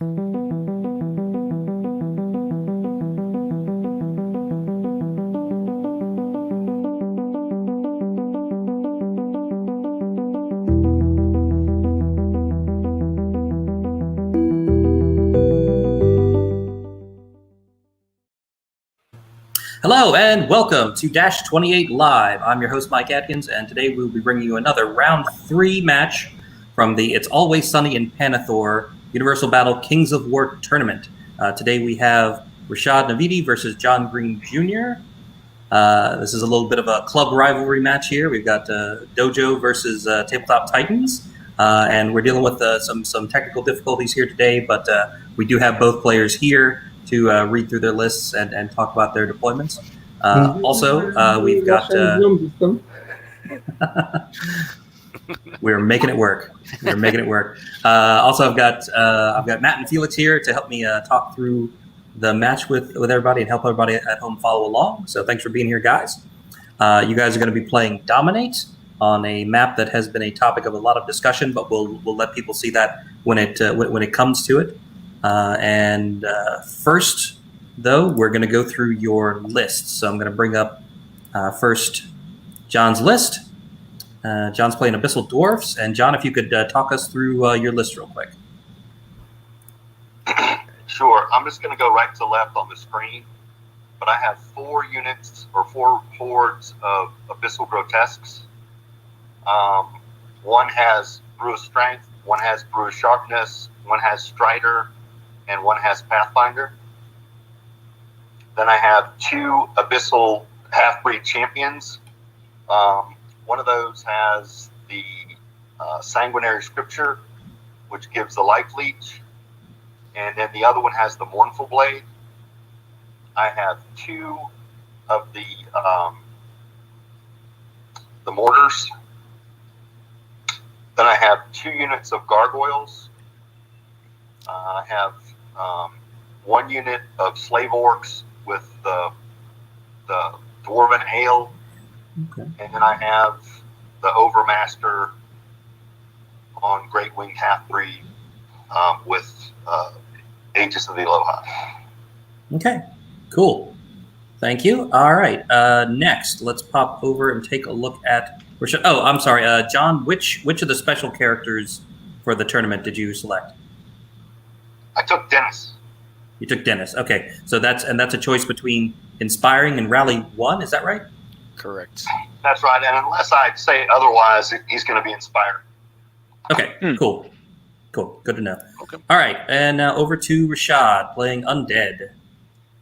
Hello and welcome to Dash 28 Live. I'm your host, Mike Atkins, and today we'll be bringing you another Round 3 match from the It's Always Sunny in Pannithor Universal Battle Kings of War Tournament. Today we have Rashad Navidi versus John Green Jr. This is a little bit of a club rivalry match here. We've got Dojo versus Tabletop Titans, and we're dealing with some technical difficulties here today, but we do have both players here to read through their lists and talk about their deployments. Also, we've got... We're making it work. Also, I've got Matt and Felix here to help me talk through the match with everybody and help everybody at home follow along. So thanks for being here, guys. You guys are going to be playing Dominate on a map that has been a topic of a lot of discussion, but we'll let people see that when it comes to it. First, though, we're going to go through your list. So I'm going to bring up first John's list. John's playing Abyssal Dwarfs. And John, if you could talk us through your list real quick. Sure. I'm just going to go right to left on the screen. But I have 4 units or 4 hordes of Abyssal Grotesques. One has Brew of Strength, one has Brew of Sharpness, one has Strider, and one has Pathfinder. Then I have 2 Abyssal Half-Breed Champions. One of those has the Sanguinary Scripture, which gives the Life Leech. And then the other one has the Mournful Blade. I have 2 of the Mortars. Then I have 2 units of Gargoyles. I have 1 unit of Slave Orcs with the Dwarven Ale. Okay. And then I have the Overmaster on Great Winged Half-Breed with Aegis of the Aloha. Okay, cool. Thank you. All right. Next, let's pop over and take a look at... Oh, I'm sorry. John, which of the special characters for the tournament did you select? I took Dennis. You took Dennis. Okay. So that's a choice between Inspiring and Rally 1. Is that right? Correct. That's right. And unless I say otherwise, he's going to be Inspiring. Okay, cool. Good to know. Okay. All right. And now over to Rashad playing Undead.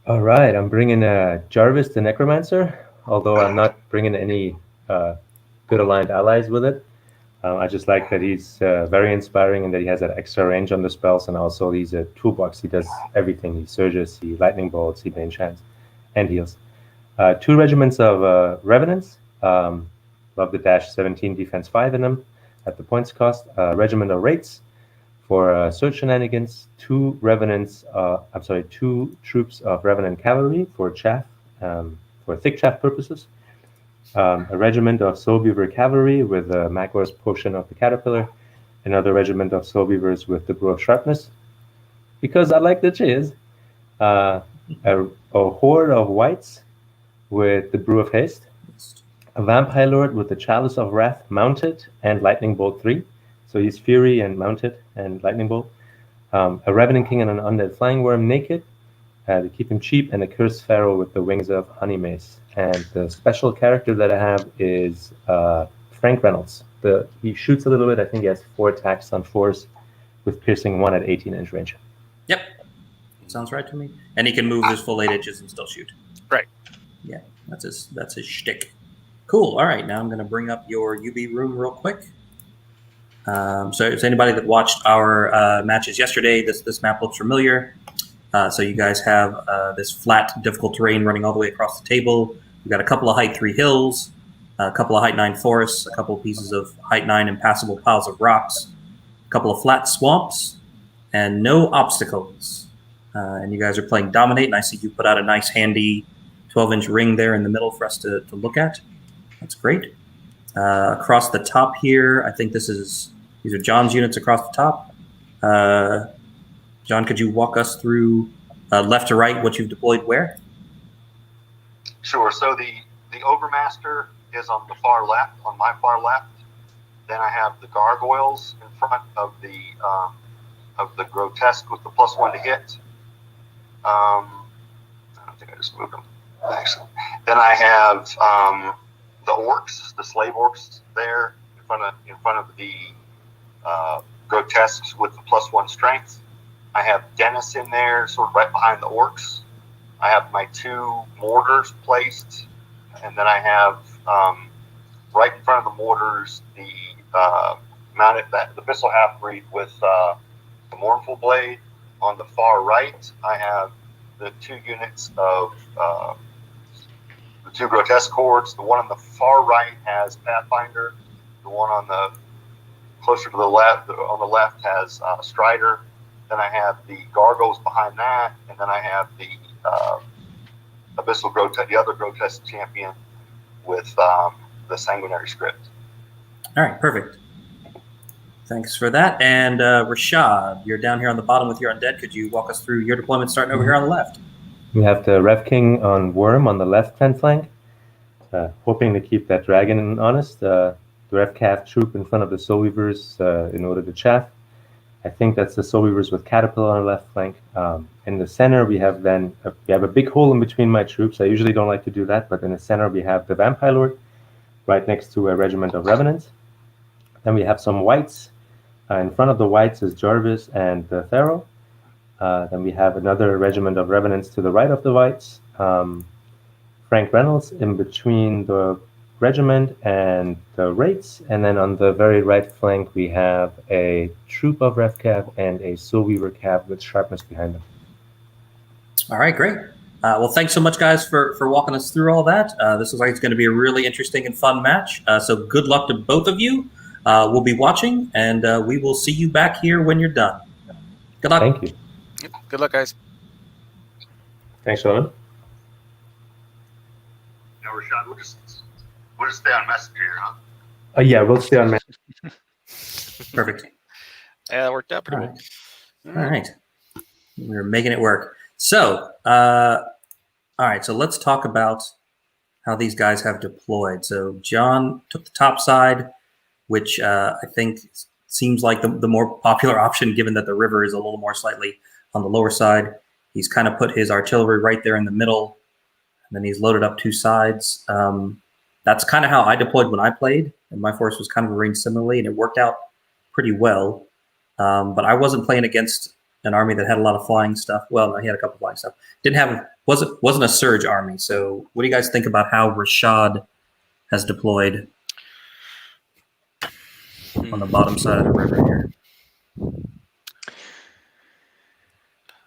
All right. I'm bringing Jarvis the Necromancer, although I'm not bringing any good aligned allies with it. I just like that he's very inspiring and that he has that extra range on the spells, and also he's a toolbox. He does everything. He surges, he lightning bolts, he main chants, and heals. 2 regiments of Revenants. Love the Dash 17 defense 5 in them at the points cost. Regiment of Wraiths for search shenanigans. 2 troops of Revenant Cavalry for chaff, for thick chaff purposes. A regiment of Soulbeaver Cavalry with Magor's Potion of the Caterpillar. Another regiment of Soulbeavers with the Brew of Sharpness, because I like the cheers. A horde of Whites with the Brew of Haste. A Vampire Lord with the Chalice of Wrath mounted and Lightning Bolt 3. So he's Fury and mounted and Lightning Bolt. A Revenant King and an Undead Flying Worm naked to keep him cheap, and a Cursed Pharaoh with the Wings of Honey Mace. And the special character that I have is Frank Reynolds. He shoots a little bit. I think he has 4 attacks on 4s with piercing 1 at 18-inch range. Yep. Sounds right to me. And he can move his full 8 inches and still shoot. Right. Yeah, that's his shtick. Cool. All right, now I'm going to bring up your UB room real quick. So if anybody that watched our matches yesterday, this map looks familiar. So you guys have this flat, difficult terrain running all the way across the table. We've got a couple of height 3 hills, a couple of height 9 forests, a couple of pieces of height 9 impassable piles of rocks, a couple of flat swamps, and no obstacles. And you guys are playing Dominate, and I see you put out a nice handy 12-inch ring there in the middle for us to look at. That's great. Across the top here, I think these are John's units across the top. John, could you walk us through left to right what you've deployed where? Sure. So the Overmaster is on the far left, on my far left. Then I have the Gargoyles in front of the Grotesque with the +1 to hit. I don't think I just moved them. Actually. Then I have the Orcs, the Slave Orcs there in front of the Grotesques with the +1 strength. I have Dennis in there, sort of right behind the Orcs. I have my 2 mortars placed, and then I have right in front of the mortars the Abyssal Half-Breed with the Mournful Blade. On the far right, I have the 2 units of the 2 Grotesque Hordes. The one on the far right has Pathfinder. The one on the closer to the left, on the left, has Strider. Then I have the Gargoyles behind that, and then I have the Abyssal Grotesque, the other Grotesque champion with the Sanguinary script. All right, perfect. Thanks for that. And Rashad, you're down here on the bottom with your undead. Could you walk us through your deployment starting over here on the left? We have the Rev King on Worm on the left-hand flank, hoping to keep that dragon honest. The Rev Cav troop in front of the Soul Weavers in order to chaff. I think that's the Soul Weavers with Caterpillar on the left flank. In the center, we have a big hole in between my troops. I usually don't like to do that, but in the center, we have the Vampire Lord right next to a regiment of Revenants. Then we have some Whites. In front of the Whites is Jarvis and Thero. Then we have another regiment of Revenants to the right of the Whites. Frank Reynolds in between the regiment and the Wraiths. And then on the very right flank, we have a troop of Rev Cav and a Soul Weaver Cav with Sharpness behind them. All right, great. Well, thanks so much, guys, for walking us through all that. This looks like it's going to be a really interesting and fun match. So good luck to both of you. We'll be watching, and we will see you back here when you're done. Good luck. Thank you. Yep. Good luck, guys. Thanks, Sean. Now, Rashad, we'll just stay on Messenger, huh? Yeah, we'll stay on. Perfect. Yeah, that worked out pretty well. All right. We're making it work. So, all right. So let's talk about how these guys have deployed. So John took the top side, which I think seems like the more popular option, given that the river is a little more slightly on the lower side. He's kind of put his artillery right there in the middle, and then he's loaded up 2 sides. That's kind of how I deployed when I played, and my force was kind of arranged similarly, and it worked out pretty well. But I wasn't playing against an army that had a lot of flying stuff. Well, he had a couple of flying stuff. Wasn't a surge army. So what do you guys think about how Rashad has deployed on the bottom side of the river here?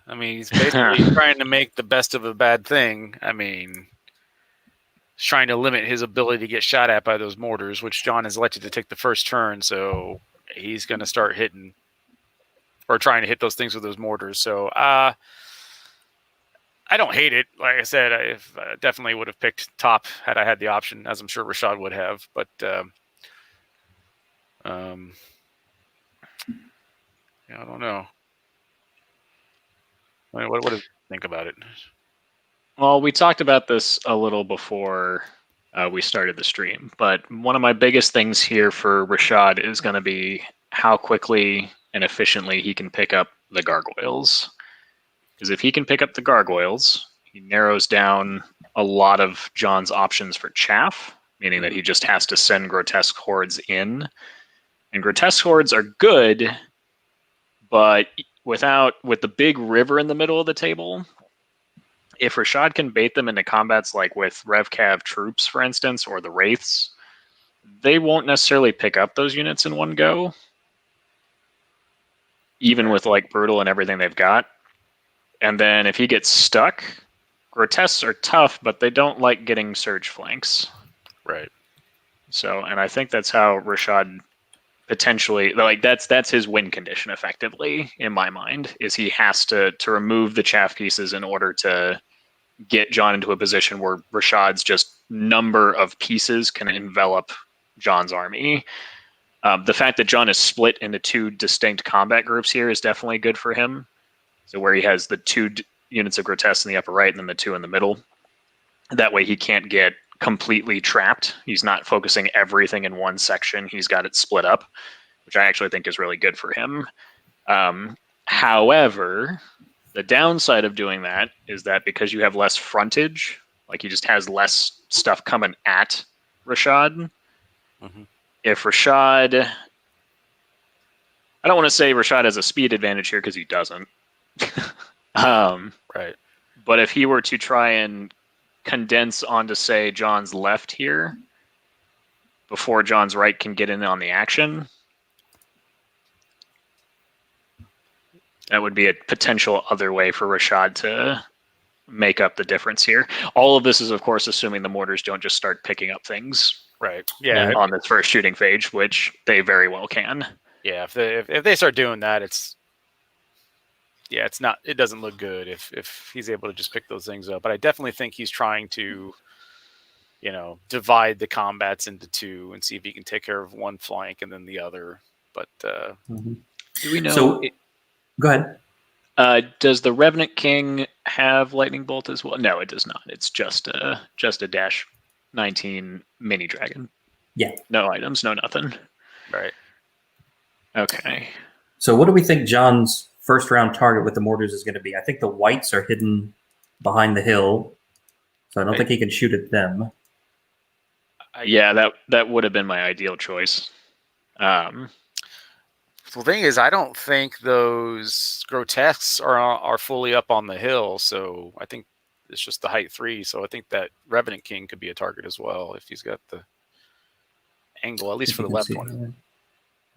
I mean, he's basically trying to make the best of a bad thing. I mean, he's trying to limit his ability to get shot at by those mortars, which John has elected to take the first turn. So he's going to start hitting or trying to hit those things with those mortars. So I don't hate it. Like I said, I definitely would have picked top had I had the option, as I'm sure Rashad would have. But yeah, I don't know. I mean, what do you think about it? Well, we talked about this a little before we started the stream, but one of my biggest things here for Rashad is going to be how quickly and efficiently he can pick up the Gargoyles. Because if he can pick up the Gargoyles, he narrows down a lot of John's options for chaff, meaning that he just has to send Grotesque Hordes in. And Grotesque Hordes are good, but with the big river in the middle of the table, if Rashad can bait them into combats like with Rev Cav troops, for instance, or the Wraiths, they won't necessarily pick up those units in one go, even with like Brutal and everything they've got. And then if he gets stuck, Grotesques are tough, but they don't like getting surge flanks. Right. So, and I think that's how Rashad potentially, like that's his win condition effectively in my mind, is he has to remove the chaff pieces in order to get John into a position where Rashad's just number of pieces can envelop John's army. The fact that John is split into 2 distinct combat groups here is definitely good for him. So where he has the units of grotesque in the upper right and then the 2 in the middle. That way he can't get completely trapped. He's not focusing everything in one section. He's got it split up, which I actually think is really good for him. However, the downside of doing that is that because you have less frontage, like he just has less stuff coming at Rashad. Mhm. If Rashad, I don't want to say Rashad has a speed advantage here because he doesn't. Right. But if he were to try and condense onto, say, John's left here before John's right can get in on the action, that would be a potential other way for Rashad to make up the difference here. All of this is, of course, assuming the mortars don't just start picking up things Right. Yeah. Right. on this first shooting phase, which they very well can. Yeah. If they start doing that, it's not. It doesn't look good if he's able to just pick those things up. But I definitely think he's trying to, divide the combats into 2 and see if he can take care of one flank and then the other. But Mhm. Do we know? So, go ahead. Does the Revenant King have Lightning Bolt as well? No, it does not. It's just a Dash 19 mini dragon. Yeah. No items, no nothing. right. Okay. So, what do we think John's first round target with the mortars is going to be? I think the whites are hidden behind the hill, so I don't think he can shoot at them. Yeah, that would have been my ideal choice. The thing is, I don't think those grotesques are fully up on the hill, so I think it's just the height 3. So I think that Revenant King could be a target as well if he's got the angle, at least If for you the can left see one.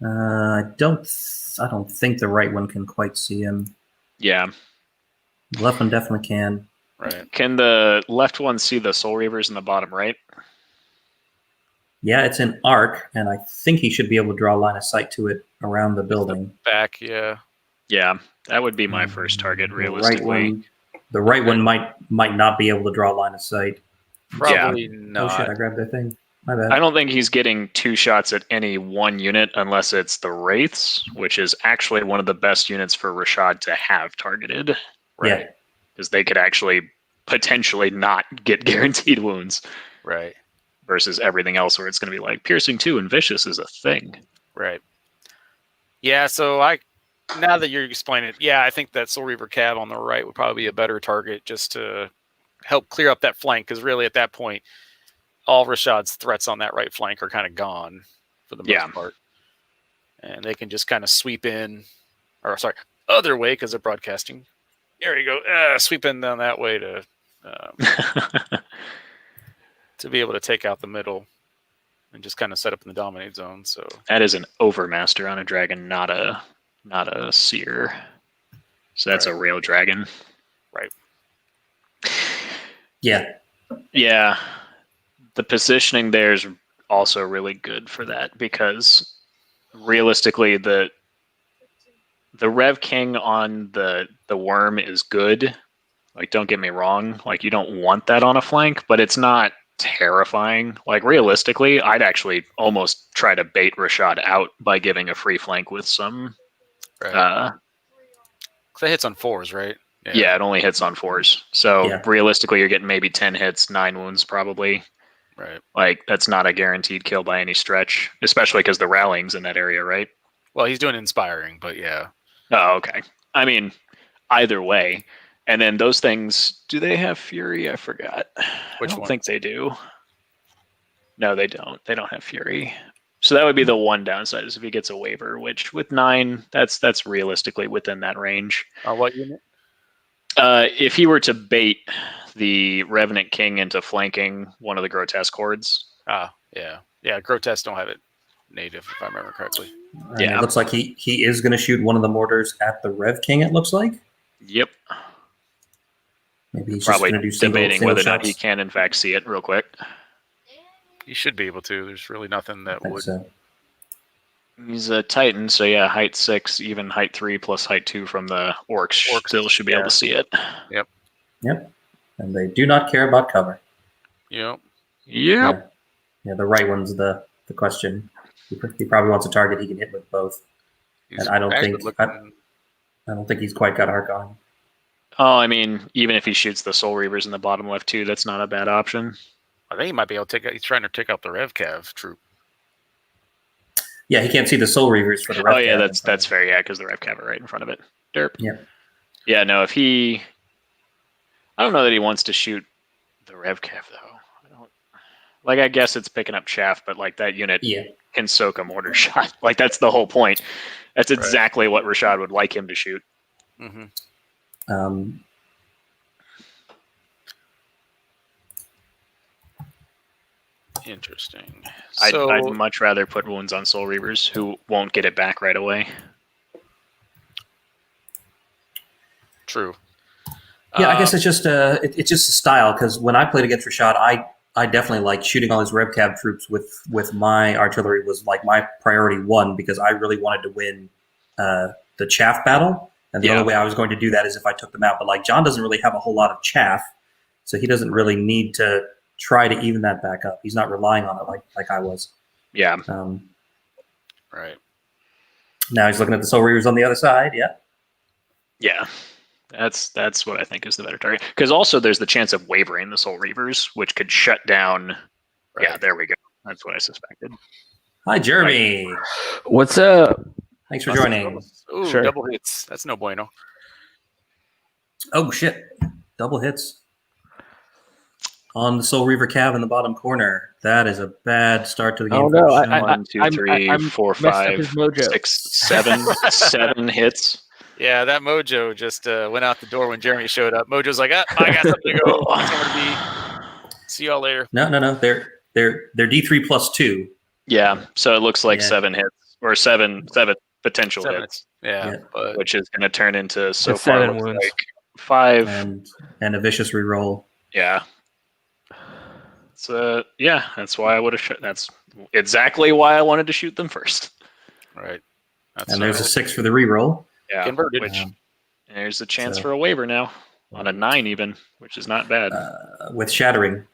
it. I don't think the right one can quite see him. Yeah. The left one definitely can. Right. Can the left one see the Soul Reavers in the bottom right? Yeah, it's an arc, and I think he should be able to draw line of sight to it around the building. Back, yeah. Yeah, that would be my first target, realistically. The right one might not be able to draw line of sight. Probably Oh not. shit! I grabbed that thing. My bad. I don't think he's getting 2 shots at any one unit unless it's the Wraiths, which is actually one of the best units for Rashad to have targeted. Right. Yeah. Because they could actually potentially not get guaranteed wounds Right. versus everything else where it's going to be like piercing 2 and vicious is a thing. Right. Yeah, so now that you're explaining it, yeah, I think that Soul Reaver Cab on the right would probably be a better target just to help clear up that flank, because really at that point, all Rashad's threats on that right flank are kind of gone for the most part. And they can just kind of sweep in, or sorry, other way because they're broadcasting. There you go. Sweep in down that way to to be able to take out the middle and just kind of set up in the dominate zone. So that is an Overmaster on a dragon, not a seer. So that's a real dragon. Right. Yeah. Yeah. The positioning there is also really good for that because realistically the Rev King on the worm is good. Like, don't get me wrong. Like, you don't want that on a flank, but it's not terrifying. Like, realistically, I'd actually almost try to bait Rashad out by giving a free flank with some. Right. That hits on 4s, right? Yeah, it only hits on 4s. So realistically, you're getting maybe 10 hits, 9 wounds probably. Right. Like, that's not a guaranteed kill by any stretch, especially because the rallying's in that area, right? Well, he's doing inspiring, but yeah. Oh, okay. I mean, either way. And then those things, do they have Fury? I forgot. Which I don't one? think they do. No, they don't. They don't have Fury. So that would be the one downside is if he gets a waiver, which with 9, that's realistically within that range. What unit? If he were to bait the Revenant King into flanking one of the grotesque hordes. Yeah. Yeah, grotesque don't have it native, if I remember correctly. And it looks like he is going to shoot one of the mortars at the Rev King, it looks like. Yep. Maybe he's probably just going to do debating whether or not shots. he can, in fact, see it real quick. He should be able to. There's really nothing that would. So. He's a Titan, so yeah, height 6, even height 3 plus height 2 from the orcs still should be able to see it. Yep. And they do not care about cover. Yep. Yeah, the right one's the question. He probably wants a target he can hit with both. He's and I don't think. I don't think he's quite got arc on him. Oh, I mean, even if he shoots the Soul Reavers in the bottom left too, that's not a bad option. I think he might be able to take. He's trying to take out the Rev Cav troop. Yeah, he can't see the Soul Reavers for the Rev Oh yeah, Cav. that's fair. Yeah, because the Rev Cav are right in front of it. Derp. Yeah. Yeah, no. If he, I don't know that he wants to shoot the Rev Cav though. I don't. Like, I guess it's picking up chaff, but like that unit can soak a mortar shot. Like that's the whole point. That's exactly what Rashad would like him to shoot. Mm-hmm. Interesting. I'd much rather put wounds on Soul Reavers who won't get it back right away. True. Yeah, I guess it's just it's just a style, because when I played against Rashad, I definitely like shooting all these Rev Cab troops with my artillery was like my priority one, because I really wanted to win the chaff battle, and the only way I was going to do that is if I took them out. But like John doesn't really have a whole lot of chaff, so he doesn't really need to try to even that back up. He's not relying on it like I was. Yeah. Right. Now he's looking at the Soul Reavers on the other side. Yeah. Yeah. That's what I think is the better target. Because also there's the chance of wavering the Soul Reavers, which could shut down. Right. Yeah, there we go. That's what I suspected. Hi, Jeremy. What's up? Thanks for joining. Ooh, Sure. Double hits. That's no bueno. Oh, shit. Double hits. On the Soul Reaver Cav in the bottom corner. That is a bad start to the game. Oh, no. 1, 2, 3, 4, 5, 6, 7, 7 hits. Yeah, that Mojo just went out the door when Jeremy showed up. Mojo's like, I got something to go. See y'all later. No. They're D3 plus 2. Yeah, so it looks like 7 hits or seven potential hits. Yeah. But which is going to turn into so It's far 7 looks wounds. like 5 and a vicious reroll. Yeah. So that's why I would have. That's exactly why I wanted to shoot them first. Right. And there's a 6 for the reroll. Yeah. Converted. There's a chance for a waiver now on a 9 even, which is not bad. With shattering.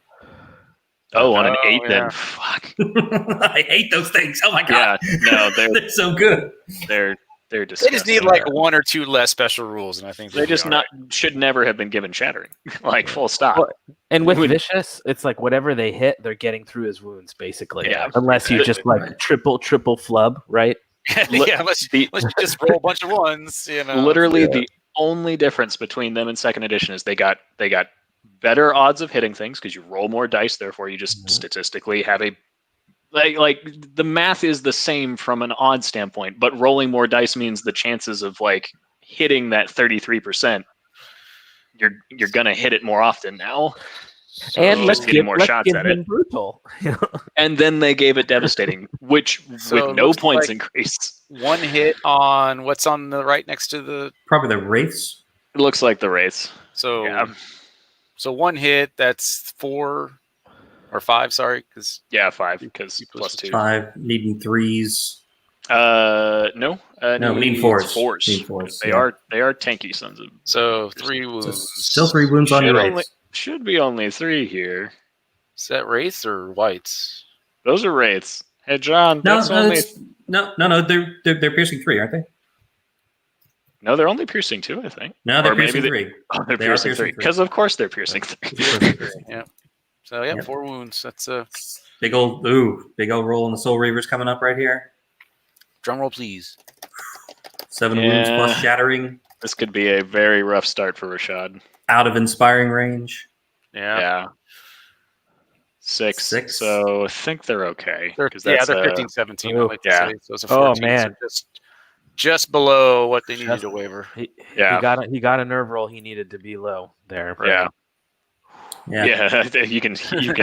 Oh, on an 8 then. Fuck. I hate those things. Oh my god. Yeah. No, they're so good. They're disgusting. They just need like 1 or 2 less special rules, and I think they just should never have been given shattering. Like full stop. Well, and with Vicious, it's like whatever they hit, they're getting through his wounds, basically. Yeah. Unless you just like triple flub, right? Yeah, let's just roll a bunch of 1s. You know, literally the only difference between them and second edition is they got better odds of hitting things because you roll more dice. Therefore, you just statistically have a like the math is the same from an odd standpoint, but rolling more dice means the chances of like hitting that 33%. You're gonna hit it more often now. So and let's give shots at him it. brutal. And then they gave it devastating, which with no points increase. 1 hit on what's on the right next to the. Probably the Wraiths. It looks like the Wraiths. So yeah. So 1 hit, that's 4 or 5. Sorry, because 5 because plus 2. 5 needing 3s. No, we need 4s. Need 4s. They are tanky sons of. So 3 wounds. So still 3 wounds on your Wraiths. Should be only 3 here. Is that Wraiths or Whites? Those are Wraiths. Hey, John. No, that's only... they're piercing 3, aren't they? No, they're only piercing 2, I think. No, they're piercing 3. They're piercing 3 because of course they're piercing 3. Yeah. So 4 wounds. That's a big old roll on the Soul Reavers coming up right here. Drum roll, please. 7 wounds plus shattering. This could be a very rough start for Rashad. Out of inspiring range. Yeah. 6. So I think they're okay. They're 15, 17. Oh, Like yeah. So it's a 14, man. So just below what they needed to waiver. He got a nerve roll he needed to be low there. Yeah. Yeah. You can feel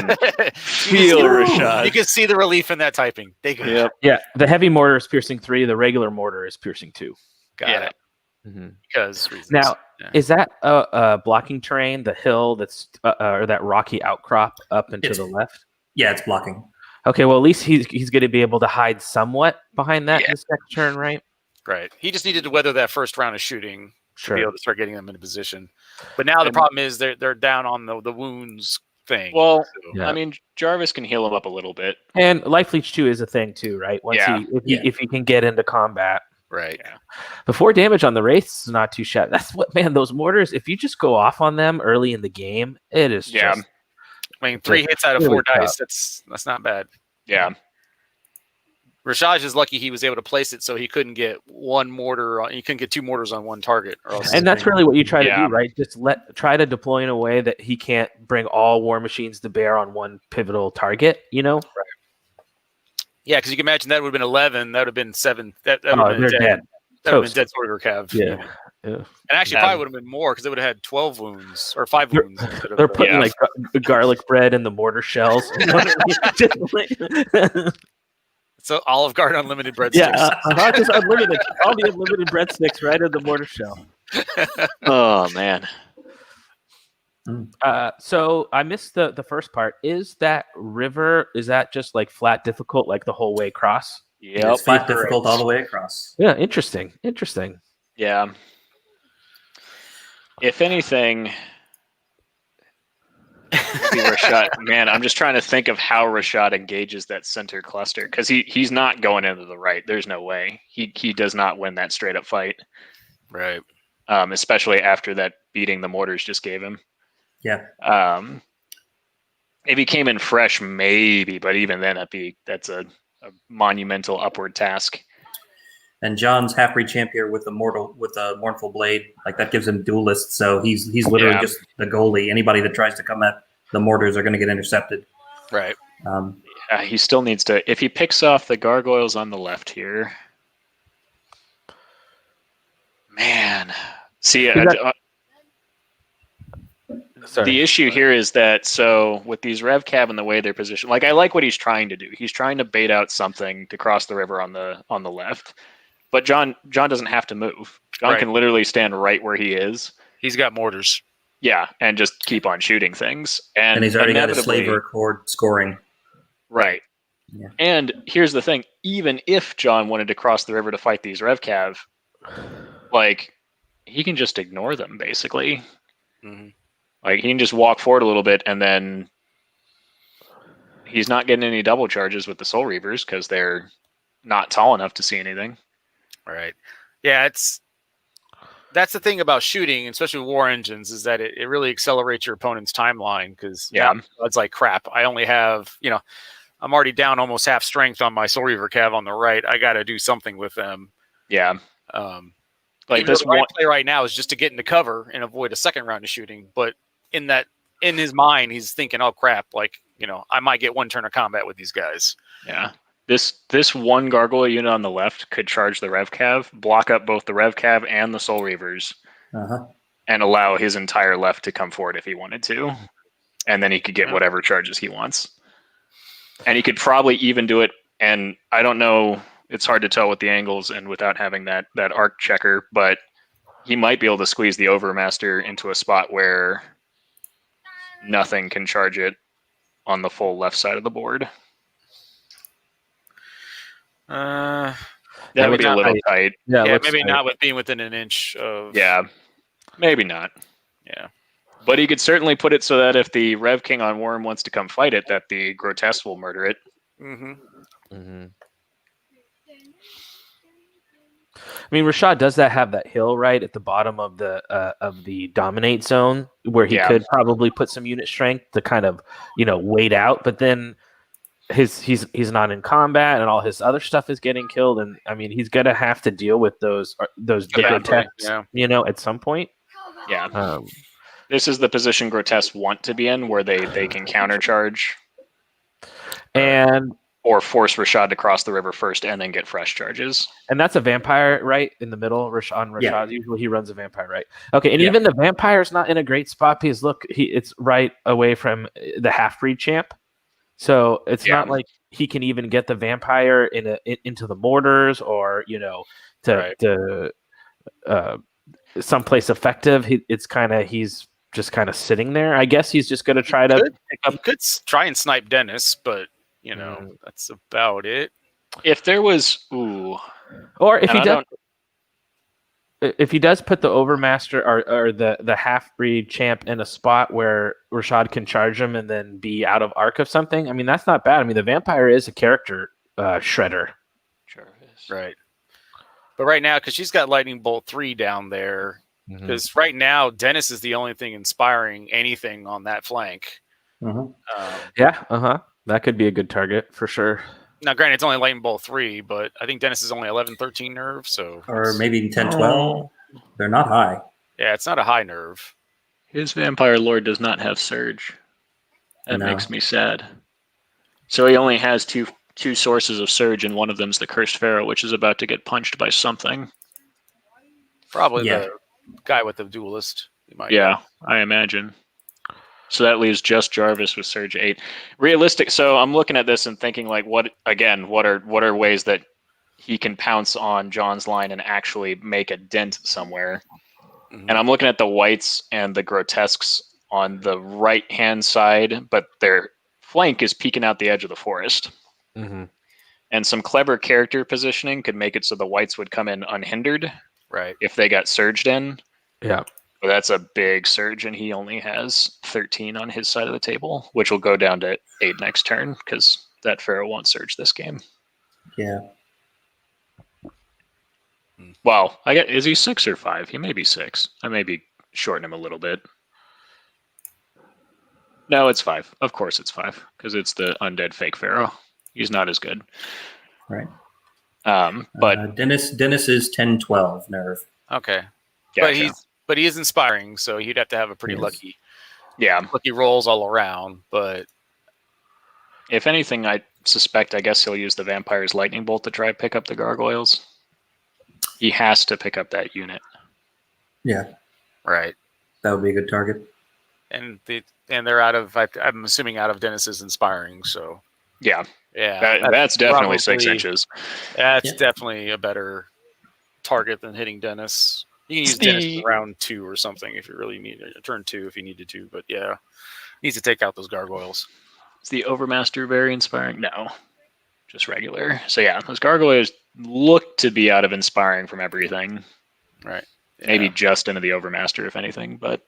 Rashad. You can see the relief in that typing. Yep. Yeah, the heavy mortar is piercing 3. The regular mortar is piercing 2. Got it. Mm-hmm. Because reasons. Now, is that a blocking terrain? The hill that's or that rocky outcrop up and to the left? Yeah, it's blocking. Okay, well at least he's going to be able to hide somewhat behind that this next turn, right? Right. He just needed to weather that first round of shooting to be able to start getting them in a position. But now the problem is they're down on the wounds thing. Well, I mean, Jarvis can heal him up a little bit. And Life Leech 2 is a thing too, right? Once if he can get into combat. Right. Yeah. The 4 damage on the Wraiths is not too shabby. That's what, man, those mortars, if you just go off on them early in the game, it is Yeah. just I mean, 3 hits out of really 4 dice. tough. That's not bad. Yeah. Rashad is lucky he was able to place it so he couldn't get one mortar. He couldn't get 2 mortars on one target. Or else And that's really what you try to Yeah. do, right? Just try to deploy in a way that he can't bring all war machines to bear on one pivotal target, you know? Yeah, because you can imagine that would have been 11. That would have been 7. That would Oh, have been they're dead. That would have Toast. been dead Sword Reaver Cav. Yeah. And actually, Yeah. probably would have been more because they would have had 12 wounds or 5 They're- wounds. Instead They're of, putting Yeah. like garlic bread in the mortar shells. You know what I mean? Just like- so Olive Garden unlimited breadsticks. yeah, just unlimited. All the unlimited breadsticks right in the mortar shell. Oh man. So I missed the first part. Is that just like flat difficult like the whole way across? It's Yep. flat difficult all the way across. Yeah, interesting. Yeah. If anything, maybe Rashad. Man, I'm just trying to think of how Rashad engages that center cluster because he's not going into the right. There's no way he does not win that straight up fight. Right. Especially after that beating the mortars just gave him. Yeah. If he came in fresh, maybe, but even then, that's a monumental upward task. And John's half-breed champion with a mournful blade, like that gives him duelist. So he's literally Yeah. just the goalie. Anybody that tries to come at the mortars are going to get intercepted. Right. He still needs to. If he picks off the gargoyles on the left here, man. See, Sorry. the issue here is that so with these Rev Cav and the way they're positioned, like I like what he's trying to do. He's trying to bait out something to cross the river on the left, but John doesn't have to move. John Right. can literally stand right where he is. He's got mortars. Yeah, and just keep on shooting things. And he's already got his inevitably- slaver cord scoring. Right. Yeah. And here's the thing: even if John wanted to cross the river to fight these Rev Cav, like he can just ignore them basically. Mm-hmm. Like he can just walk forward a little bit, and then he's not getting any double charges with the Soul Reavers because they're not tall enough to see anything. Right. Yeah, that's the thing about shooting, especially with war engines, is that it really accelerates your opponent's timeline because it's like crap. I only have, I'm already down almost half strength on my Soul Reaver Cav on the right. I got to do something with them. Yeah. Like this right play right now is just to get into cover and avoid a second round of shooting. But in his mind, he's thinking, oh crap, like, I might get one turn of combat with these guys. Yeah. This one gargoyle unit on the left could charge the Rev Cav, block up both the Rev Cav and the Soul Reavers, and allow his entire left to come forward if he wanted to. And then he could get whatever charges he wants. And he could probably even do it, and I don't know, it's hard to tell with the angles and without having that arc checker, but he might be able to squeeze the Overmaster into a spot where nothing can charge it on the full left side of the board. That would be a little tight. Yeah, maybe not with being within an inch of. Yeah, maybe not. Yeah, but he could certainly put it so that if the Rev King on Worm wants to come fight it, that the Grotesque will murder it. Mm-hmm. Mm-hmm. I mean, Rashad does have that hill right at the bottom of the dominate zone where he could probably put some unit strength to kind of wait out, but then he's not in combat and all his other stuff is getting killed, and I mean he's gonna have to deal with those grotesques, at some point. Yeah. This is the position Grotesque want to be in, where they can countercharge and or force Rashad to cross the river first and then get fresh charges. And that's a vampire right in the middle. Rashad. Yeah. Usually he runs a vampire right. Okay, and even the vampire's not in a great spot because look, it's right away from the half-breed champ. So it's not like he can even get the vampire into the mortars or to someplace effective. He's just kind of sitting there. I guess he's just going to try to pick up. He could try and snipe Dennis, but that's about it. If there was or if he does put the Overmaster or the half-breed champ in a spot where Rashad can charge him and then be out of arc of something, I mean, that's not bad. I mean, the vampire is a character shredder. Sure is. Right. But right now, because she's got Lightning Bolt 3 down there, because right now Dennis is the only thing inspiring anything on that flank. That could be a good target for sure. Now, granted, it's only Lightning Bolt 3, but I think Dennis is only 11, 13 nerve, so or maybe 10, 12. They're not high. Yeah, it's not a high nerve. His Vampire Lord does not have Surge. That makes me sad. So he only has two sources of Surge, and one of them's the Cursed Pharaoh, which is about to get punched by something. Probably the guy with the Duelist. I imagine. So that leaves just Jarvis with Surge 8. Realistic. So I'm looking at this and thinking, like, what are ways that he can pounce on John's line and actually make a dent somewhere? And I'm looking at the Whites and the Grotesques on the right-hand side, but their flank is peeking out the edge of the forest. And some clever character positioning could make it so the Whites would come in unhindered, right? If they got surged in. Yeah. But that's a big surge, and he only has 13 on his side of the table, which will go down to 8 next turn because that Pharaoh won't surge this game. Yeah. Well, is he 6 or 5? He may be 6. I may be shorting him a little bit. No, it's 5. Of course it's 5 because it's the undead fake Pharaoh. He's not as good. Right. But Dennis is 10, 12 nerve. Okay. Gotcha. But he is inspiring, so he'd have to have a pretty lucky rolls all around. But if anything, I suspect, I guess he'll use the Vampire's Lightning Bolt to try to pick up the Gargoyles. He has to pick up that unit. Yeah. Right. That would be a good target. And they're out of, I'm assuming, out of Dennis's inspiring. So yeah, that's that's definitely probably 6 inches. That's definitely a better target than hitting Dennis. You can use Dennis in round 2 or something if you really need it. Turn 2 if you needed to, but needs to take out those gargoyles. Is the Overmaster very inspiring? No, just regular. So those gargoyles look to be out of inspiring from everything. Right. Maybe just into the Overmaster, if anything, but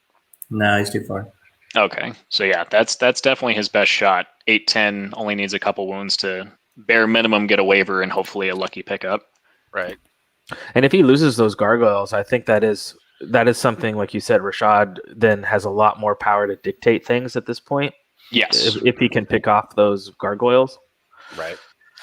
no, he's too far. Okay, so that's definitely his best shot. 8-10 only needs a couple wounds to bare minimum get a waiver and hopefully a lucky pickup. Right. And if he loses those gargoyles, I think that is something, like you said, Rashad then has a lot more power to dictate things at this point. Yes. If he can pick off those gargoyles. Right.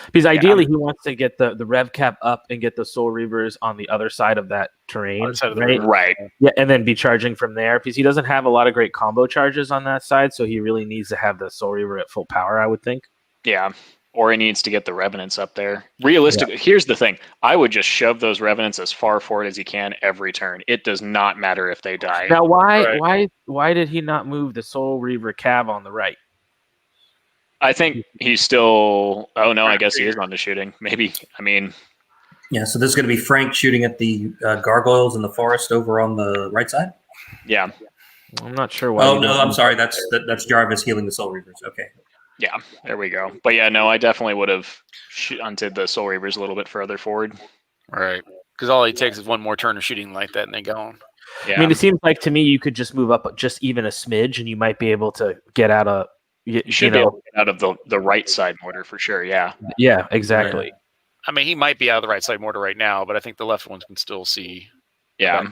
Because ideally he wants to get the rev cap up and get the Soul Reavers on the other side of that terrain. Right. Yeah, and then be charging from there. Because he doesn't have a lot of great combo charges on that side, so he really needs to have the Soul Reaver at full power, I would think. Yeah. Or he needs to get the Revenants up there. Realistically, here's the thing. I would just shove those Revenants as far forward as he can every turn. It does not matter if they die. Now, why did he not move the Soul Reaver Cav on the right? I think he's still... Oh, no, I guess he is on the shooting. Maybe. I mean... Yeah, so this is going to be Frank shooting at the gargoyles in the forest over on the right side? Yeah. I'm not sure why. Oh, no, I'm sorry. That's Jarvis healing the Soul Reavers. Okay. Yeah, there we go. But I definitely would have hunted the Soul Reavers a little bit further forward. Right. Because all he takes is one more turn of shooting like that and they go. Yeah. I mean, it seems like to me you could just move up just even a smidge and you might be able to get out of... You should be able to get out of the right side mortar for sure, yeah. Yeah, exactly. Right. I mean, he might be out of the right side mortar right now, but I think the left ones can still see. Yeah.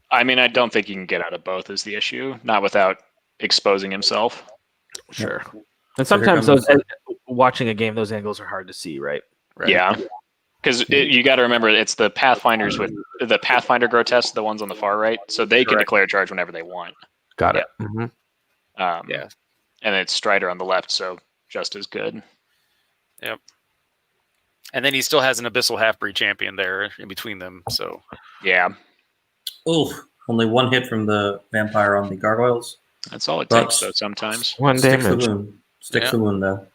I mean, I don't think he can get out of both is the issue, not without exposing himself. Sure. And sometimes watching a game, those angles are hard to see, right? Yeah. Because you got to remember, it's the Pathfinders with the Pathfinder Grotesque, the ones on the far right, so they can declare charge whenever they want. Got it. Yeah. And it's Strider on the left, so just as good. Yep. And then he still has an Abyssal Half-Breed champion there in between them, so... Yeah. Oh, only one hit from the vampire on the gargoyles. That's all it takes, though, sometimes. One damage. Sticks the wound, though.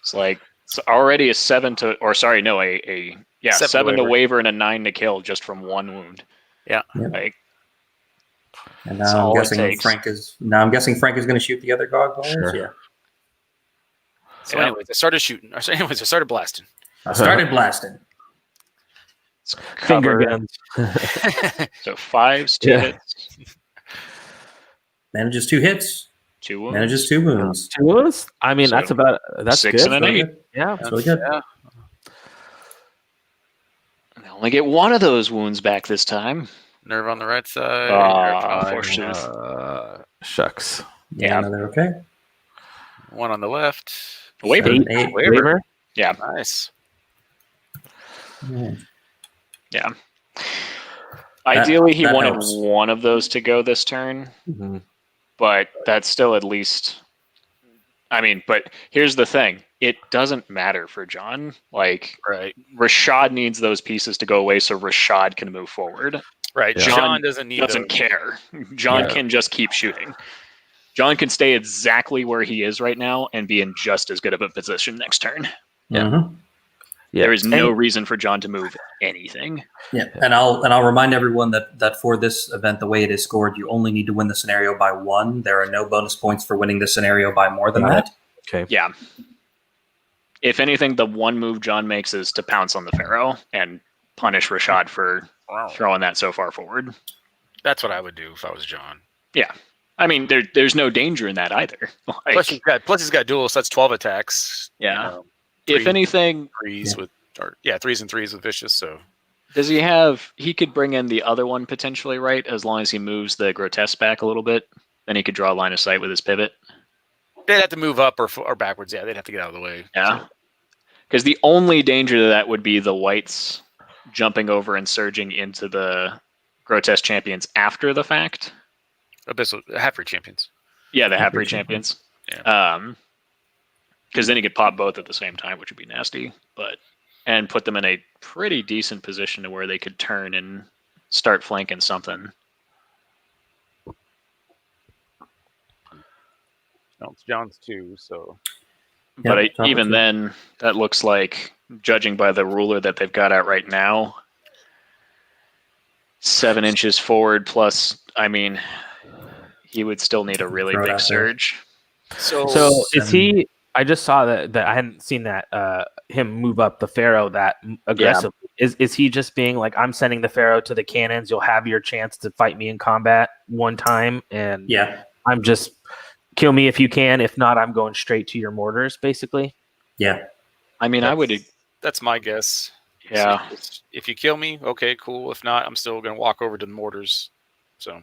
It's like, it's already a 7 to... Or, sorry, no, a 7 to waiver and a 9 to kill just from one wound. Yeah. Like... And now I'm guessing Frank is going to shoot the other gargoyles. Sure. Yeah. So anyways, I started shooting. I started blasting. Finger guns. So 5s, 2 hits. Manages 2 hits. 2 wounds. Manages 2 wounds. 2 wounds? I mean, So that's 6 good. and an 8. Yeah. That's really good. Yeah. only get one of those wounds back this time. Nerve on the right side. Forsooth. Shucks. Yeah, no, they're okay. One on the left. Waiver. 8. Waiver. Yeah. Nice. Yeah. Ideally, he that wanted helps. one of those to go this turn, but that's still at least. I mean, but here's the thing: it doesn't matter for John. Like, Rashad needs those pieces to go away so Rashad can move forward. Right. Yeah. John doesn't care. John can just keep shooting. John can stay exactly where he is right now and be in just as good of a position next turn. Yeah. There is no reason for John to move anything. Yeah, and I'll remind everyone that for this event, the way it is scored, you only need to win the scenario by 1. There are no bonus points for winning the scenario by more than that. Okay. Yeah. If anything, the one move John makes is to pounce on the Pharaoh and punish Rashad for throwing that so far forward. That's what I would do if I was John. Yeah. I mean, there's no danger in that either. Plus he's got dual, so that's 12 attacks. Yeah. If anything, threes and threes with vicious. So does he have? He could bring in the other one potentially, right? As long as he moves the grotesque back a little bit, then he could draw a line of sight with his pivot. They'd have to move up or backwards. Yeah, they'd have to get out of the way. Yeah, because the only danger to that would be the whites jumping over and surging into the grotesque champions after the fact. Abyssal half-breed champions. Yeah, the half-breed champions. Yeah. Because then he could pop both at the same time, which would be nasty. And put them in a pretty decent position to where they could turn and start flanking something. No, it's John's 2, so. But even then, that looks like, judging by the ruler that they've got out right now, 7 inches forward plus, I mean, he would still need a really big surge. So is he? I just saw that I hadn't seen that him move up the Pharaoh that aggressively. Yeah. Is he just being like, I'm sending the Pharaoh to the cannons? You'll have your chance to fight me in combat one time, and I'm just kill me if you can. If not, I'm going straight to your mortars, basically. Yeah, I mean, That's my guess. Yeah. So if you kill me, okay, cool. If not, I'm still going to walk over to the mortars. So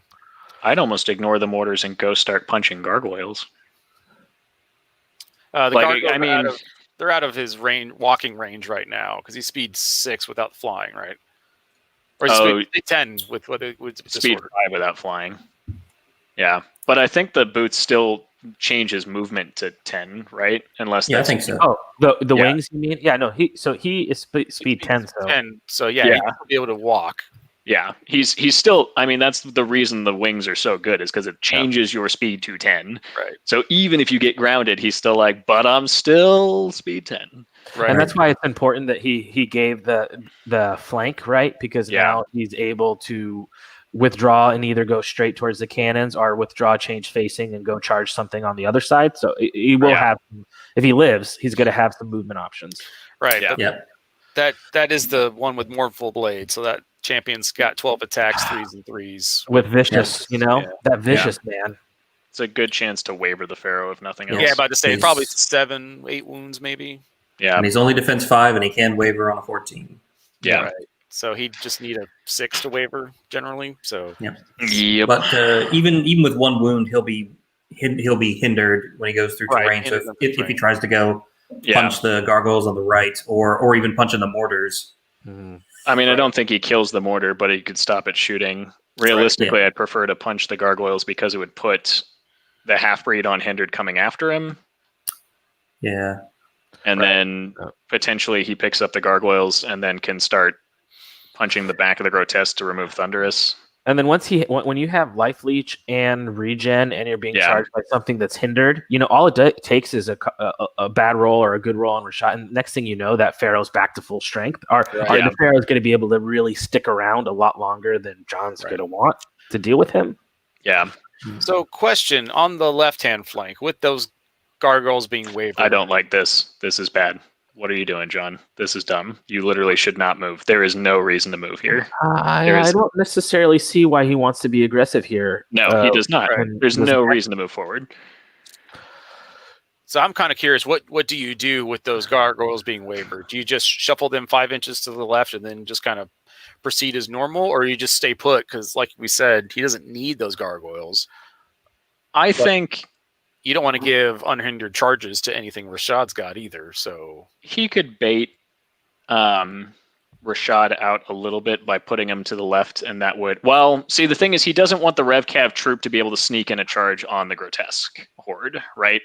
I'd almost ignore the mortars and go start punching gargoyles. They're out of his walking range right now because he's speed 6 without flying, right? Or speed 10 with speed 5 without flying. Yeah, but I think the boots still change his movement to 10, right? Unless I think so. Oh, the wings, you mean? Yeah, no. He is speed 10. So 10. So he'll be able to walk. Yeah, he's still. I mean, that's the reason the wings are so good is because it changes your speed to 10. Right. So even if you get grounded, he's still like, but I'm still speed 10. Right. And that's why it's important that he gave the flank, right? Because now he's able to withdraw and either go straight towards the cannons or withdraw, change facing, and go charge something on the other side. So he will have, if he lives, he's going to have some movement options. Right. Yeah. That is the one with Mournful Blade. So that champion's got 12 attacks, 3s and 3s. With vicious, that vicious man. It's a good chance to waiver the Pharaoh if nothing else. Yeah, about to say probably 7, 8 wounds maybe. Yeah. And he's only defense 5 and he can waiver on a 14. Yeah. Right. So he'd just need a 6 to waiver generally. So Yep. But even with 1 wound, he'll be hindered when he goes through terrain. So if he tries to go punch the gargoyles on the right or even punch in the mortars. Mm-hmm. I mean, I don't think he kills the mortar, but he could stop it shooting. Realistically, I'd prefer to punch the gargoyles because it would put the half-breed on hindered coming after him. Yeah. And then potentially he picks up the gargoyles and then can start punching the back of the grotesque to remove Thunderous. And then when you have life leech and regen and you're being charged by something that's hindered, all it takes is a bad roll or a good roll on Rashad. And next thing you know, that Pharaoh's back to full strength. The Pharaoh's going to be able to really stick around a lot longer than John's going to want to deal with him. Yeah. So question on the left-hand flank with those gargoyles being wavered. I don't like this. This is bad. What are you doing, John? This is dumb. You literally should not move. There is no reason to move here. I don't necessarily see why he wants to be aggressive here. No, he does not. There's no reason to move forward. So I'm kind of curious, what do you do with those gargoyles being wavered? Do you just shuffle them 5 inches to the left and then just kind of proceed as normal, or you just stay put? Because, like we said, he doesn't need those gargoyles. I think you don't want to give unhindered charges to anything Rashad's got either. So he could bait Rashad out a little bit by putting him to the left, and that would... Well, see, the thing is, he doesn't want the RevCav troop to be able to sneak in a charge on the Grotesque Horde, right?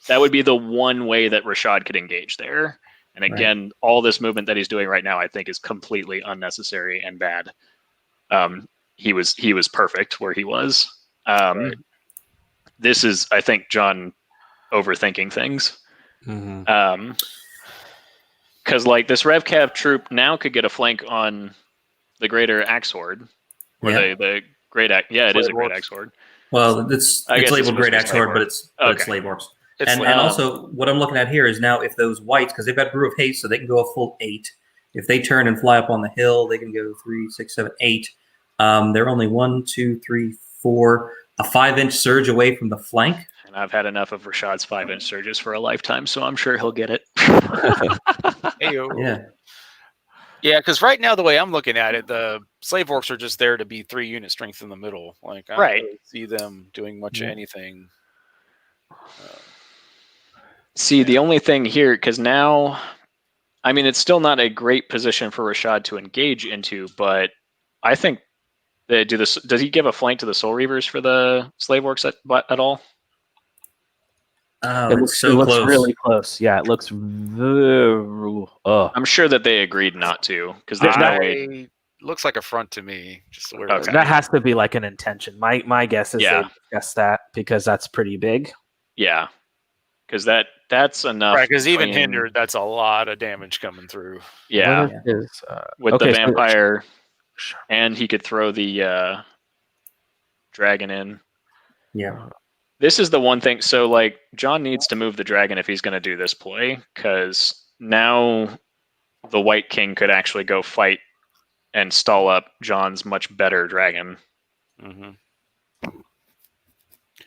That would be the one way that Rashad could engage there. And again, all this movement that he's doing right now, I think, is completely unnecessary and bad. He was perfect where he was. This is, I think, John overthinking things. Because like this RevCav troop now could get a flank on the Greater Axe Horde, or the Great Axe. Yeah, it is a Great Axe Horde. Well, it's labeled Great Axe Horde, but it's Slave Orcs. And also, what I'm looking at here is now if those whites, because they've got Brew of Haste, so they can go a full 8. If they turn and fly up on the hill, they can go 3, 6, 7, 8. They're only 1, 2, 3, 4, a 5-inch surge away from the flank. And I've had enough of Rashad's 5-inch surges for a lifetime, so I'm sure he'll get it. Yeah, because right now, the way I'm looking at it, the Slave Orcs are just there to be 3 unit strength in the middle. Like, I don't really see them doing much of anything. See, the only thing here, because now, I mean, it's still not a great position for Rashad to engage into, but I think that does he give a flank to the Soul Reavers for the Slave Orcs at all? Oh, it looks close. Really close. Yeah, it looks I'm sure that they agreed not to, because there's no way. Looks like a front to me. Just that has to be like an intention. My guess is they guess that because that's pretty big. Yeah, because that's enough. Right, because even hindered, that's a lot of damage coming through. Yeah, with the vampire, and he could throw the dragon in. Yeah. This is the one thing. So, like, John needs to move the dragon if he's going to do this play, because now the White King could actually go fight and stall up John's much better dragon.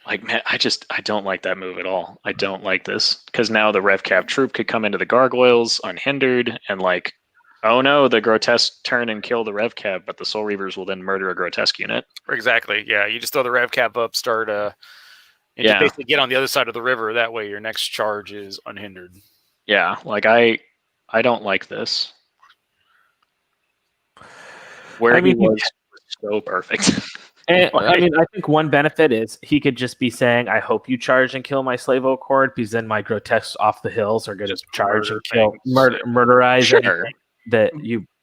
Like, man, I don't like that move at all. I don't like this, because now the RevCav troop could come into the gargoyles unhindered, and like, oh no, the Grotesque turn and kill the RevCav, but the Soul Reavers will then murder a Grotesque unit. Exactly. Yeah, you just throw the RevCav up, start and just basically get on the other side of the river. That way your next charge is unhindered. Yeah, like I don't like this. He was so perfect. And, I mean, I think one benefit is he could just be saying, I hope you charge and kill my Slave Oak Horde, because then my Grotesques off the hills are going to charge and kill, murderize anything that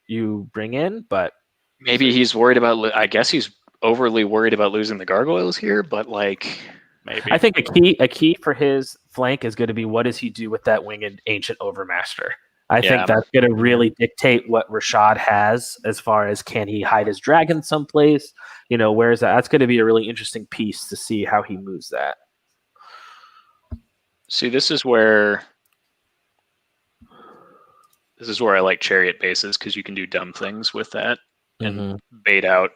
you bring in. But maybe he's worried about, I guess he's overly worried about losing the gargoyles here, but like... Maybe. I think a key for his flank is going to be what does he do with that winged ancient overmaster. I think that's going to really dictate what Rashad has as far as can he hide his dragon someplace. Where is that? That's going to be a really interesting piece to see how he moves that. See, this is where I like chariot bases, because you can do dumb things with that and bait out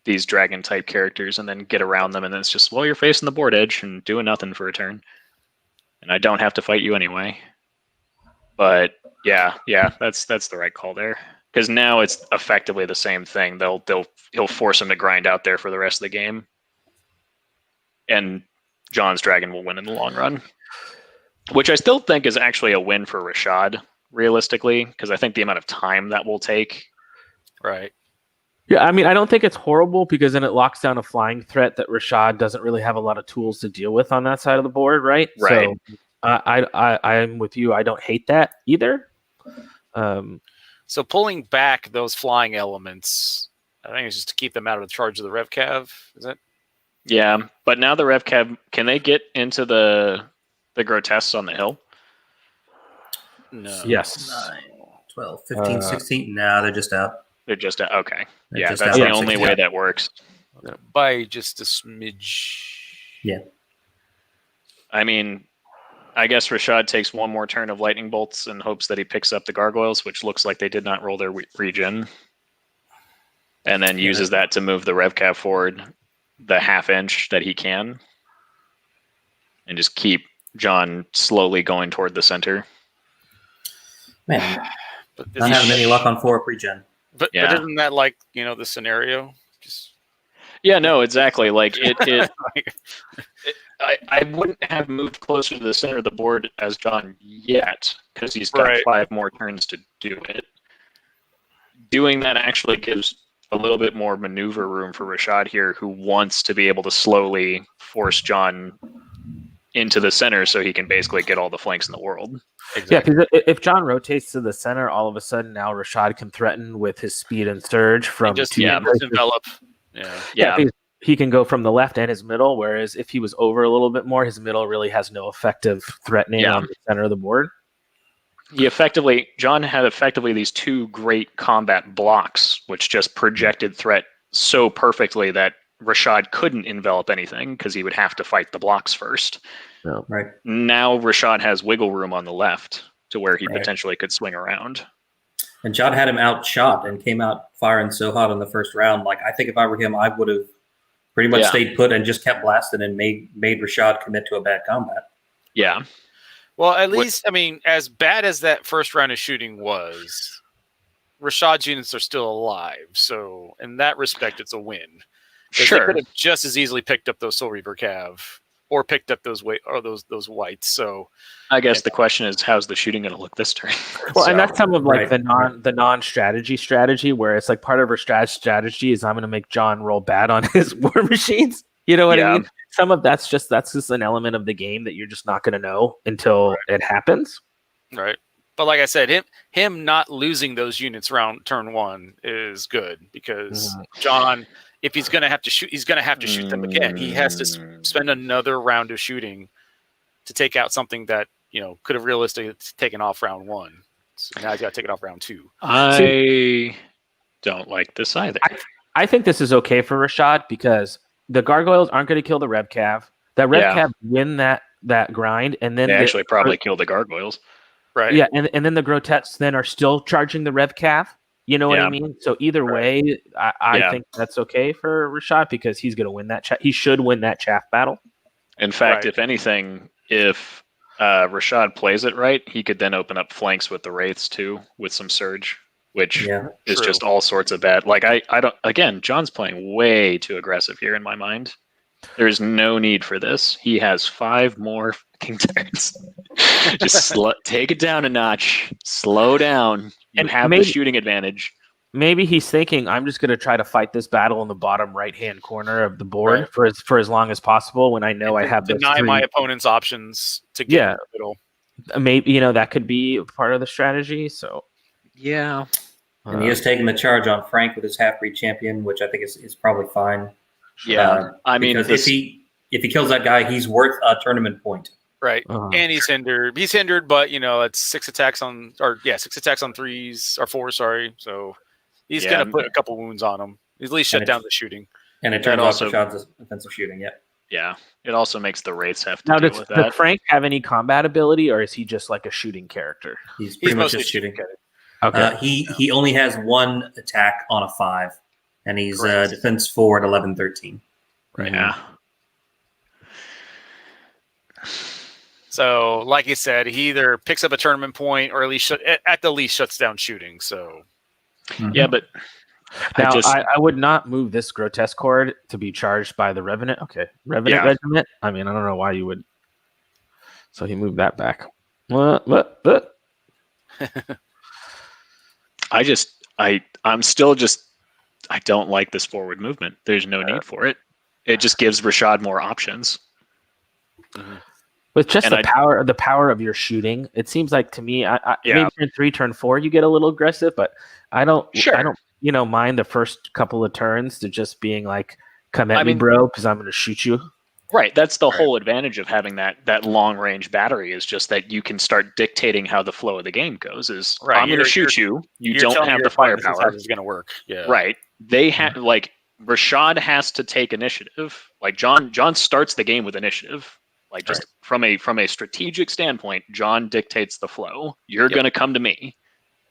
these dragon type characters and then get around them, and then it's just, well, you're facing the board edge and doing nothing for a turn, and I don't have to fight you anyway. But yeah, that's the right call there, because now it's effectively the same thing. He'll force him to grind out there for the rest of the game, and John's dragon will win in the long run, which I still think is actually a win for Rashad realistically, because I think the amount of time that will take. Right. Yeah, I mean, I don't think it's horrible, because then it locks down a flying threat that Rashad doesn't really have a lot of tools to deal with on that side of the board, right? Right. So I'm with you. I don't hate that either. So pulling back those flying elements, I think it's just to keep them out of the charge of the RevCav, is it? Yeah, but now the RevCav, can they get into the Grotesques on the hill? No. Yes. 9, 12, 15, 16. No, they're just out. They're just okay. They're That's just the out. only way that works. By just a smidge. Yeah. I mean, I guess Rashad takes one more turn of lightning bolts and hopes that he picks up the gargoyles, which looks like they did not roll their regen, and then uses that to move the RevCav forward the half-inch that he can, and just keep John slowly going toward the center. Man, not having any luck on 4 pre-gen. But isn't that like, the scenario? Yeah, no, exactly. Like I wouldn't have moved closer to the center of the board as John yet, because he's got 5 more turns to do it. Doing that actually gives a little bit more maneuver room for Rashad here, who wants to be able to slowly force John into the center so he can basically get all the flanks in the world. Exactly. Yeah, because if John rotates to the center, all of a sudden now Rashad can threaten with his speed and surge from just envelop. Yeah. He can go from the left and his middle, whereas if he was over a little bit more, his middle really has no effective threatening on the center of the board. John had these 2 great combat blocks, which just projected threat so perfectly that Rashad couldn't envelop anything because he would have to fight the blocks first. Yeah. Right. Now Rashad has wiggle room on the left to where he potentially could swing around. And John had him outshot and came out firing so hot in the first round. Like, I think if I were him, I would have pretty much stayed put and just kept blasting and made Rashad commit to a bad combat. Yeah. Well, at least, as bad as that first round of shooting was, Rashad's units are still alive. So in that respect, it's a win. Sure. They could have just as easily picked up those Soul Reaver Cav or picked up those those whites. So I guess the question is, how's the shooting going to look this turn? Well, and that's some of the non-strategy strategy, where it's like part of her strategy is I'm going to make John roll bad on his war machines. You know what I mean? Some of that's just an element of the game that you're just not going to know until it happens. Right. But like I said, him not losing those units turn 1 is good, because John, if he's going to have to shoot, he's going to have to shoot them again. He has to spend another round of shooting to take out something that, could have realistically taken off round 1. So now he's got to take it off round 2. I don't like this either. I think this is okay for Rashad because the gargoyles aren't going to kill the Rev Cav. That Rev Cav win that grind, and then they actually probably kill the gargoyles. Right. Yeah, and then the grotesques then are still charging the Rev Cav. You know what I mean? So either way, I think that's okay for Rashad because he's going to win that. He should win that chaff battle. In fact, if anything, if Rashad plays it right, he could then open up flanks with the wraiths too, with some surge, which is just all sorts of bad. Like I don't. Again, John's playing way too aggressive here in my mind. There's no need for this. He has 5 more fucking turns. Just take it down a notch. Slow down. You have the shooting advantage. Maybe he's thinking, I'm just going to try to fight this battle in the bottom right-hand corner of the board for as long as possible when I know I have deny my opponent's options to get in the middle. Maybe that could be part of the strategy. So and he is taking the charge on Frank with his half-breed champion, which I think is probably fine. Yeah, because if he kills that guy, he's worth a tournament point. Right, and he's hindered. He's hindered, but it's 6 attacks on 3s or 4. Sorry, so he's gonna put a couple wounds on him. At least shut down the shooting. And it turns off Rashad's offensive shooting. Yeah, it also makes the wraiths have to deal with that. Does Frank have any combat ability, or is he just like a shooting character? He's pretty much just shooting. Okay. He only has 1 attack on a 5. And he's defense 4 at 11-13. Right. Yeah. So, like you said, he either picks up a tournament point or at the least shuts down shooting. So, yeah, but now I would not move this grotesque cord to be charged by the Revenant. Okay, Revenant Regiment. I don't know why you would. So he moved that back. What? I'm still just. I don't like this forward movement. There's no need for it. It just gives Rashad more options. With just the power of your shooting, it seems like to me, maybe turn 3, turn 4, you get a little aggressive, but I don't mind the first couple of turns to just being like, come at me, bro, because I'm going to shoot you. Right. That's the whole advantage of having that long range battery is just that you can start dictating how the flow of the game goes. I'm going to shoot you. You don't have the firepower. It's going to work. Yeah. Right. They have Rashad has to take initiative. Like John starts the game with initiative. Like just from a strategic standpoint, John dictates the flow. You're going to come to me.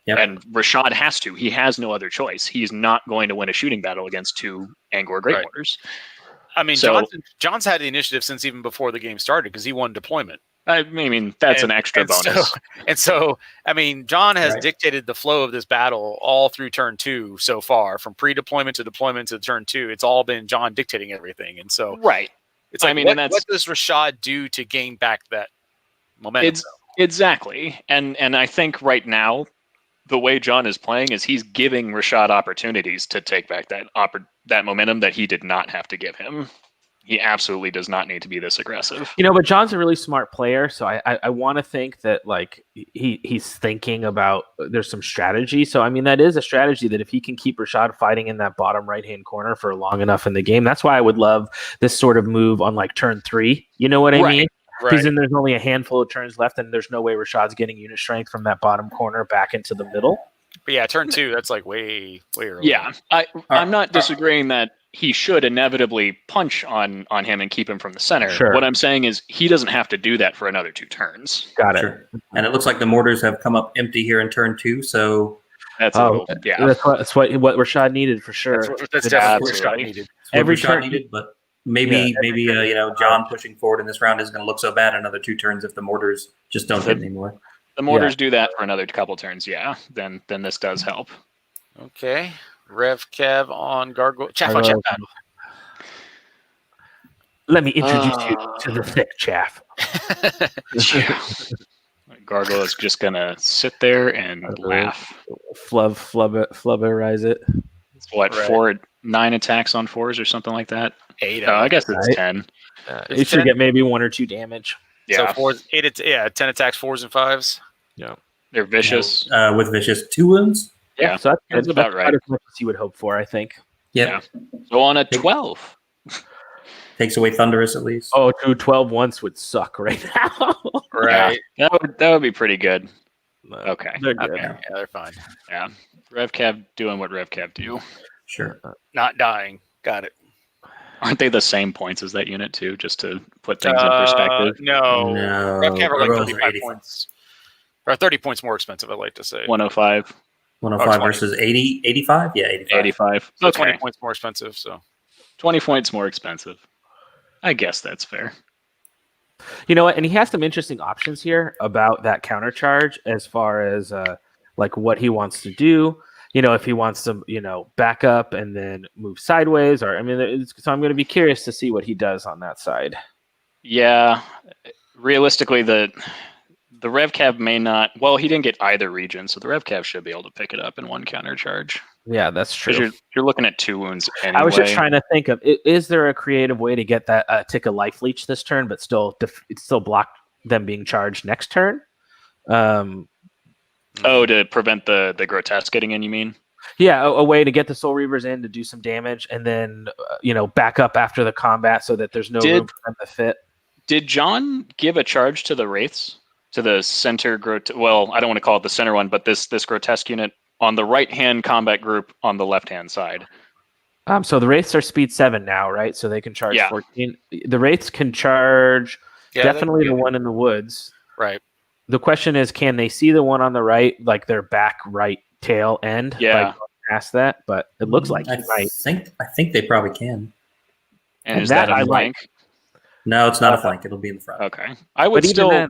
Yep. And Rashad has to. He has no other choice. He's not going to win a shooting battle against 2 Angor Great Mortars. John's had the initiative since even before the game started because he won deployment. I mean, that's an extra bonus. So, I mean, John has Right. dictated the flow of this battle all through turn 2 so far, from pre-deployment to deployment to turn 2. It's all been John dictating everything, and so Right. it's like, I mean, what, and what does Rashad do to gain back that momentum? Exactly. And I think right now, the way John is playing is he's giving Rashad opportunities to take back that momentum that he did not have to give him. He absolutely does not need to be this aggressive. But John's a really smart player, so I want to think that like he's thinking about there's some strategy. So I mean that is a strategy that if he can keep Rashad fighting in that bottom right hand corner for long enough in the game, that's why I would love this sort of move on like turn 3. You know what I mean? Because then there's only a handful of turns left, and there's no way Rashad's getting unit strength from that bottom corner back into the middle. But yeah, turn 2, that's like way early. Yeah, I'm not disagreeing that he should inevitably punch on him and keep him from the center. Sure. What I'm saying is he doesn't have to do that for another 2 turns. Got it. Sure. And it looks like the mortars have come up empty here in turn 2, so That's that's what Rashad needed for sure. That's definitely what Rashad needed. Every Rashad turn needed, but maybe John pushing forward in this round isn't going to look so bad another 2 turns if the mortars just don't hit anymore. The mortars do that for another couple turns, then this does help. Okay. Rev Kev on Gargoyle. Chaff on Chaff. Let me introduce you to the thick chaff. Gargoyle is just gonna sit there and laugh. Flubberize it. It's what, 9 attacks on 4s or something like that? 8. I guess it's 10. You should get maybe 1 or 2 damage. Yeah. So 10 attacks, 4s and 5s. Yeah. They're vicious. With vicious 2 wounds. Yeah, so that's about right. As much as you would hope for, I think. Yeah. So on a 12. Takes away Thunderous at least. Oh, 12 once would suck right now. Right. Yeah, that would be pretty good. Okay. They're good. Okay. Yeah, they're fine. Yeah. RevCav doing what RevCav do. Sure. Not dying. Got it. Aren't they the same points as that unit too? Just to put things in perspective. No. RevCav are like Gargoyles 35 85. points. Or 30 points more expensive, I'd like to say. 105. 105 20. versus 85? Yeah, 85. 85. So Okay. 20 points more expensive, so. 20 points more expensive. I guess that's fair. You know what? And he has some interesting options here about that counter charge as far as like what he wants to do. If he wants to, back up and then move sideways, or so I'm going to be curious to see what he does on that side. Yeah. Realistically, the RevCav may not. Well, he didn't get either region, so the RevCav should be able to pick it up in 1 counter charge. Yeah, that's true. You're looking at 2 wounds anyway. I was just trying to think of is there a creative way to get that tick a life leech this turn, but still block them being charged next turn? To prevent the grotesque getting in, you mean? Yeah, a way to get the Soul Reavers in to do some damage, and then back up after the combat so that there's no room for them to fit. Did John give a charge to the Wraiths? To the center well, I don't want to call it the center one, but this grotesque unit on the right-hand combat group on the left-hand side. So the Wraiths are speed 7 now, right? So they can charge 14. The Wraiths can charge definitely the one in the woods. Right. The question is, can they see the one on the right, like their back right tail end? Yeah. Like past that, but it looks like he might. I think they probably can. And is that a flank? No, it's not a flank. It'll be in the front. Okay. I would still...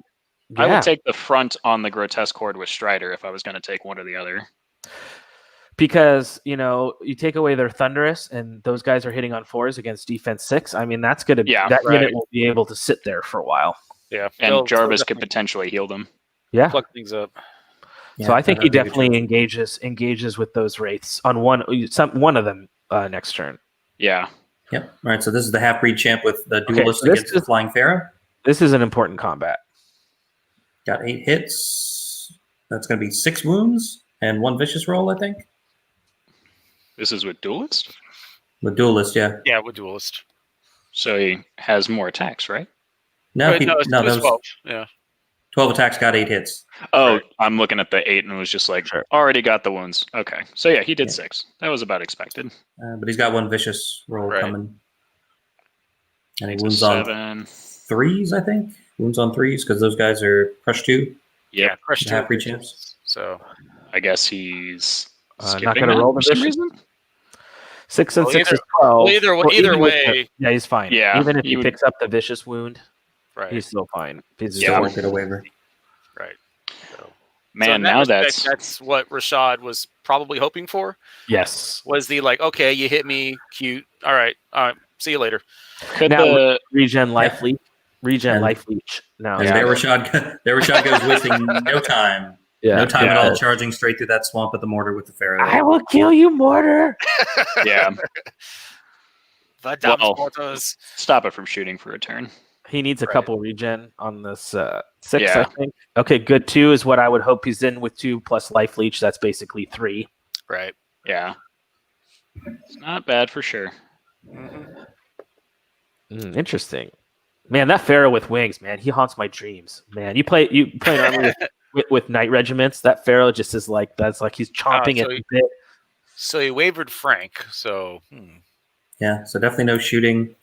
I Yeah. would take the front on the grotesque horde with Strider if I was going to take one or the other. Because, you take away their Thunderous and those guys are hitting on 4s against defense 6. I mean, that's going to unit will be able to sit there for a while. Yeah. And Jarvis could potentially heal them. Yeah. Plug things up. Yeah, so I think he definitely engages with those Wraiths on one of them next turn. Yeah. Yep. All right. So this is the half-breed champ with the duelist against the Flying Pharaoh. This is an important combat. Got 8 hits. That's going to be 6 wounds and 1 vicious roll, I think. This is with Duelist? With duelist, yeah. Yeah, with Duelist. So he has more attacks, right? No, It was 12. Yeah. 12 attacks, got 8 hits. Oh, right. I'm looking at the 8 and it was just like, already got the wounds. Okay. So yeah, he did 6. That was about expected. But he's got 1 vicious roll coming. And he wounds 7. on 3s, I think. Wounds on 3s because those guys are crush 2. Yeah, crush 2. Half-breed champs. So I guess he's not going to roll the vicious. Reason? 6 and 6 is 12. Well, either way. Yeah, he's fine. Yeah, even if he picks up the vicious wound Right. He's still fine. He's Still won't get a waiver. Right. So, Man, in that now respect, that's that's what Rashad was probably hoping for. yes. Was the like, okay, you hit me, cute. All right, see you later. could Now the regen life leech. Regen And- life leech. Now And there Rashad goes wasting no time. No time at all, charging straight through that swamp at the mortar with the Pharaoh. I will kill you, mortar. yeah Madame Well, Portos. stop it from shooting for a turn. He needs a Right. couple regen on this 6, Yeah. I think. Okay, good. 2 is what I would hope he's in with 2 plus life leech. That's basically 3. Right. Yeah, it's not bad for sure. Mm-hmm. Interesting. Man, that Pharaoh with wings, man, he haunts my dreams. Man, you play an army with knight regiments. That Pharaoh just is like that's like he's chomping at the bit. So he wavered Frank. So Yeah, so definitely no shooting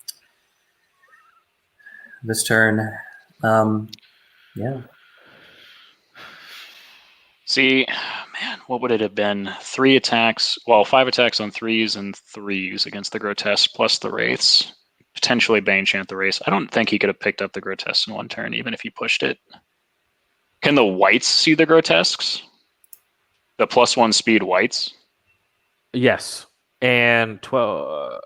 this turn. Yeah. See, man, what would it have been? 3 attacks, well, 5 attacks on 3s and 3s against the Grotesque plus the Wraiths. Potentially Bane Chant the Wraiths. I don't think he could have picked up the Grotesques in one turn, even if he pushed it. Can the Whites see the Grotesques? The +1 speed Whites? Yes. And 12,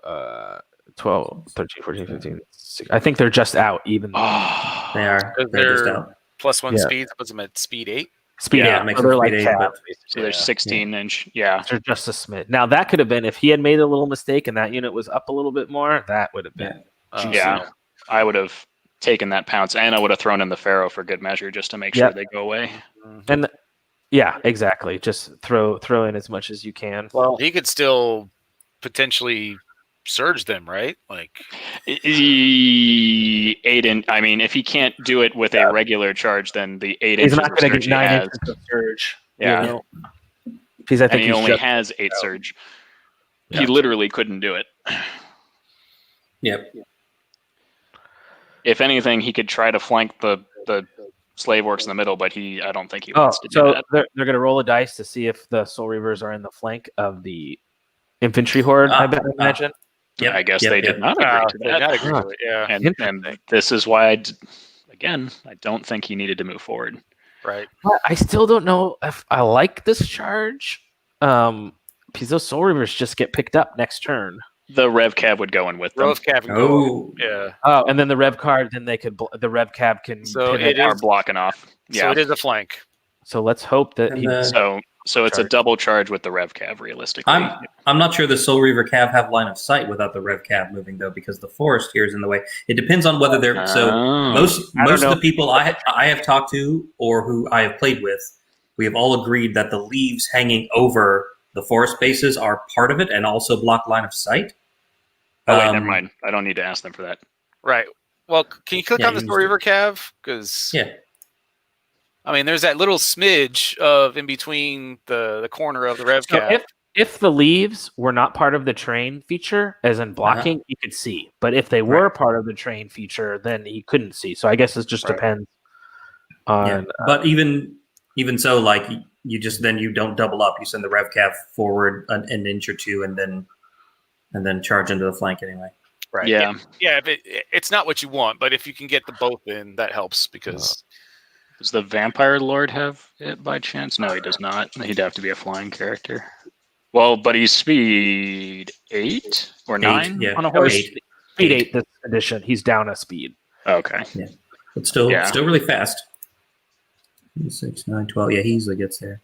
13, 14, 15, 16. I think they're just out even. Oh, They are. They're just out. +1 Yeah. speed puts them at speed 8. Speed Yeah, 8. it makes So them they're like speed 8, cat, but- basically. so there's 16-inch. Yeah. They're just a smidge. Now that could have been if he had made a little mistake and that unit was up a little bit more. That would have been. juicy. Yeah. I would have taken that pounce, and I would have thrown in the Pharaoh for good measure just to make sure they go away. And yeah, exactly. Just throw in as much as you can. Well, he could still potentially surge them, right? Like 8-inch. I mean, if he can't do it with a regular charge, then the 8 He's inches not of going to surge get he 9 has. inches of surge. Yeah. You know? Because I And think he he's only just, has 8 surge. Yeah. He literally couldn't do it. Yep. If anything, he could try to flank the slave orcs in the middle, but I don't think he wants to do so that. they're going to roll a dice to see if the Soul Reavers are in the flank of the infantry horde. I imagine. Yep. I guess they did not agree to they that. not agree to it. Yeah. And Interesting. this is why, I don't think he needed to move forward. Right. But I still don't know if I like this charge. Because those Soul Reavers just get picked up next turn. The Rev Cab would go in with them. Rev Cab can go. Oh. Yeah. Oh, and then the Rev card, then they could the Rev Cab can. So pivot it Are is- blocking off. So Yeah. it is a flank. So let's hope that And he. the- So it's a Charge. double charge with the Rev Cav, realistically. I'm not sure the Soul Reaver Cav have line of sight without the Rev Cav moving though, because the forest here is in the way. It depends on whether they're Oh. most I don't of know. the people I have talked to or who I have played with, we have all agreed that the leaves hanging over the forest bases are part of it and also block line of sight. Oh, wait, never mind. I don't need to ask them for that. Right. Well, can you click Yeah, on the you Story just River Cav? Because Yeah. I mean, there's that little smidge of in between the corner of the Rev So Cav. if the leaves were not part of the terrain feature, as in blocking, you could see. But if they were part of the terrain feature, then he couldn't see. So I guess it just Right. depends on. Yeah. But even so, like you just then you don't double up. You send the Rev Cav forward an inch or two, and then charge into the flank anyway. Right. Yeah. Yeah. If it's not what you want, but if you can get the both in, that helps because Does the Vampire Lord have it by chance? No, he does not. He'd have to be a flying character. Well, but he's speed 8 or 9 yeah. on a Oh, horse? he's speed 8 this edition. He's down a speed. Okay. But still Yeah. really fast. 6, 9, 12. Yeah, he easily gets there.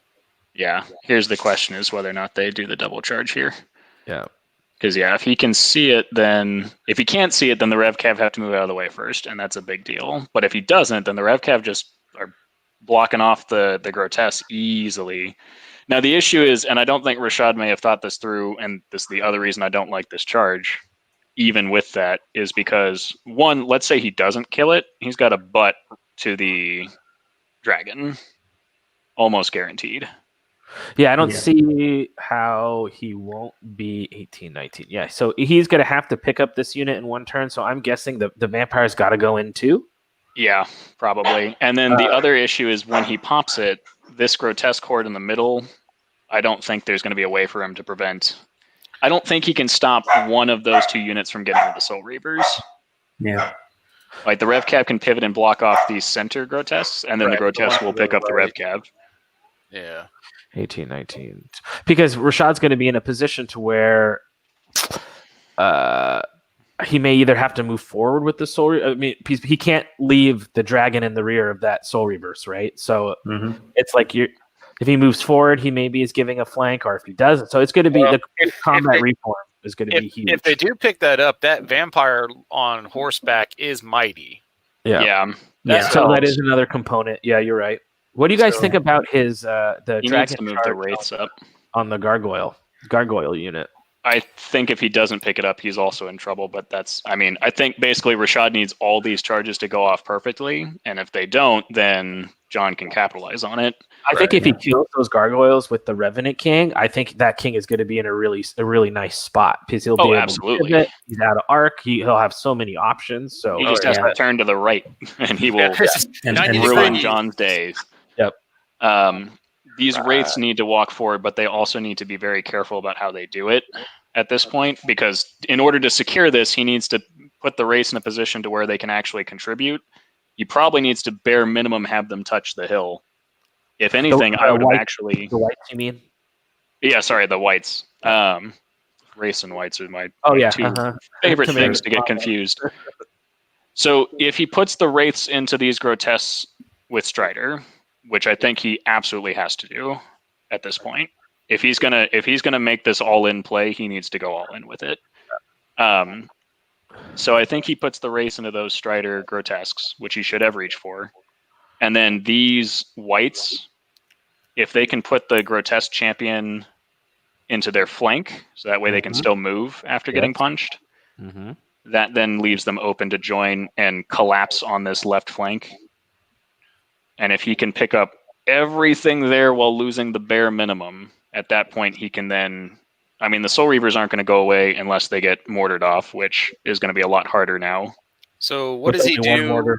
Yeah. Here's the question is whether or not they do the double charge here. Yeah. Because, if he can see it, then... If he can't see it, then the Rev Cav have to move out of the way first, and that's a big deal. But if he doesn't, then the Rev Cav just are blocking off the Grotesque easily. Now, the issue is, and I don't think Rashad may have thought this through, and this is the other reason I don't like this charge, even with that, is because, one, let's say he doesn't kill it, he's got a butt to the dragon. Almost guaranteed. Yeah, I don't Yeah. see how he won't be 18, 19. Yeah, so he's going to have to pick up this unit in one turn. So I'm guessing the vampire's got to go in too. Yeah, probably. And then the other issue is when he pops it, this Grotesque horde in the middle, I don't think there's going to be a way for him to prevent. I don't think he can stop one of those two units from getting to the Soul Reavers. Yeah. Like the Rev Cab can pivot and block off these center grotesques, and then the grotesque will pick up the Rev Cab. Yeah. 18, 19. Because Rashad's going to be in a position to where he may either have to move forward with the Soul. I mean, he can't leave the dragon in the rear of that Soul Reverse, right? So it's like if he moves forward, he maybe is giving a flank, or if he doesn't. So it's going to be the combat reform is going to be huge. If they do pick that up, that vampire on horseback is mighty. Yeah. So that is another component. Yeah, you're right. What do you guys think about his the he dragon needs to move the wraiths up on the gargoyle unit? I think if he doesn't pick it up, he's also in trouble. But I think basically Rashad needs all these charges to go off perfectly, and if they don't, then John can capitalize on it. I think if he kills those gargoyles with the Revenant King, I think that king is going to be in a really nice spot because he'll be able absolutely. to pivot. He's out of arc. He'll have so many options. So he just has to turn to the right, and he will ruin John's days. Yep. These wraiths need to walk forward, but they also need to be very careful about how they do it at this point, because in order to secure this, he needs to put the wraiths in a position to where they can actually contribute. He probably needs to bare minimum have them touch the hill. If anything, I would have actually... The whites, you mean? Yeah, sorry, the whites. Wraiths and whites are my two favorite things to get confused. So if he puts the wraiths into these grotesques with Strider, which I think he absolutely has to do at this point, if he's gonna make this all in play, he needs to go all in with it. So I think he puts the wraiths into those Strider grotesques, which he should have reached for, and then these whites, if they can put the grotesque champion into their flank, so that way they can still move after getting punched. That then leaves them open to join and collapse on this left flank. And if he can pick up everything there while losing the bare minimum, at that point he can then... I mean, the Soul Reavers aren't going to go away unless they get mortared off, which is going to be a lot harder now. So what does he do?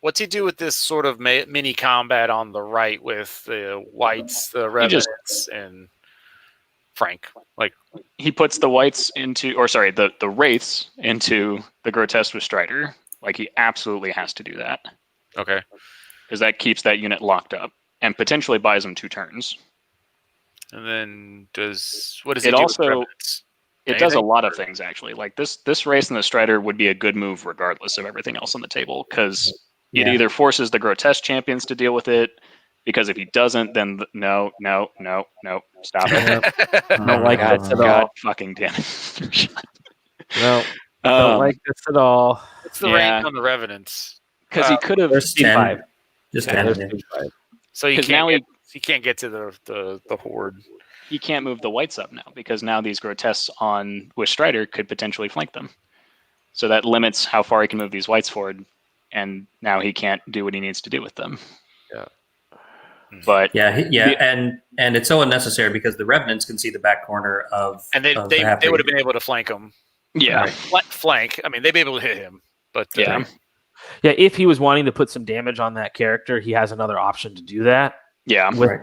What's he do with this sort of mini combat on the right with the whites, the revenants, and Frank? Like, he puts the whites into, the wraiths into the grotesque with Strider. Like, he absolutely has to do that. Okay. Because that keeps that unit locked up and potentially buys him 2 turns. And then what does it do? Also, it does a lot of things, actually. Like this race and the Strider would be a good move regardless of everything else on the table, because it either forces the grotesque champions to deal with it, because if he doesn't, then no, stop it. I don't like this at all. God fucking damn it. No, don't like this at all. What's the range on the revenants? Because he could have... Just 10. So he can't get to the horde. He can't move the whites up now, because now these grotesques with Strider could potentially flank them. So that limits how far he can move these whites forward, and now he can't do what he needs to do with them. Yeah. But and it's so unnecessary because the Revenants can see the back corner of... And they would have been able to flank him. Yeah. Flank. I mean, they'd be able to hit him. But yeah, if he was wanting to put some damage on that character, he has another option to do that. Yeah. With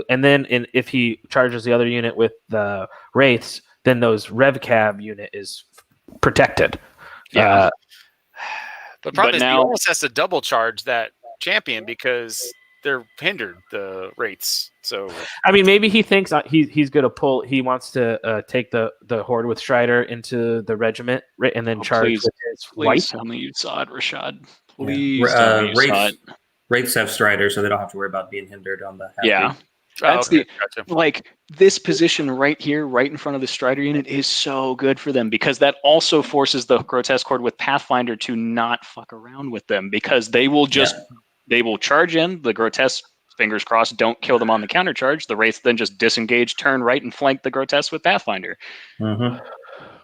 and then if he charges the other unit with the wraiths, then those Rev Cab unit is protected. Yeah. The problem is he almost has to double charge that champion because they're hindered, the wraiths. So I mean, maybe he thinks he's going to pull. He wants to take the horde with Strider into the regiment and then charge with his white. Tell me you saw it, Rashad. Please tell me you saw it. Wraiths have Strider, so they don't have to worry about being hindered on the half. Yeah. That's this position right here, right in front of the Strider unit, is so good for them, because that also forces the grotesque horde with Pathfinder to not fuck around with them, because they will they will charge in. The grotesque, fingers crossed, don't kill them on the counter charge. The wraiths then just disengage, turn right, and flank the grotesque with Pathfinder.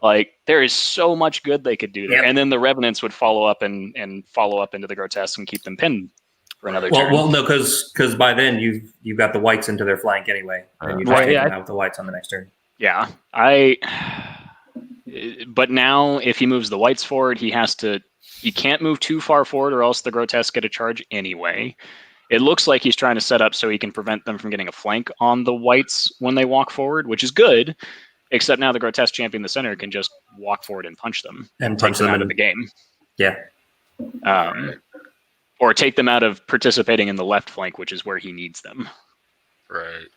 Like, there is so much good they could do there, and then the Revenants would follow up and follow up into the grotesque and keep them pinned for another turn. Well, no, because by then you've got the whites into their flank anyway, and you just take them out with the whites on the next turn. Yeah, but now if he moves the whites forward, he can't move too far forward, or else the grotesque get a charge anyway. It looks like he's trying to set up so he can prevent them from getting a flank on the whites when they walk forward, which is good. Except now the grotesque champion in the center can just walk forward and punch them and punch them out of the game. Yeah. Or take them out of participating in the left flank, which is where he needs them. Right.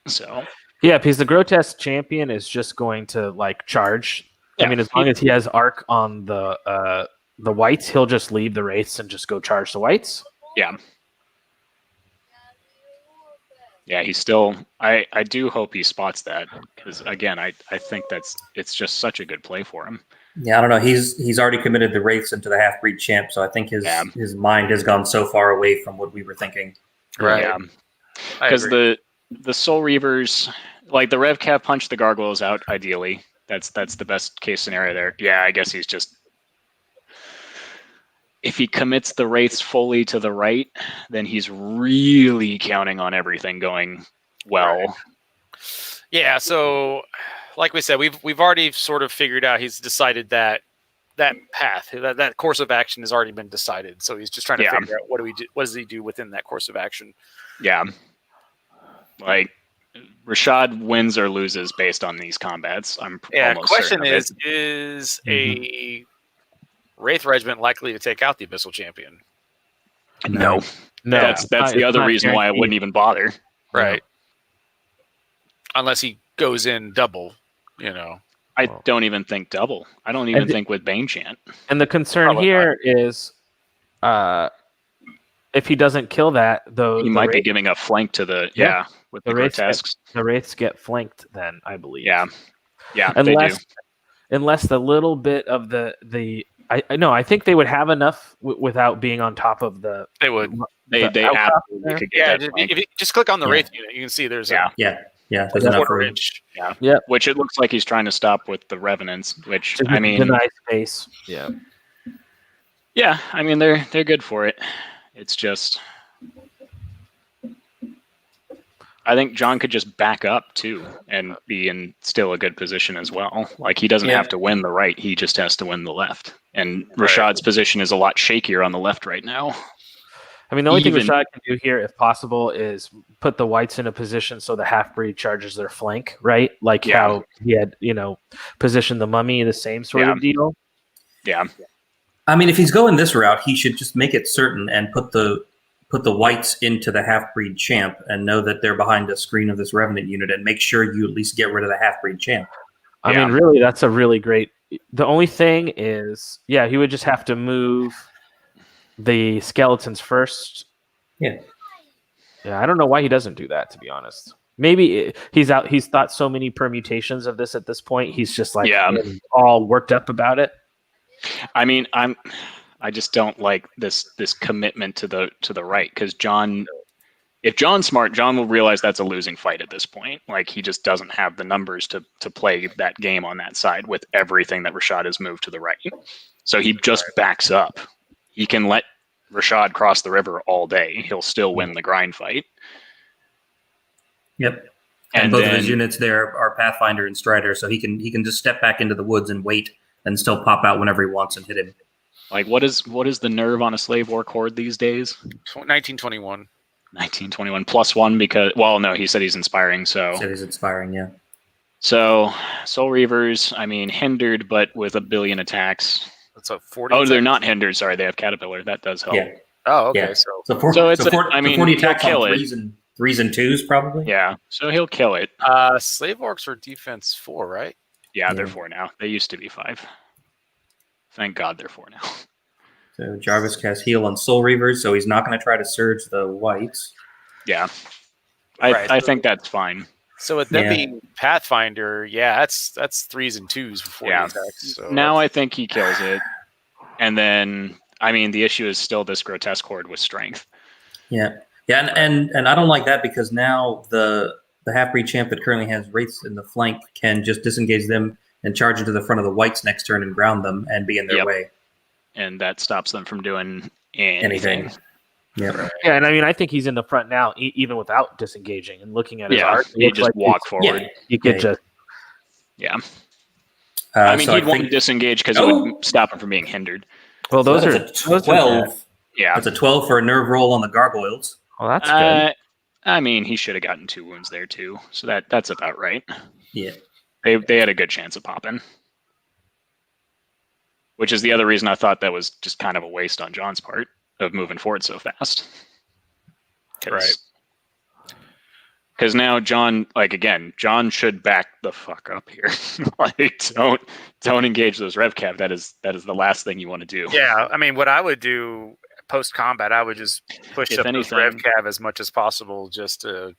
So yeah, because the grotesque champion is just going to like charge. Yeah, I mean, as long as he has arc on the whites, he'll just leave the wraiths and just go charge the whites. yeah. Yeah, he's still. I do hope he spots that because again, I think it's just such a good play for him. Yeah, I don't know. He's already committed the wraiths into the half breed champ, so I think his mind has gone so far away from what we were thinking. Right. Yeah, because the Soul Reavers, like the Rev Cap punch the gargoyles out. Ideally, that's the best case scenario there. Yeah, I guess he's just. If he commits the wraiths fully to the right, then he's really counting on everything going well. Right. Yeah, so like we said, we've already sort of figured out he's decided that path, that course of action has already been decided. So he's just trying to figure out what does he do within that course of action. Yeah. Like Rashad wins or loses based on these combats. I'm almost question certain of it. is a Wraith Regiment likely to take out the Abyssal Champion? No. That's the other reason why I wouldn't even bother. Right. Unless he goes in double, I don't even think double. I don't even think with Bane Chant. And the concern here is if he doesn't kill that, though, he might be giving a flank to the with the grotesques. The wraiths get flanked then, I believe. Yeah, unless, they do. Unless the little bit of the I think they would have enough without being on top of the. They would. They absolutely could get that if you just click on the Wraith unit, you can see there's there's enough room. Yeah. Which it looks like he's trying to stop with the Revenants, which I mean deny space. Yeah. Yeah, I mean they're good for it. It's just I think John could just back up too and be in still a good position as well. Like he doesn't have to win the right, he just has to win the left. And Rashad's position is a lot shakier on the left right now. I mean, the only thing Rashad can do here, if possible, is put the whites in a position so the half-breed charges their flank, right? Like how he had, positioned the mummy, the same sort of deal. Yeah. I mean, if he's going this route, he should just make it certain and put the whites into the half-breed champ and know that they're behind the screen of this Revenant unit and make sure you at least get rid of the half-breed champ. I mean, really, that's a really great... The only thing is, he would just have to move the skeletons first. Yeah. Yeah, I don't know why he doesn't do that, to be honest. Maybe he's thought so many permutations of this at this point. He's just like all worked up about it. I mean, I just don't like this commitment to the right because if John's smart, John will realize that's a losing fight at this point. Like he just doesn't have the numbers to play that game on that side with everything that Rashad has moved to the right. So he just backs up. He can let Rashad cross the river all day. He'll still win the grind fight. Yep. And both of his units there are Pathfinder and Strider, so he can just step back into the woods and wait and still pop out whenever he wants and hit him. Like what is the nerve on a Slave War Cord these days? 1921. 1921 +1 because no, he said he's inspiring, so he said he's inspiring, yeah. So Soul Reavers, I mean hindered but with a billion attacks. That's a 40. Oh, they're not hindered, sorry, they have Caterpillar. That does help. Yeah. Oh, okay. Yeah. So it's 40 attacks kill on it. threes and twos, probably. Yeah, so he'll kill it. Slave Orcs are defense 4, right? Yeah, they're 4 now. They used to be 5. Thank God they're 4 now. So Jarvis casts heal on Soul Reavers, so he's not going to try to surge the whites. Yeah, I think that's fine. So with them being Pathfinder, that's 3s and 2s before the attacks. So now I think he kills it, and then I mean the issue is still this grotesque horde with strength. Yeah, and I don't like that because now the half-breed champ that currently has wraiths in the flank can just disengage them and charge into the front of the whites next turn and ground them and be in their way. And that stops them from doing anything. Yeah. Yeah, and I mean, I think he's in the front now, even without disengaging and looking at his art. He just walk forward. He could just. Yeah. I mean, he'd want to disengage because it would stop him from being hindered. Well, those are a 12. That's a 12 for a nerve roll on the gargoyles. Well, that's good. I mean, he should have gotten 2 wounds there too, so that's about right. Yeah. They had a good chance of popping. Which is the other reason I thought that was just kind of a waste on John's part of moving forward so fast. Right. Because now John, John should back the fuck up here. Don't engage those rev cav. That is the last thing you want to do. Yeah, I mean, what I would do post combat, I would just push up those rev cav as much as possible, just to,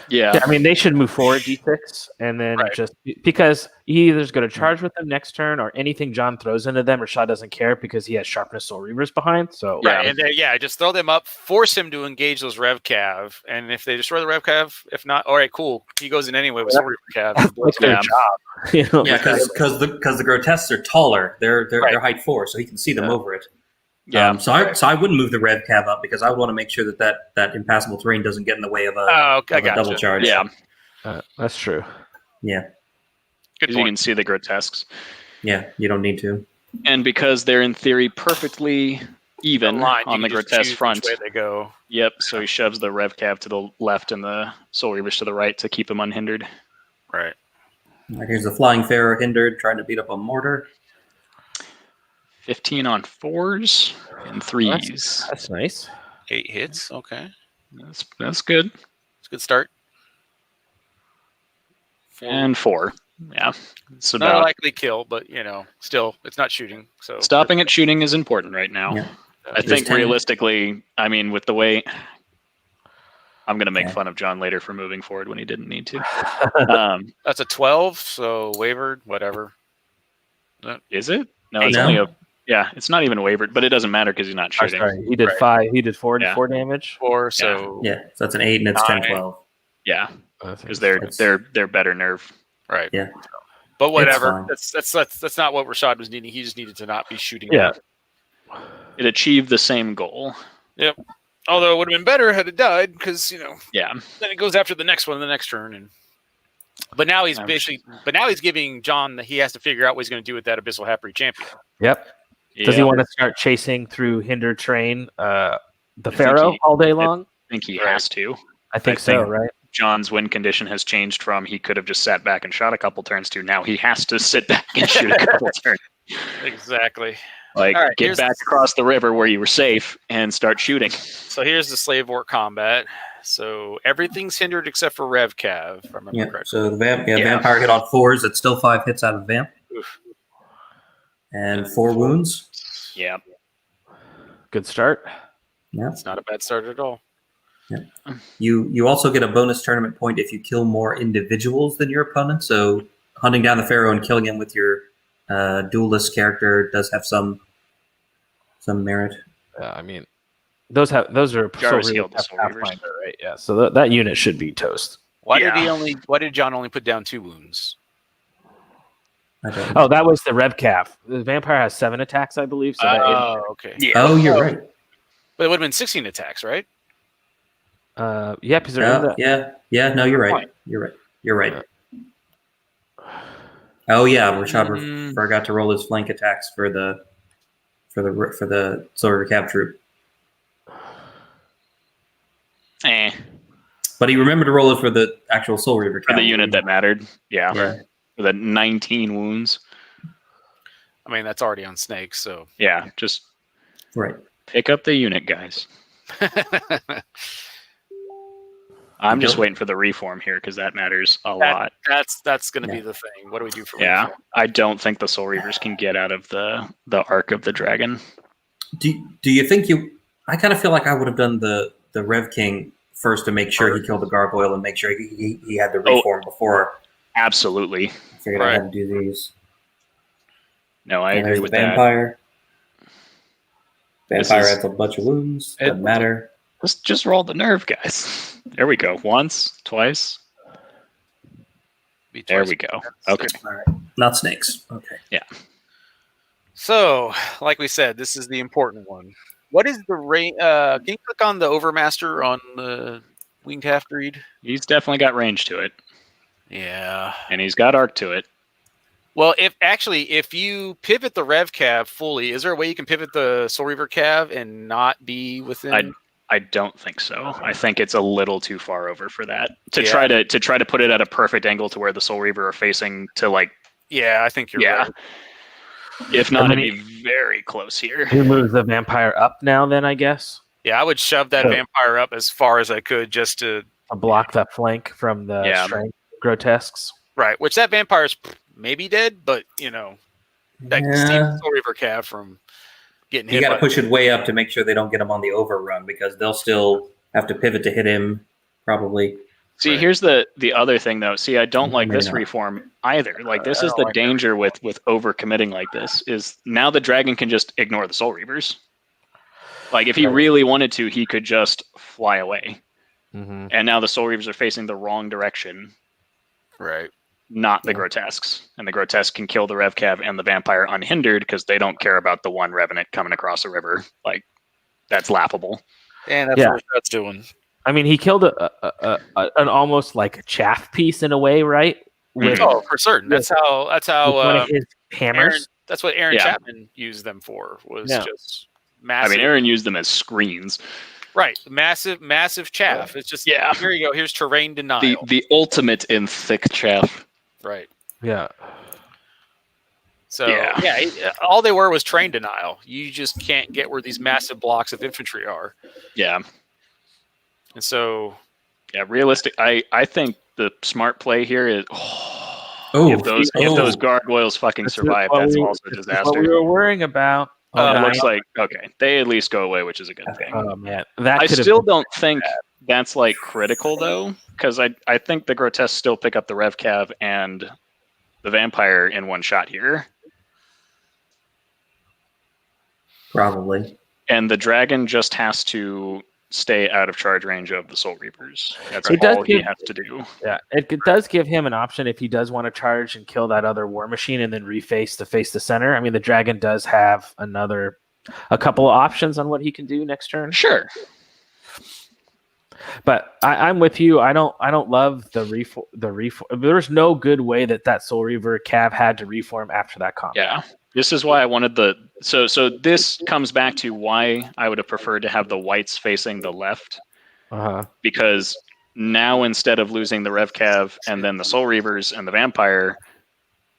Yeah, I mean, they should move forward D6, and then just because he either is going to charge with them next turn, or anything John throws into them, Rashad doesn't care because he has Sharpness Soul Reavers behind. So and just throw them up, force him to engage those rev cav, and if they destroy the rev cav, if not, all right, cool, he goes in anyway with Soul Reaver cav. That's their job. Because the grotesques are taller, they're height 4, so he can see them over it. Yeah. So I wouldn't move the rev cav up because I would want to make sure that impassable terrain doesn't get in the way of a double charge. Yeah. That's true. Yeah. Good point. You can see the grotesques. Yeah, you don't need to. And because they're in theory perfectly even on the grotesque front. Which way they go. Yep. So he shoves the rev cav to the left and the Soul Reavers to the right to keep them unhindered. Right. All right, here's the Flying Pharaoh hindered, trying to beat up a mortar. 15 on 4s and 3s. That's nice. 8 hits. Okay. That's good. It's a good start. 4. And 4. Yeah. It's not a likely kill, but still, it's not shooting. So stopping at shooting is important right now. Yeah. I think realistically, I mean, with the way I'm going to make fun of John later for moving forward when he didn't need to. That's a 12, so wavered, whatever. Is it? No, it's only a. Yeah, it's not even wavered, but it doesn't matter because he's not shooting. Sorry, he did 5. He did 4 damage. 4, so so that's an 8 and it's 10-12. Yeah, because they're better nerve. Right. Yeah. But whatever. That's not what Rashad was needing. He just needed to not be shooting. Yeah. It achieved the same goal. Yep. Although it would have been better had it died, because Yeah. Then it goes after the next one, the next turn, but now he's giving John that he has to figure out what he's going to do with that Abyssal Half-Breed champion. Yep. Does he want to start chasing through hinder train the Pharaoh all day long? I think he has to. I think so, right? John's win condition has changed from he could have just sat back and shot a couple turns to now he has to sit back and shoot a couple turns. Exactly. Get back across the river where you were safe and start shooting. So here's the Slave Orc combat. So everything's hindered except for Rev Cav, if I remember correctly. So the vampire hit on 4s. It's still 5 hits out of vamp. Oof. And 4 wounds. Yeah. Good start. Yeah. It's not a bad start at all. Yeah. You also get a bonus tournament point if you kill more individuals than your opponent. So hunting down the Pharaoh and killing him with your duelist character does have some merit. I mean, those are Jarvis healed the Soul Reavers. Right? Yeah. So that unit should be toast. Why did John only put down 2 wounds? Oh, that was the Rev Calf. The vampire has 7 attacks, I believe. So okay. Yeah. Oh, you're right. But it would have been 16 attacks, right? Yeah, because they're in the... Yeah. No, you're right. You're right. Oh yeah, Rashad forgot to roll his flank attacks for the Silver Cav troop. But he remembered to roll it for the actual Soul Reaver for the unit that mattered. Yeah. Right. For the 19 wounds. I mean, that's already on Snakes, so yeah, just pick up the unit, guys. I'm just waiting for the reform here because that matters a lot. That's going to be the thing. What do we do for reform? I don't think the Soul Reavers can get out of the Arc of the Dragon. Do you think I kind of feel like I would have done the Rev King first to make sure he killed the gargoyle and make sure he had the reform before. Absolutely. I figured I had to do these. No, I agree with vampire. That. Vampire has a bunch of wounds. Doesn't matter. Just roll the nerve, guys. There we go. Once, twice. There we go. Okay. All right. Not snakes. Okay. Yeah. So, like we said, this is the important one. What is the range? Can you click on the Overmaster on the Winged Half-Breed? He's definitely got range to it. Yeah. And he's got arc to it. Well, if you pivot the Rev Cav fully, is there a way you can pivot the Soul Reaver Cav and not be within? I don't think so. I think it's a little too far over for that. To try to put it at a perfect angle to where the Soul Reaver are facing to Yeah, I think you're right. If not, then it'd be very close here. He moves the vampire up now, then I guess. Yeah, I would shove that vampire up as far as I could just to block that flank from the strength grotesques. Right, which that vampire's maybe dead, but that Steve Soul Reaver Cav from getting hit. You got to push it way up to make sure they don't get him on the overrun, because they'll still have to pivot to hit him probably. See, here's the other thing, though. See, I don't like this reform either. Like, this is the danger with overcommitting like this, is now the dragon can just ignore the Soul Reavers. Like, if he really wanted to, he could just fly away. Mm-hmm. And now the Soul Reavers are facing the wrong direction. Right. Not the grotesques. And the grotesque can kill the Rev Cav and the vampire unhindered because they don't care about the one revenant coming across a river. Like, that's laughable. And that's what that's doing. I mean, he killed an almost like a chaff piece in a way, right? For certain. That's how one of his hammers. That's what Aaron Chapman used them for. Was just massive. I mean, Aaron used them as screens. Right, massive chaff. It's just here you go. Here's terrain denial. The ultimate in thick chaff. Right. Yeah. So all they were was terrain denial. You just can't get where these massive blocks of infantry are. Yeah. And so, realistic. I think the smart play here is if those gargoyles fucking survive, that's also a disaster. What we were worrying about. It looks like they at least go away, which is a good thing. Oh man, I still don't think that's like critical though, because I think the grotesques still pick up the Rev Cav and the vampire in one shot here. Probably. And the dragon just has to stay out of charge range of the Soul Reapers. That's all he has to do. Yeah, it does give him an option if he does want to charge and kill that other war machine and then reface to face the center. I mean, the dragon does have a couple of options on what he can do next turn. Sure. But I'm with you. I don't love the reform. There's no good way that Soul Reaver Cav had to reform after that combat. Yeah. This is why I wanted so this comes back to why I would have preferred to have the whites facing the left. Because now instead of losing the Rev Cav and then the Soul Reavers and the vampire,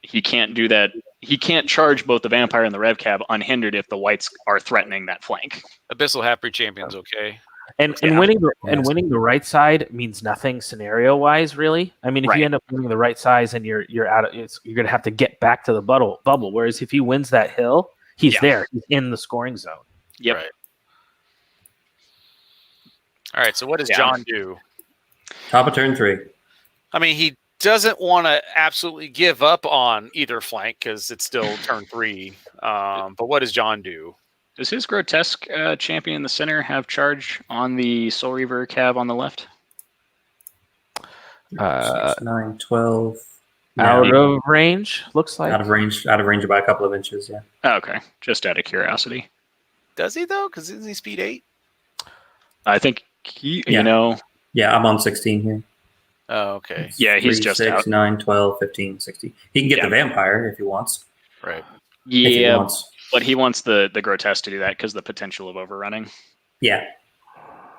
he can't do that. He can't charge both the vampire and the Rev Cav unhindered if the whites are threatening that flank. Abyssal Half-Breed Champion's okay. And winning the right side means nothing scenario wise, really. I mean, if you end up winning the right size and you're out of you're gonna have to get back to the bubble. Whereas if he wins that hill, he's there. He's in the scoring zone. Yep. Right. All right. So what does John do? Top of turn 3. I mean, he doesn't want to absolutely give up on either flank because it's still turn 3. But what does John do? Does his grotesque champion in the center have charge on the Soul Reaver Cav on the left? 6, 9, 12. Out of range, looks like. Out of range by a couple of inches, yeah. Oh, okay. Just out of curiosity. Does he, though? Because isn't he speed 8? I think you know. Yeah, I'm on 16 here. Oh, okay. Yeah, he's 3, just 6, out. 9, 12, 15, 16. He can get the vampire if he wants. Right. Yeah, but he wants the grotesque to do that because the potential of overrunning. Yeah.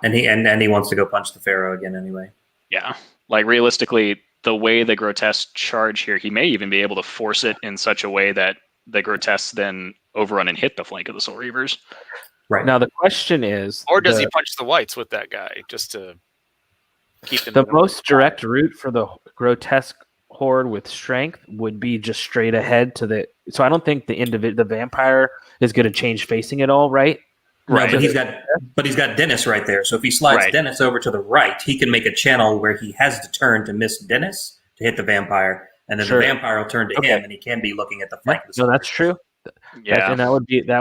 And he wants to go punch the Pharaoh again anyway. Yeah. Like, realistically, the way the grotesque charge here, he may even be able to force it in such a way that the grotesque then overrun and hit the flank of the Soul Reavers. Right. Now the question is, or does he punch the whites with that guy just to keep them? The most direct route for the grotesque horde with strength would be just straight ahead to the. So I don't think the vampire is going to change facing at all, right? Right, but he's got Dennis right there. So if he slides Dennis over to the right, he can make a channel where he has the turn to miss Dennis to hit the vampire, and then the vampire will turn to him, and he can be looking at the flank. No, that's true. Yeah, and that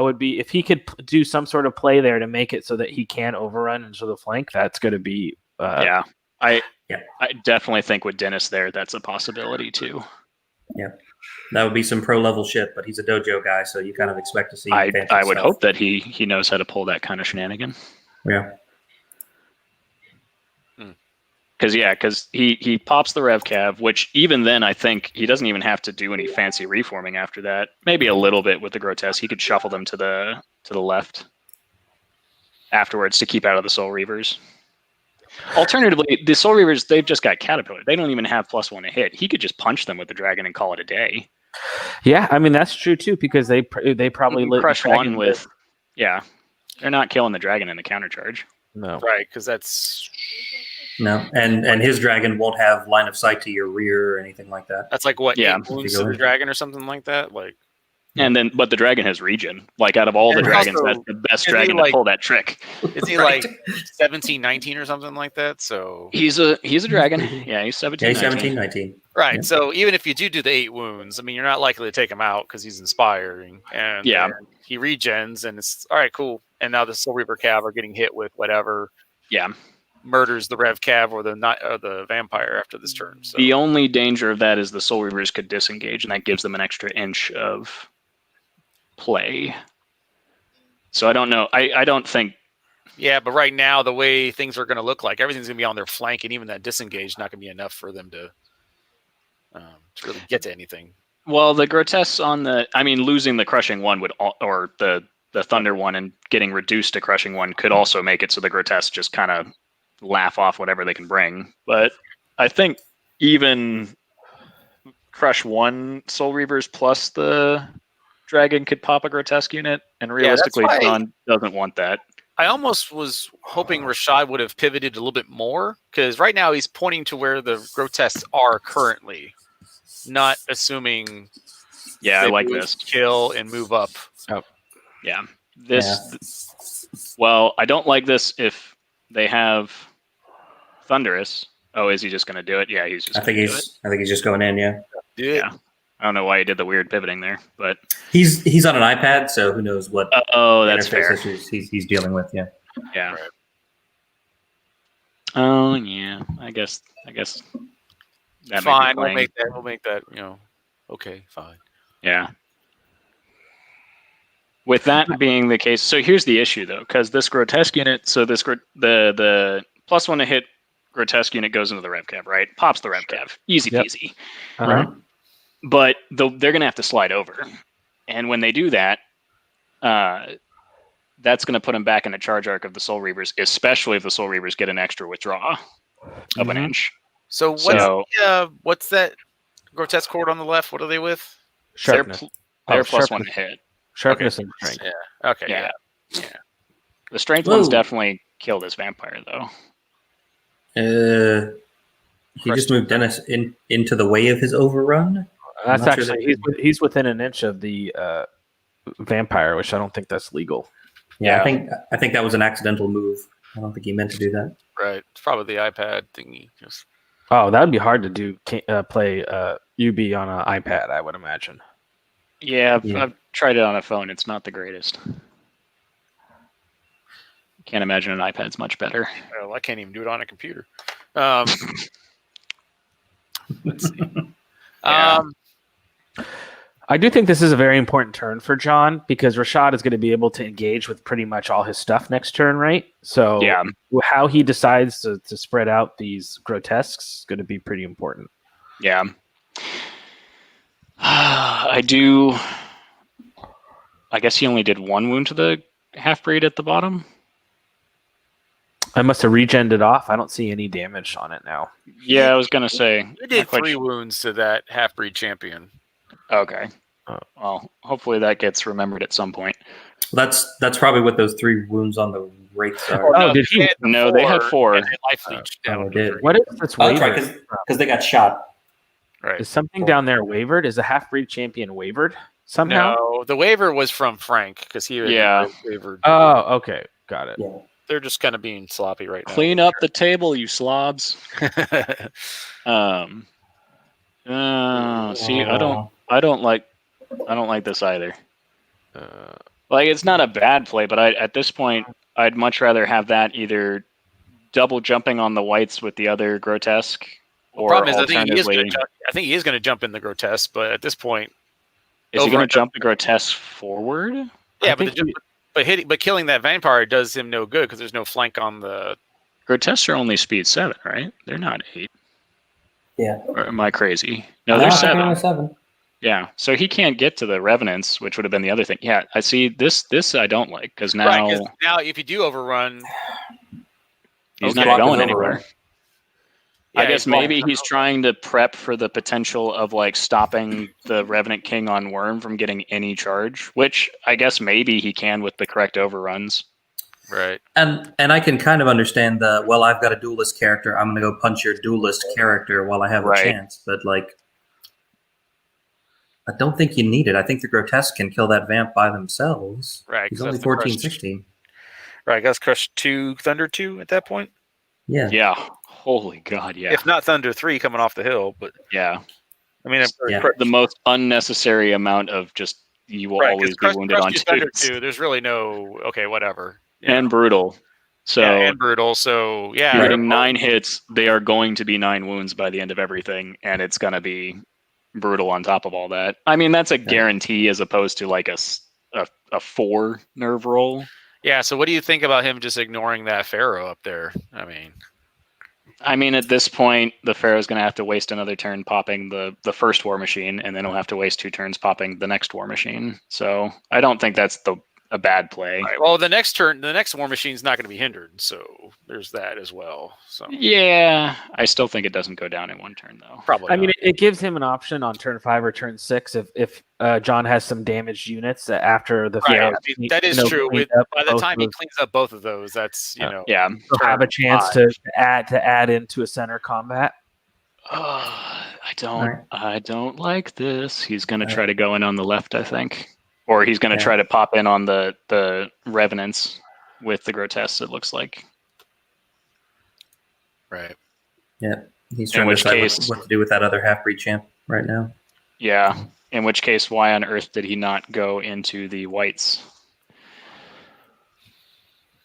would be if he could do some sort of play there to make it so that he can overrun into the flank. That's going to be. I definitely think with Dennis there, that's a possibility too. Yeah. That would be some pro level shit, but he's a dojo guy, so you kind of expect to see. I would hope that he knows how to pull that kind of shenanigan. Yeah. Because he pops the Rev Cav, which even then I think he doesn't even have to do any fancy reforming after that. Maybe a little bit with the grotesque. He could shuffle them to the left afterwards to keep out of the Soul Reavers. Alternatively, the Soul Reavers, they've just got Caterpillar. They don't even have +1 to hit. He could just punch them with the dragon and call it a day. Yeah, I mean that's true too because they probably lit crush the one dragon with. Yeah, they're not killing the dragon in the counter charge. no. Right, because that's No, and his dragon won't have line of sight to your rear or anything like that. like what, Yeah. 8 wounds to the dragon or something like that? Like, But the dragon has regen. Like out of all the And dragons, also, that's the best is he, dragon to like- pull that trick. is he Right. like 17, 19 or something like that? So He's a dragon. Yeah, he's 17. Yeah, he's 19. 17, 19. right, Yeah. so even if you do the 8 wounds, I mean, you're not likely to take him out because he's inspiring, and Yeah. he regens, and it's all right, cool. And now the Soul Reaper Cav are getting hit with whatever Yeah. murders the Rev Cav or the vampire after this turn. So The only danger of that is the Soul Reavers could disengage, and that gives them an extra inch of play. So I don't know. I don't think. yeah, but right now the way things are going to look like, everything's going to be on their flank, and even that disengage is not going to be enough for them to really get to anything. Well, the grotesques on the. I mean, losing the crushing one would, or the thunder one and getting reduced to crushing one could also make it so the grotesques just kind of laugh off whatever they can bring. But I think even crush one Soul Reavers plus the dragon could pop a grotesque unit, and realistically, that's why- John doesn't want that. I almost was hoping Rashad would have pivoted a little bit more, because right now he's pointing to where the grotesques are currently, not assuming Yeah, I they like move, this. kill and move up. Yeah, Well, I don't like this if they have Thunderous. Oh, is he just going to do it? Yeah, he's just. I think he's just going in. Yeah, Do it. Yeah. I don't know why he did the weird pivoting there, but he's on an iPad, so who knows what oh, that's interface fair. issues he's dealing with. Yeah. Yeah. Right. Oh yeah, I guess that Fine, may be playing. we'll make that. Okay, fine. Yeah. With that being the case, so here's the issue though, because this grotesque unit, so this the +1 to hit grotesque unit goes into the Rev Cav, right? Pops the Rev Cav, easy Yep. peasy. Uh-huh. But they're gonna have to slide over, and when they do that, that's gonna put them back in the charge arc of the Soul Reavers, especially if the Soul Reavers get an extra withdraw of an Mhm. inch. So what's that grotesque cord on the left? What are they with? Sharpness. They're Oh, +1 sharpness. to hit. Sharpness and strength. Yeah. Okay. Yeah. Yeah. The strength Whoa. ones definitely kill this vampire though. He just moved Dennis into the way of his overrun. That's not sure actually that- he's within an inch of the vampire, which I don't think that's legal. Yeah, Yeah. I think that was an accidental move. I don't think he meant to do that. Right. It's probably the iPad thingy. Just Oh, that would be hard to do. Play UB on an iPad, I would imagine. Yeah, Yeah. I've tried it on a phone. It's not the greatest. Can't imagine an iPad's much better. well, I can't even do it on a computer. Let's see. Yeah. I do think this is a very important turn for John because Rashad is going to be able to engage with pretty much all his stuff next turn, right? So Yeah. how he decides to spread out these grotesques is going to be pretty important. Yeah. I do. I guess he only did 1 wound to the half-breed at the bottom. I must have regened it off. I don't see any damage on it now. Yeah, I was going to say. You did not quite 3 sure. wounds to that half-breed champion. Okay. Oh. Well, hopefully that gets remembered at some point. That's probably what those 3 wounds on the wraiths are. Oh, did he? No, they had 4. And they life leech down. they did. What is this Oh, that's right, wavered? because they got shot. Right. Is something down there wavered? Is the half-breed champion wavered somehow? No, the waiver was from Frank because he had Yeah. wavered. Oh, okay. Got it. Yeah. They're just kind of being sloppy right now. Clean up the table, you slobs. See, I don't like this either. Like, it's not a bad play, but at this point, I'd much rather have that either double jumping on the whites with the other grotesque, or Problem is, I think alternatively, he is going to jump in the grotesque, but at this point, is he over- going to jump the grotesque forward? yeah, think but killing that vampire does him no good because there's no flank on the. Grotesques are only speed 7, right? They're not 8. Yeah. Or am I crazy? No, they're 7. 7. Yeah, so he can't get to the revenants, which would have been the other thing. Yeah, I see. This I don't like because now Right, 'cause now if you do overrun, he's Okay. not going Block is anywhere. overrun. I guess maybe he's trying to prep for the potential of like stopping the Revenant King on Worm from getting any charge, which I guess maybe he can with the correct overruns. Right. And I can kind of understand I've got a duelist character. I'm going to go punch your duelist character while I have a chance. But like, I don't think you need it. I think the grotesque can kill that vamp by themselves. Right. He's only 14, 16. Right. I guess crush 2 Thunder 2 at that point. Yeah. Yeah. Holy God. Yeah. If not Thunder 3 coming off the hill, but yeah. I mean, the most unnecessary amount of just you will always be wounded on 2. There's really no whatever. And brutal. So and brutal. So you're getting 9 hits. They are going to be 9 wounds by the end of everything, and it's going to be brutal on top of all that. I mean, that's a guarantee as opposed to like a 4 nerve roll. Yeah. So what do you think about him just ignoring that Pharaoh up there? I mean, at this point, the Pharaoh's going to have to waste another turn popping the first War Machine, and then he'll have to waste 2 turns popping the next War Machine. So I don't think that's a bad play. Right. Well, the next War Machine's not going to be hindered, so there's that as well. So yeah, I still think it doesn't go down in 1 turn though. Probably. I mean, it gives him an option on turn 5 or turn 6 if John has some damaged units after the Pharaoh. That is true. By the time he cleans up both of those, that's he'll have a chance to add into a center combat. I don't like this. He's going to try to go in on the left, I think. Or he's going to try to pop in on the Revenants with the grotesques, it looks like. Right. Yeah. He's trying to decide what to do with that other half-breed champ right now. Yeah. In which case, why on earth did he not go into the whites?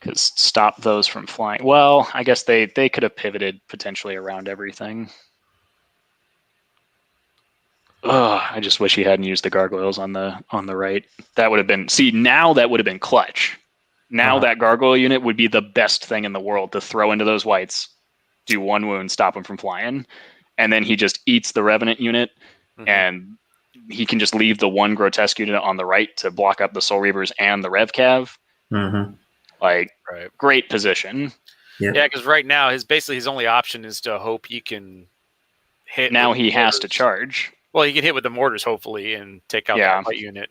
Because stop those from flying. Well, I guess they could have pivoted potentially around everything. I just wish he hadn't used the gargoyles on the right. That would have been now that would have been clutch. Now that gargoyle unit would be the best thing in the world to throw into those whites, do 1 wound, stop him from flying, and then he just eats the Revenant unit, and he can just leave the 1 grotesque unit on the right to block up the Soul Reavers and the Rev Cav. Great position. Yeah, because right now his only option is to hope he can hit. Now he has to charge. Well, he can hit with the mortars, hopefully, and take out that fight unit.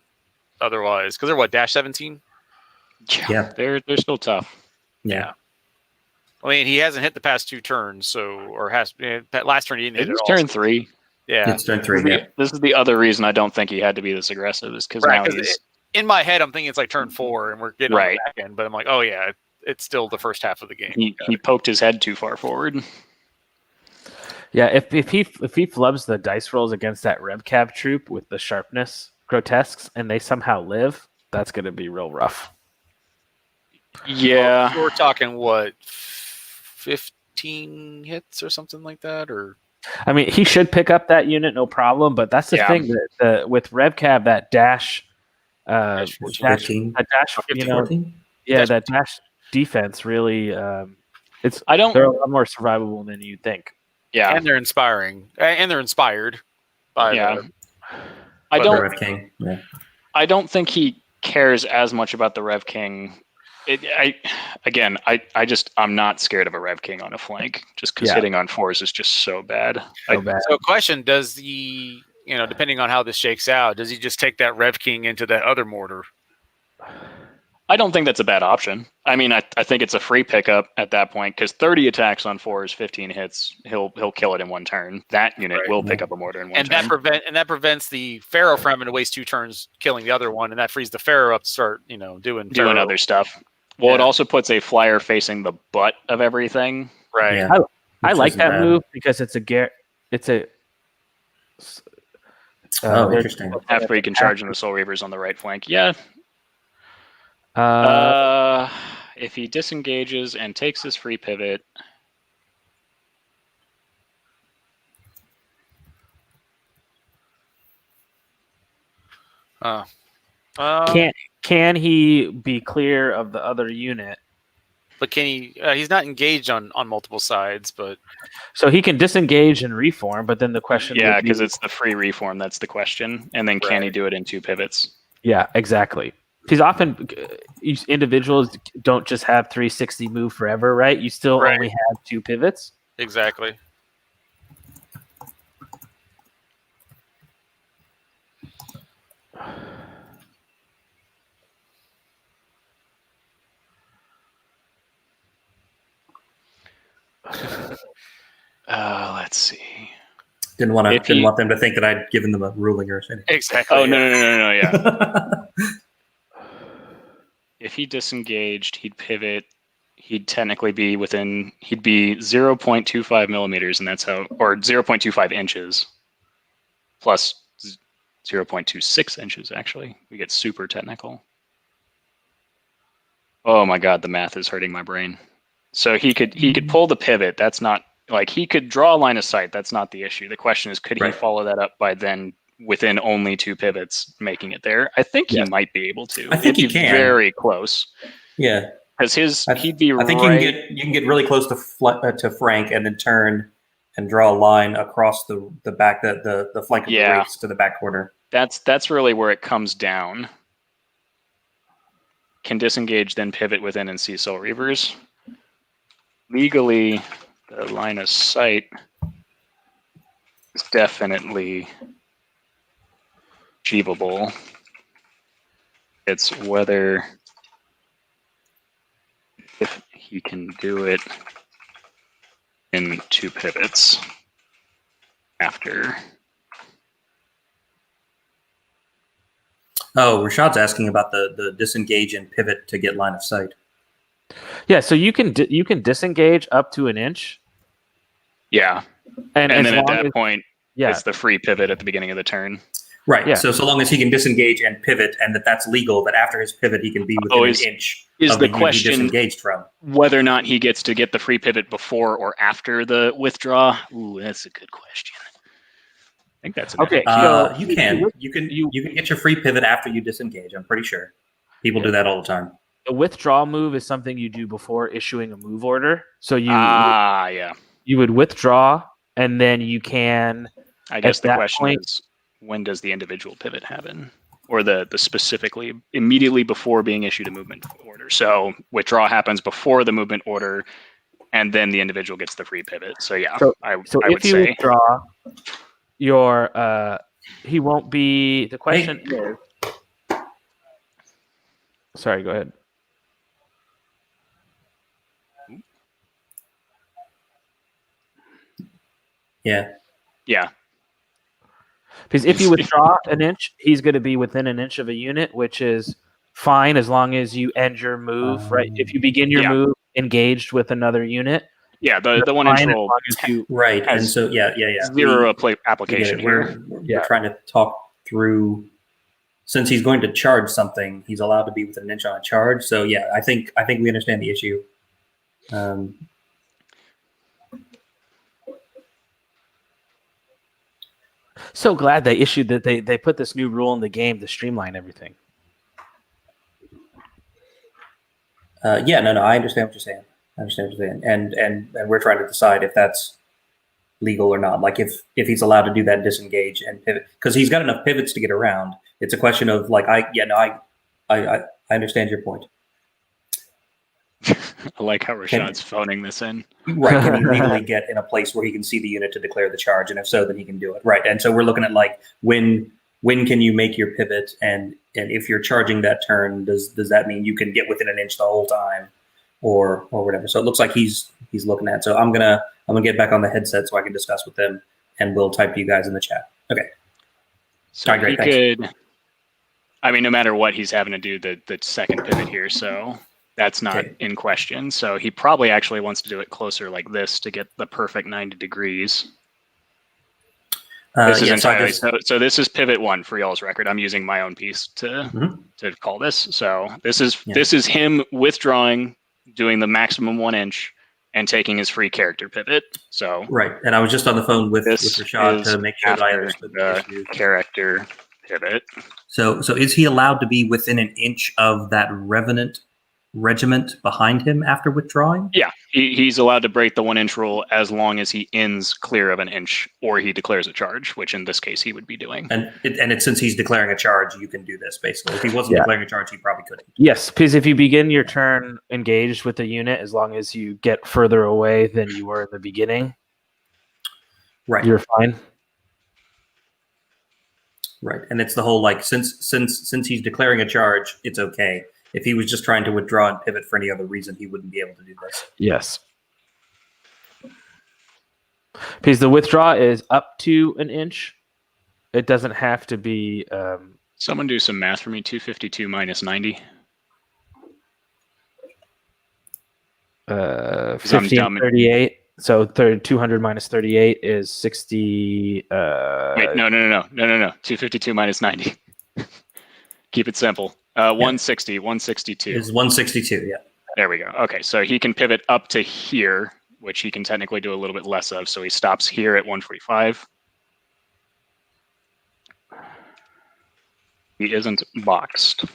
Otherwise, because they're dash 17? Yeah, they're still tough. Yeah. I mean, he hasn't hit the past 2 turns, last turn he didn't hit it. It's turn 3. Yeah. It's turn 3, This is the other reason I don't think he had to be this aggressive, is because now he's... In my head, I'm thinking it's like turn 4, and we're getting on the back end, but I'm like, oh yeah, it's still the first half of the game. He poked his head too far forward. Yeah, if he flubs the dice rolls against that Rev Cav troop with the sharpness grotesques and they somehow live, that's going to be real rough. Yeah, we're talking 15 hits or something like that, or I mean, he should pick up that unit, no problem. But that's the thing that with Rev Cav, that dash, dash 14, that dash defense really, they're a lot more survivable than you think. Yeah, and they're inspiring, and they're inspired by I Rev King. Yeah. I don't think he cares as much about the Rev King. I'm not scared of a Rev King on a flank, just because hitting on 4s is just so bad. So, question: does he, depending on how this shakes out, does he just take that Rev King into that other mortar? I don't think that's a bad option. I mean, I think it's a free pickup at that point, because 30 attacks on 4s, 15 hits, he'll kill it in 1 turn. That unit will pick up a mortar in 1 turn. That prevents the Pharaoh from having to waste 2 turns killing the other one, and that frees the Pharaoh up to start, doing other stuff. Well, it also puts a flyer facing the butt of everything. Right. Yeah. I like that move because it's interesting. After he can charge in the Soul Reavers on the right flank. Yeah. If he disengages and takes his free pivot. Can he be clear of the other unit? But can he? He's not engaged on multiple sides, but so he can disengage and reform. But then the question, because it's the free reform. That's the question. And then can he do it in 2 pivots? Yeah, exactly. Because often individuals don't just have 360 move forever, right? You still only have 2 pivots. Exactly. Let's see. Didn't want them to think that I'd given them a ruling or anything. Exactly. Oh, no, yeah. If he disengaged, he'd pivot. He'd technically be he'd be 0.25 millimeters, and that's how, or 0.25 inches, plus 0.26 inches, actually. We get super technical. Oh my God, the math is hurting my brain. So he could pull the pivot. That's not, like, he could draw a line of sight. That's not the issue. The question is, could he follow that up by then within only 2 pivots making it there? I think he might be able to. I think It'd he be can. Very close. Yeah. Because he'd be I think you can get really close to Frank and then turn and draw a line across the back, the flank of the wraiths to the back corner. That's really where it comes down. Can disengage, then pivot within and see Soul Reavers. Legally, the line of sight is definitely achievable. It's whether if he can do it in 2 pivots after. Oh, Rashad's asking about the disengage and pivot to get line of sight. Yeah, so you can disengage up to an inch. Yeah, and then at that point, yeah, it's the free pivot at the beginning of the turn. Right. Yeah. So long as he can disengage and pivot, and that's legal, that after his pivot he can be within an inch is of the the question he disengaged from. Whether or not he gets to get the free pivot before or after the withdraw? Ooh, that's a good question. I think that's okay. So you can get your free pivot after you disengage. I'm pretty sure people do that all the time. The withdraw move is something you do before issuing a move order. So you would withdraw, and then you can. I guess the question is, when does the individual pivot happen, or the specifically immediately before being issued a movement order? So withdraw happens before the movement order, and then the individual gets the free pivot. So yeah, I would say withdraw, he won't be. The question is. Sorry, go ahead. Yeah. Yeah. Because if you withdraw an inch, he's going to be within an inch of a unit, which is fine as long as you end your move, right? If you begin your move engaged with another unit. Yeah, the 1 inch roll. Right. And so, yeah. Zero application here. We're trying to talk through, since he's going to charge something, he's allowed to be within an inch on a charge. So, yeah, I think we understand the issue. So glad they issued that they put this new rule in the game to streamline everything. I understand what you're saying. And we're trying to decide if that's legal or not. Like if he's allowed to do that disengage and pivot, because he's got enough pivots to get around. It's a question of like I understand your point. I like how Rashad's phoning this in. Right. Can he legally get in a place where he can see the unit to declare the charge? And if so, then he can do it. Right. And so we're looking at like when can you make your pivot? And if you're charging that turn, does that mean you can get within an inch the whole time or whatever? So it looks like he's looking at. So I'm gonna get back on the headset so I can discuss with them, and we'll type to you guys in the chat. Okay. So he could, I mean, no matter what, he's having to do the second pivot here. So that's not in question. So he probably actually wants to do it closer like this to get the perfect 90 degrees. This is entirely so. This is pivot 1 for y'all's record. I'm using my own piece to call this. So this is him withdrawing, doing the maximum 1 inch, and taking his free character pivot. So right. And I was just on the phone with Rashad to make sure that I understood the character pivot. So is he allowed to be within an inch of that Revenant regiment behind him after withdrawing? Yeah, he's allowed to break the 1 inch rule as long as he ends clear of an inch or he declares a charge, which in this case he would be doing. And it's since he's declaring a charge, you can do this basically. If he wasn't declaring a charge, he probably couldn't. Yes, because if you begin your turn engaged with the unit, as long as you get further away than you were in the beginning, right, you're fine. Right, and it's the whole like since he's declaring a charge, it's okay. If he was just trying to withdraw and pivot for any other reason, he wouldn't be able to do this. Yes. Because the withdraw is up to an inch. It doesn't have to be. Someone do some math for me. 252 minus 90. 50 and 38. So 200 minus 38 is 60. Wait, no. 252 minus 90. Keep it simple. 160, 162. Is 162, yeah. There we go. Okay, so he can pivot up to here, which he can technically do a little bit less of. So he stops here at 145. He isn't boxed.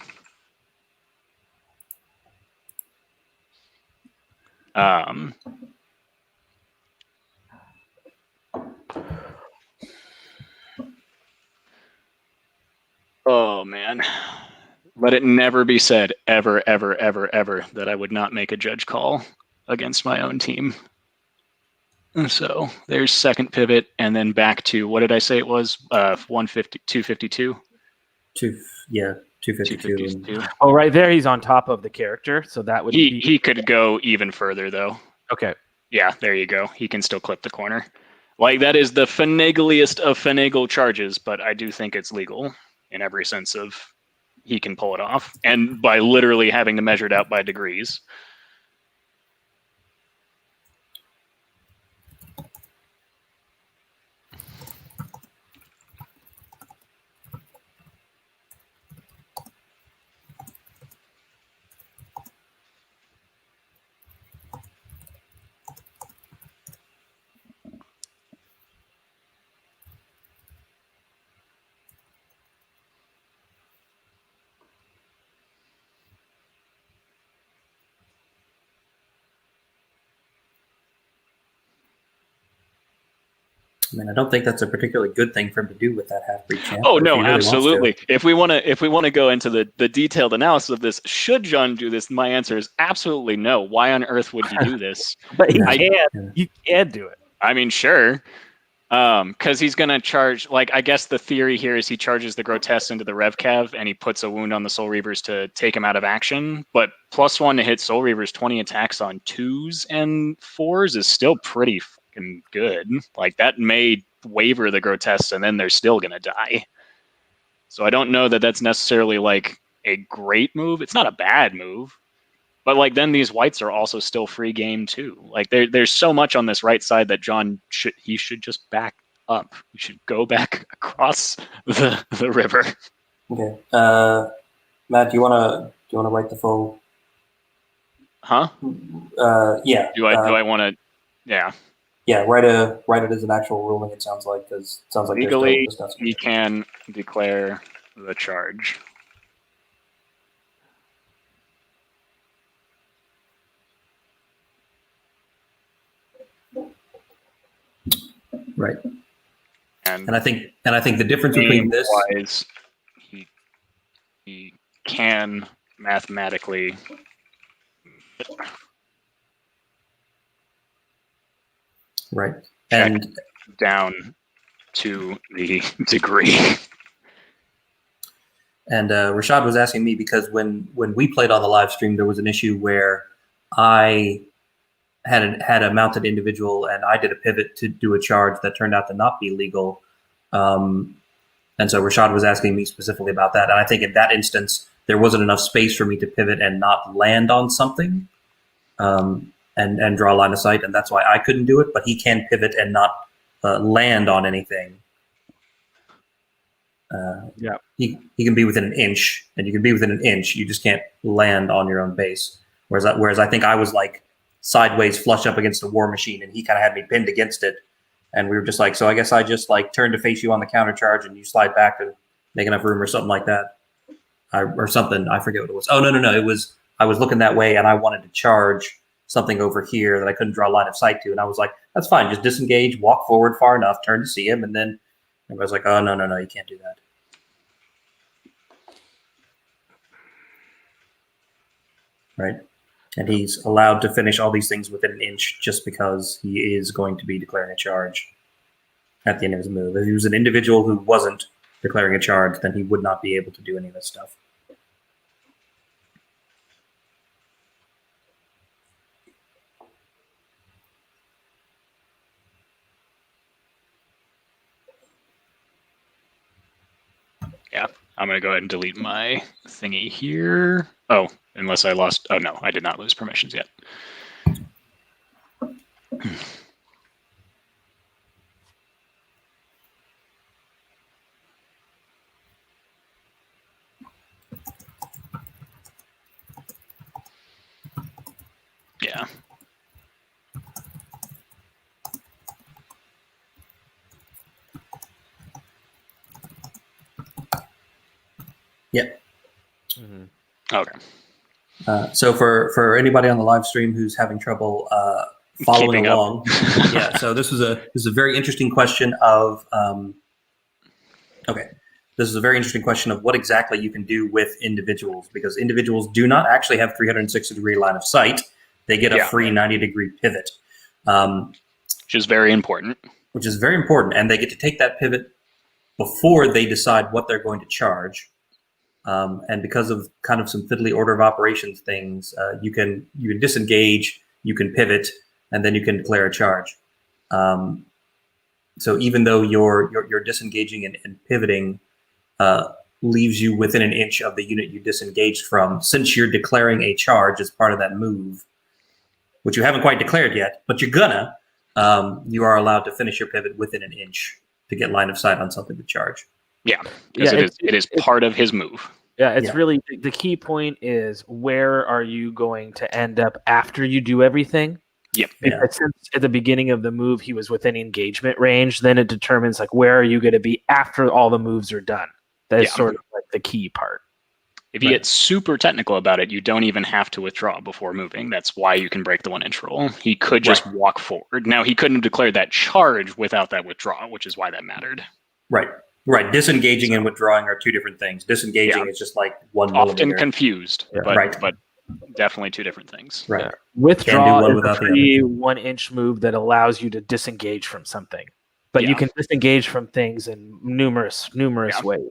Oh, man. Let it never be said, ever, that I would not make a judge call against my own team. So there's second pivot, and then back to, what did I say it was? 150, 252? 252. Oh, right there, he's on top of the character, so that would be... He could go even further, though. Okay. Yeah, there you go. He can still clip the corner. Like, that is the finagliest of finagle charges, but I do think it's legal in every sense of he can pull it off. And by literally having to measure it out by degrees. I mean, I don't think that's a particularly good thing for him to do with that half-breed champ. Oh no, really absolutely. If we want to go into the detailed analysis of this, should John do this? My answer is absolutely no. Why on earth would he do this? But he can. You can do it. I mean, sure. Because he's gonna charge. Like, I guess the theory here is he charges the grotesque into the Rev Cav and he puts a wound on the Soul Reavers to take him out of action. But +1 to hit Soul Reavers 20 attacks on 2s and 4s is still pretty good. Like, that may waver the grotesque and then they're still gonna die. So I don't know that that's necessarily like a great move. It's not a bad move, but like then these whites are also still free game too. Like there's so much on this right side that John should just back up. He should go back across the river. Okay, Matt, do you wanna write the full? Huh? Yeah. Do I want to? Yeah. Yeah, write it as an actual ruling. It sounds like legally he can declare the charge. Right. And I think the difference between this, he can mathematically. Right. And down to the degree. And Rashad was asking me because when we played on the live stream, there was an issue where I had a mounted individual and I did a pivot to do a charge that turned out to not be legal. And so Rashad was asking me specifically about that. And I think in that instance, there wasn't enough space for me to pivot and not land on something. And draw a line of sight, and that's why I couldn't do it. But he can pivot and not land on anything. Yeah, he can be within an inch, and you can be within an inch. You just can't land on your own base. Whereas I think I was like sideways, flush up against the war machine, and he kind of had me pinned against it. And we were just like, so I guess I just like turn to face you on the counter charge, and you slide back to make enough room or something like that, or something. I forget what it was. Oh no! It was I was looking that way, and I wanted to charge something over here that I couldn't draw a line of sight to. And I was like, that's fine. Just disengage, walk forward far enough, turn to see him. And then everybody's like, oh, no, you can't do that. Right. And he's allowed to finish all these things within an inch just because he is going to be declaring a charge at the end of his move. If he was an individual who wasn't declaring a charge, then he would not be able to do any of this stuff. Yeah, I'm going to go ahead and delete my thingy here. Oh, unless I lost... Oh, no, I did not lose permissions yet. Yeah. Yeah. Mhm. Okay. So for anybody on the live stream who's having trouble following Keeping along, yeah. So this is a very interesting question of okay. This is a very interesting question of what exactly you can do with individuals, because individuals do not actually have 360-degree line of sight. They get a free 90-degree pivot, which is very important. Which is very important, and they get to take that pivot before they decide what they're going to charge. And because of kind of some fiddly order of operations things, you can disengage, you can pivot, and then you can declare a charge. So even though you're disengaging and pivoting leaves you within an inch of the unit you disengaged from, since you're declaring a charge as part of that move, which you haven't quite declared yet, but you're gonna, you are allowed to finish your pivot within an inch to get line of sight on something to charge. Yeah, because it is part of his move. Yeah, it's really the key point is where are you going to end up after you do everything? Yep. Because since at the beginning of the move he was within engagement range, then it determines like where are you going to be after all the moves are done. That is sort of like the key part. If you get super technical about it, you don't even have to withdraw before moving. That's why you can break the 1-inch rule. He could just walk forward. Now, he couldn't have declared that charge without that withdrawal, which is why that mattered. Right. Disengaging and withdrawing are two different things. Disengaging is just like 1 Often millimeter. confused, but definitely two different things. Right. Yeah. Withdraw is a free 1-inch move that allows you to disengage from something. But you can disengage from things in numerous ways.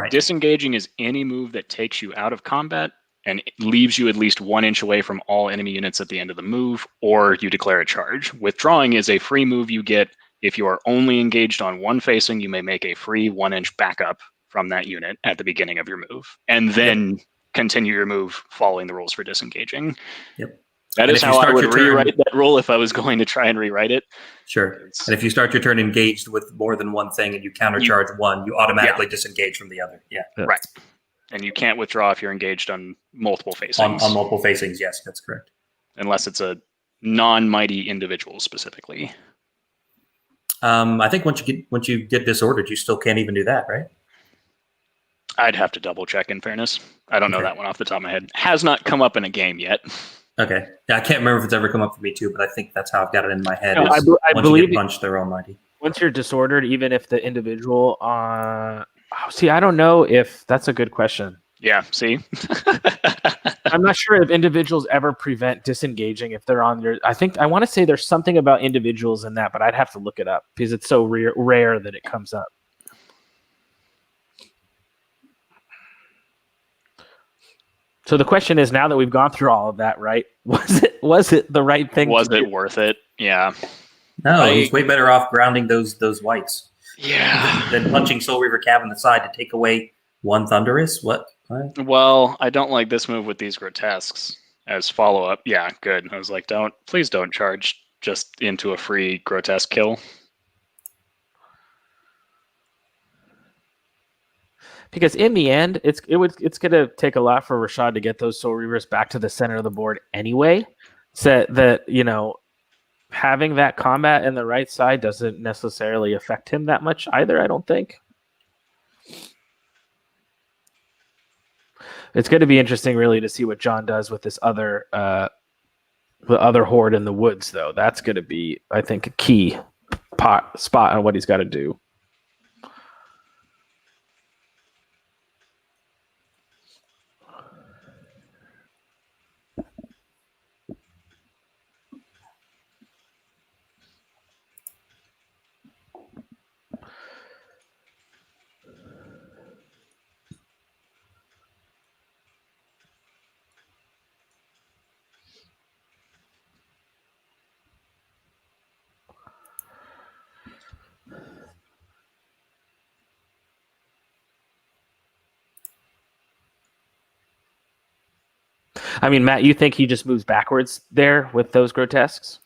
Disengaging is any move that takes you out of combat and leaves you at least 1 inch away from all enemy units at the end of the move, or you declare a charge. Withdrawing is a free move you get if you are only engaged on one facing. You may make a free 1-inch backup from that unit at the beginning of your move, and then continue your move following the rules for disengaging. Yep. That is how I would rewrite that rule if I was going to try and rewrite it. Sure. And if you start your turn engaged with more than one thing and you countercharge one, you automatically disengage from the other. Yeah. Right. And you can't withdraw if you're engaged on multiple facings. On multiple facings, yes, that's correct. Unless it's a non-mighty individual specifically. I think once you get disordered, you still can't even do that, right? I'd have to double check, in fairness. I don't know that one off the top of my head. Has not come up in a game yet. Okay. Yeah, I can't remember if it's ever come up for me too, but I think that's how I've got it in my head. No, I once believe you get punched, they're almighty. Once you're disordered, even if the individual see, I don't know if that's a good question. Yeah, see? I'm not sure if individuals ever prevent disengaging if they're on your... I want to say there's something about individuals in that, but I'd have to look it up because it's so rare that it comes up. So the question is, now that we've gone through all of that, right? Was it the right thing? Was it worth it? Yeah. No, he's way better off grounding those whites. Yeah. Than punching Soul Reaver Cav in the side to take away one Thunderous. What? Well, I don't like this move with these grotesques as follow-up. Yeah, good. I was like, please don't charge just into a free grotesque kill. Because in the end, it's going to take a lot for Rashad to get those Soul Reavers back to the center of the board anyway. So that, having that combat in the right side doesn't necessarily affect him that much either, I don't think. It's going to be interesting, really, to see what John does with this other horde in the woods, though. That's going to be, I think, a key spot on what he's got to do. I mean, Matt, you think he just moves backwards there with those grotesques?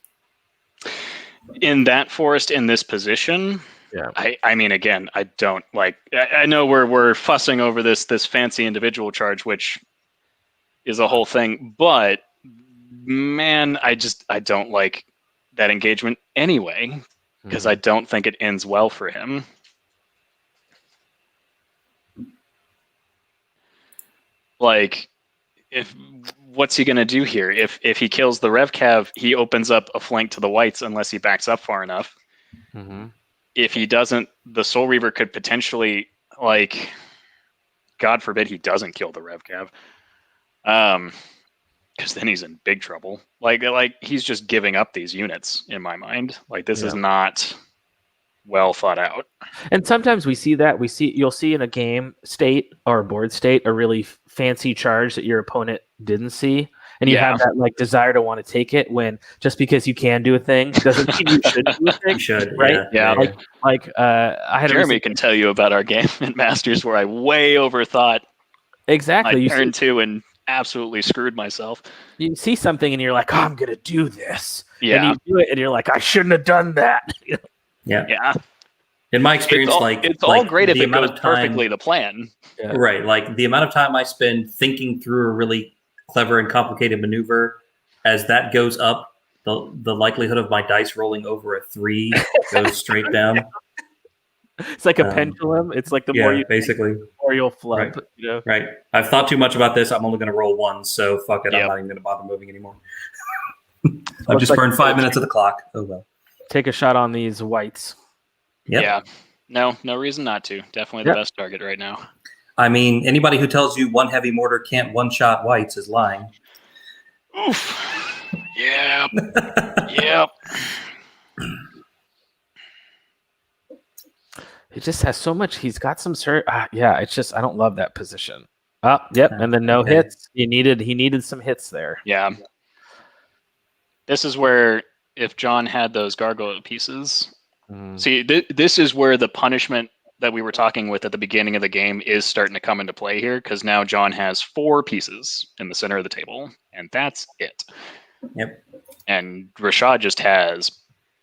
In that forest, in this position, Yeah. I mean, again, I don't like. I know we're fussing over this fancy individual charge, which is a whole thing, but man, I don't like that engagement anyway, because I don't think it ends well for him. Like, what's he gonna do here? If he kills the Rev Cav, he opens up a flank to the whites unless he backs up far enough. Mm-hmm. If he doesn't, the Soul Reaver could potentially, like, God forbid he doesn't kill the Rev Cav, because then he's in big trouble. Like he's just giving up these units in my mind. Like, this is not well thought out. And sometimes we see that you'll see in a game state or a board state a really fancy charge that your opponent didn't see, and you have that like desire to want to take it, when just because you can do a thing doesn't mean you should do a thing. You should, right? Yeah. I had Jeremy can tell you about our game at Masters where I way overthought exactly. my turn 2 and absolutely screwed myself. You see something and you're like, "Oh, I'm gonna do this," Yeah, and you do it, and you're like, "I shouldn't have done that." yeah. In my experience, it's all great if it goes perfectly the plan. Yeah. Right. Like the amount of time I spend thinking through a really clever and complicated maneuver, as that goes up, the likelihood of my dice rolling over a 3 goes straight down. It's like a pendulum. It's like the more you basically, think, the more you'll flub. Right. You know? Right. I've thought too much about this. I'm only going to roll 1, so fuck it. Yep. I'm not even going to bother moving anymore. I've just burned 5 minutes of the clock. Oh well. Take a shot on these whites. Yep. Yeah. No reason not to. Definitely the best target right now. I mean, anybody who tells you one heavy mortar can't one-shot whites is lying. Oof. Yeah. Yep. He just has so much. He's got some it's just I don't love that position. Yep, and then no hits. He needed some hits there. Yeah. This is where, if John had those gargoyle pieces, see, this is where the punishment that we were talking with at the beginning of the game is starting to come into play here, because now John has 4 pieces in the center of the table, and that's it. Yep. And Rashad just has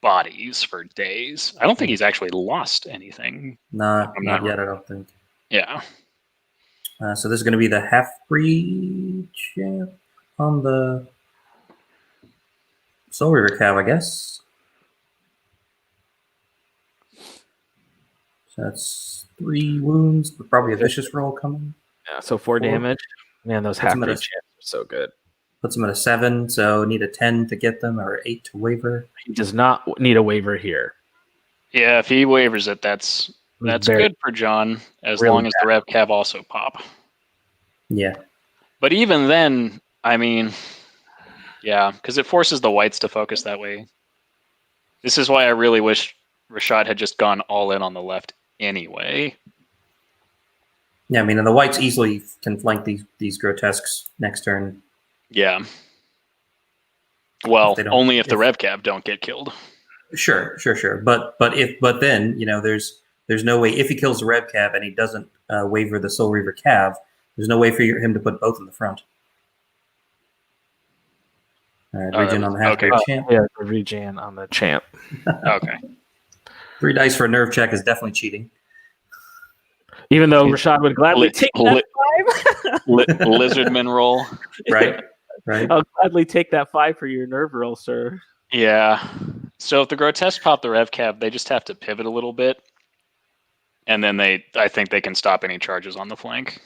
bodies for days. I don't think he's actually lost anything. Not yet, I don't think. Yeah. So this is going to be the half-breed champ on the Soul Reaver Cav, I guess. So that's 3 wounds, but probably a vicious roll coming. Yeah, so 4 damage. Man, those half-breed champs are so good. Puts him at a 7, so need a 10 to get them, or 8 to waver. He does not need a waiver here. Yeah, if he wavers it, that's good for John, as really long as the Rev Cav also pop. Yeah. But even then, I mean, yeah, because it forces the whites to focus that way. This is why I really wish Rashad had just gone all in on the left anyway. Yeah, I mean, and the whites easily can flank these grotesques next turn. Yeah. Well, only if the Rev Cav don't get killed. Sure. But then, there's no way, if he kills the Rev Cav and he doesn't waver the Soul Reaver Cav, there's no way for him to put both in the front. All right, regen on the half-breed champ. Yeah, regen on the champ. Okay. 3 dice for a nerve check is definitely cheating. Even though Rashad would gladly take that 5. Lizardman roll. Right. I'll gladly take that 5 for your nerve roll, sir. Yeah. So if the grotesque pop the Rev Cav, they just have to pivot a little bit. And then I think they can stop any charges on the flank.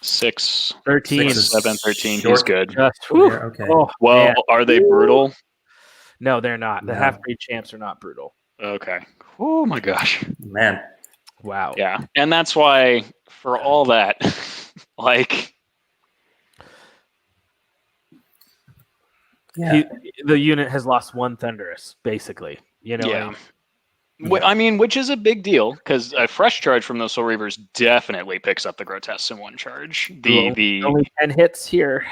6, 13, 7, 13. Short. He's good. Okay. Oh, well, man. Are they brutal? No, they're not. The No. half-breed champs are not brutal. Okay. Oh my gosh. Man. Wow. Yeah. And that's why, for all that, the unit has lost 1 Thunderous, basically. Yeah. I mean, which is a big deal, because a fresh charge from those Soul Reavers definitely picks up the grotesques in 1 charge. Only 10 hits here.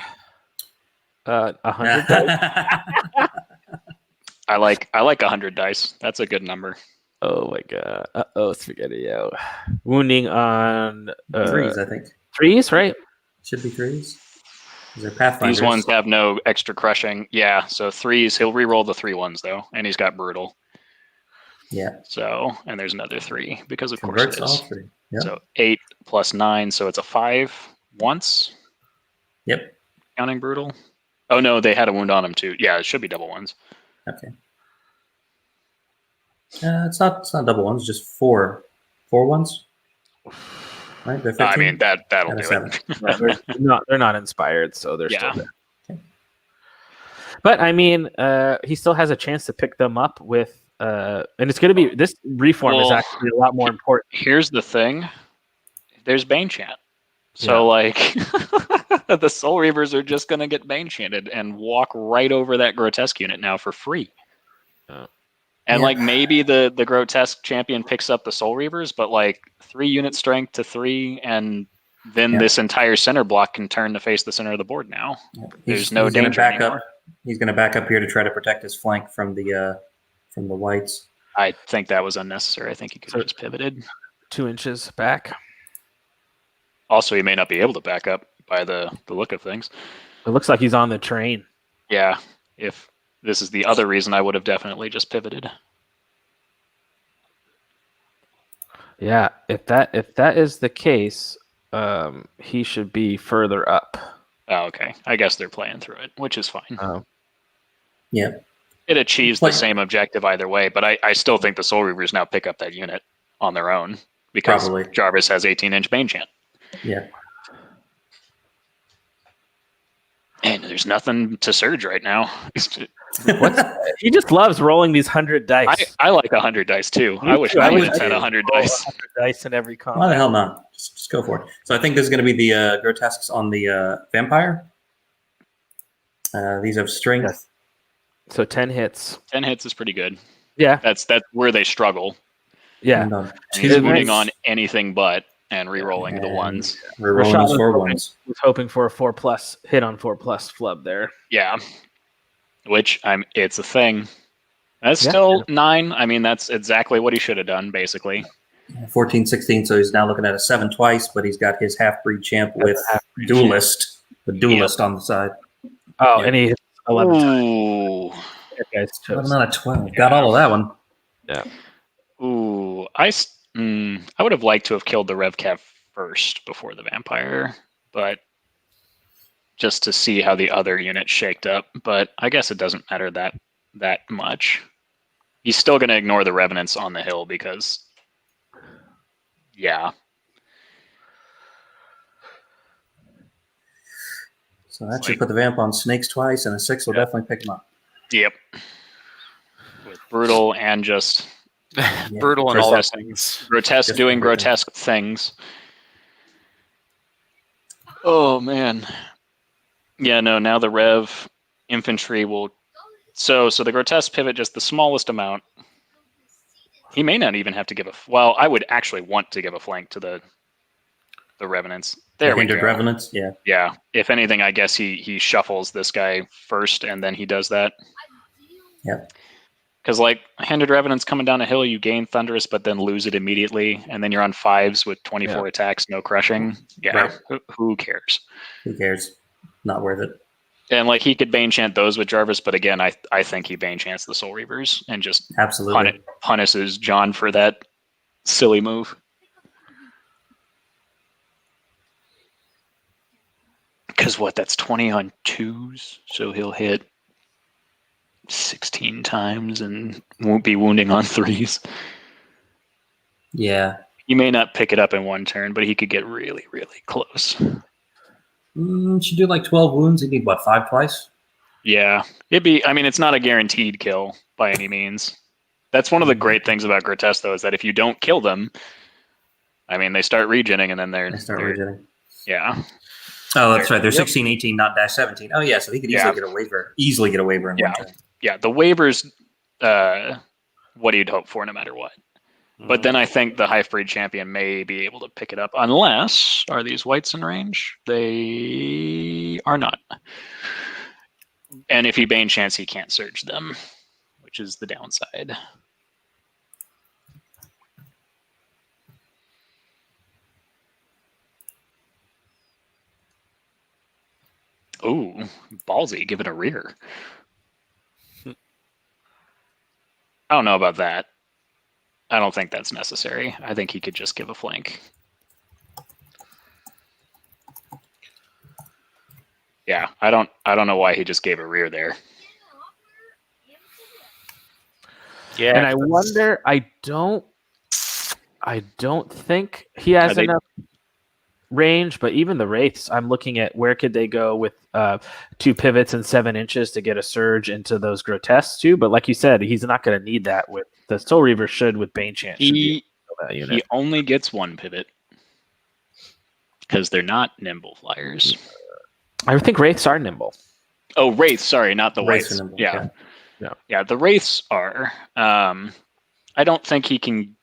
100 dice. I like 100 dice. That's a good number. Oh my god. Spaghetti-O. Wounding on 3s, I think. 3s, right? Should be 3s. These are Pathfinders. These ones have no extra crushing. Yeah, so 3s. He'll re-roll the 3 ones though, and he's got brutal. Yeah. So, and there's another 3 because of Converts course it is. all 3. Yep. So 8 plus 9, so it's a 5 once. Yep. Counting brutal. Oh no, they had a wound on him too. Yeah, it should be double ones. Okay. It's not double ones, just 4 ones. Right? They're 15? I mean that'll And a do 7. it. They're not inspired, so they're still Yeah. there. Okay. But I mean, he still has a chance to pick them up with, and it's going to be this reform is Well, actually a lot more important. Here's the thing. There's Bane Chant. So like the Soul Reavers are just gonna get Bane Chanted and walk right over that grotesque unit now for free. And like maybe the grotesque champion picks up the Soul Reavers, but like 3 unit strength to 3, and then this entire center block can turn to face the center of the board now. There's no danger anymore. He's going to back up here to try to protect his flank from the whites. I think that was unnecessary. I think he could have just pivoted 2 inches back. Also, he may not be able to back up by the look of things. It looks like he's on the train. Yeah, if this is the other reason, I would have definitely just pivoted. Yeah, if that is the case, he should be further up. Oh, okay. I guess they're playing through it, which is fine. Oh. Yeah. It achieves the same objective either way, but I still think the Soul Reavers now pick up that unit on their own because Jarvis has 18-inch Bane Chant. Yeah. And there's nothing to surge right now. He just loves rolling these 100 dice. I like 100 dice too. I wish I would have had 100 dice. 100 dice in every combat. Why the hell not? Just go for it. So I think this is going to be the grotesques on the vampire. These have strength. Yes. So 10 hits. 10 hits is pretty good. Yeah. That's where they struggle. Yeah. And, And he's wounding on anything but and re-rolling the ones. Re-rolling those 4 ones. Was hoping for a 4+ hit on 4+ flub there. Yeah. Which it's a thing. That's still 9. I mean, that's exactly what he should have done, basically. 14, 16, so he's now looking at a 7 twice, but he's got his half-breed champ with duelist, the duelist on the side. Oh, and he hits 11 times. Ooh. That guy's toast. 11 out of 12. Got all of that one. Yeah. Ooh. I would have liked to have killed the Revcav first before the vampire, but just to see how the other unit shaked up. But I guess it doesn't matter that much. He's still going to ignore the Revenants on the hill because, yeah. So that should put the vamp on snakes twice, and a 6 will definitely pick him up. Yep. With brutal and just brutal and all those things. Grotesque Just doing everything. grotesque things. Oh man. Yeah, no, now the Rev infantry will so the grotesque pivot just the smallest amount. He may not even have to give well, I would actually want to give a flank to the Revenants. There we go. Revenants, yeah. Yeah. If anything, I guess he shuffles this guy first and then he does that. Yep. Because like Hindered Revenants coming down a hill, you gain Thunderous, but then lose it immediately, and then you're on 5s with 24 attacks, no crushing. Yeah, Right. Who cares? Who cares? Not worth it. And like he could Bane Chant those with Jarvis, but again, I think he Bane Chants the Soul Reavers and just Absolutely. punishes John for that silly move. Because that's 20 on 2s, so he'll hit 16 times and won't be wounding on 3s. Yeah. He may not pick it up in one turn, but he could get really, really close. Should do like 12 wounds. He'd need, 5 twice? Yeah. It's not a guaranteed kill by any means. That's one of the great things about Grotesque, though, is that if you don't kill them, they start regenning and then They start regenerating. Yeah. Oh, that's right. They're 16, 18, not -17. Oh, yeah. So he could easily get a waiver. Easily get a waiver in one turn. Yeah. The waivers, what you'd hope for no matter what. But then I think the Hive-Breed champion may be able to pick it up, unless, are these whites in range? They are not. And if he Bane Chants, he can't surge them, which is the downside. Ooh, ballsy. Give it a rear. I don't know about that. I don't think that's necessary. I think he could just give a flank. Yeah, I don't know why he just gave a rear there. Yeah, And I wonder. I don't think he has enough range, but even the Wraiths, I'm looking at where could they go with 2 pivots and 7 inches to get a surge into those grotesques too. But like you said, he's not going to need that with the Soul Reaver. Should with Bane Chant, He only gets 1 pivot because they're not nimble flyers. I think Wraiths are nimble. Oh, Wraiths, sorry, not the Wraiths Whites. are nimble, Yeah, the Wraiths are. I don't think he can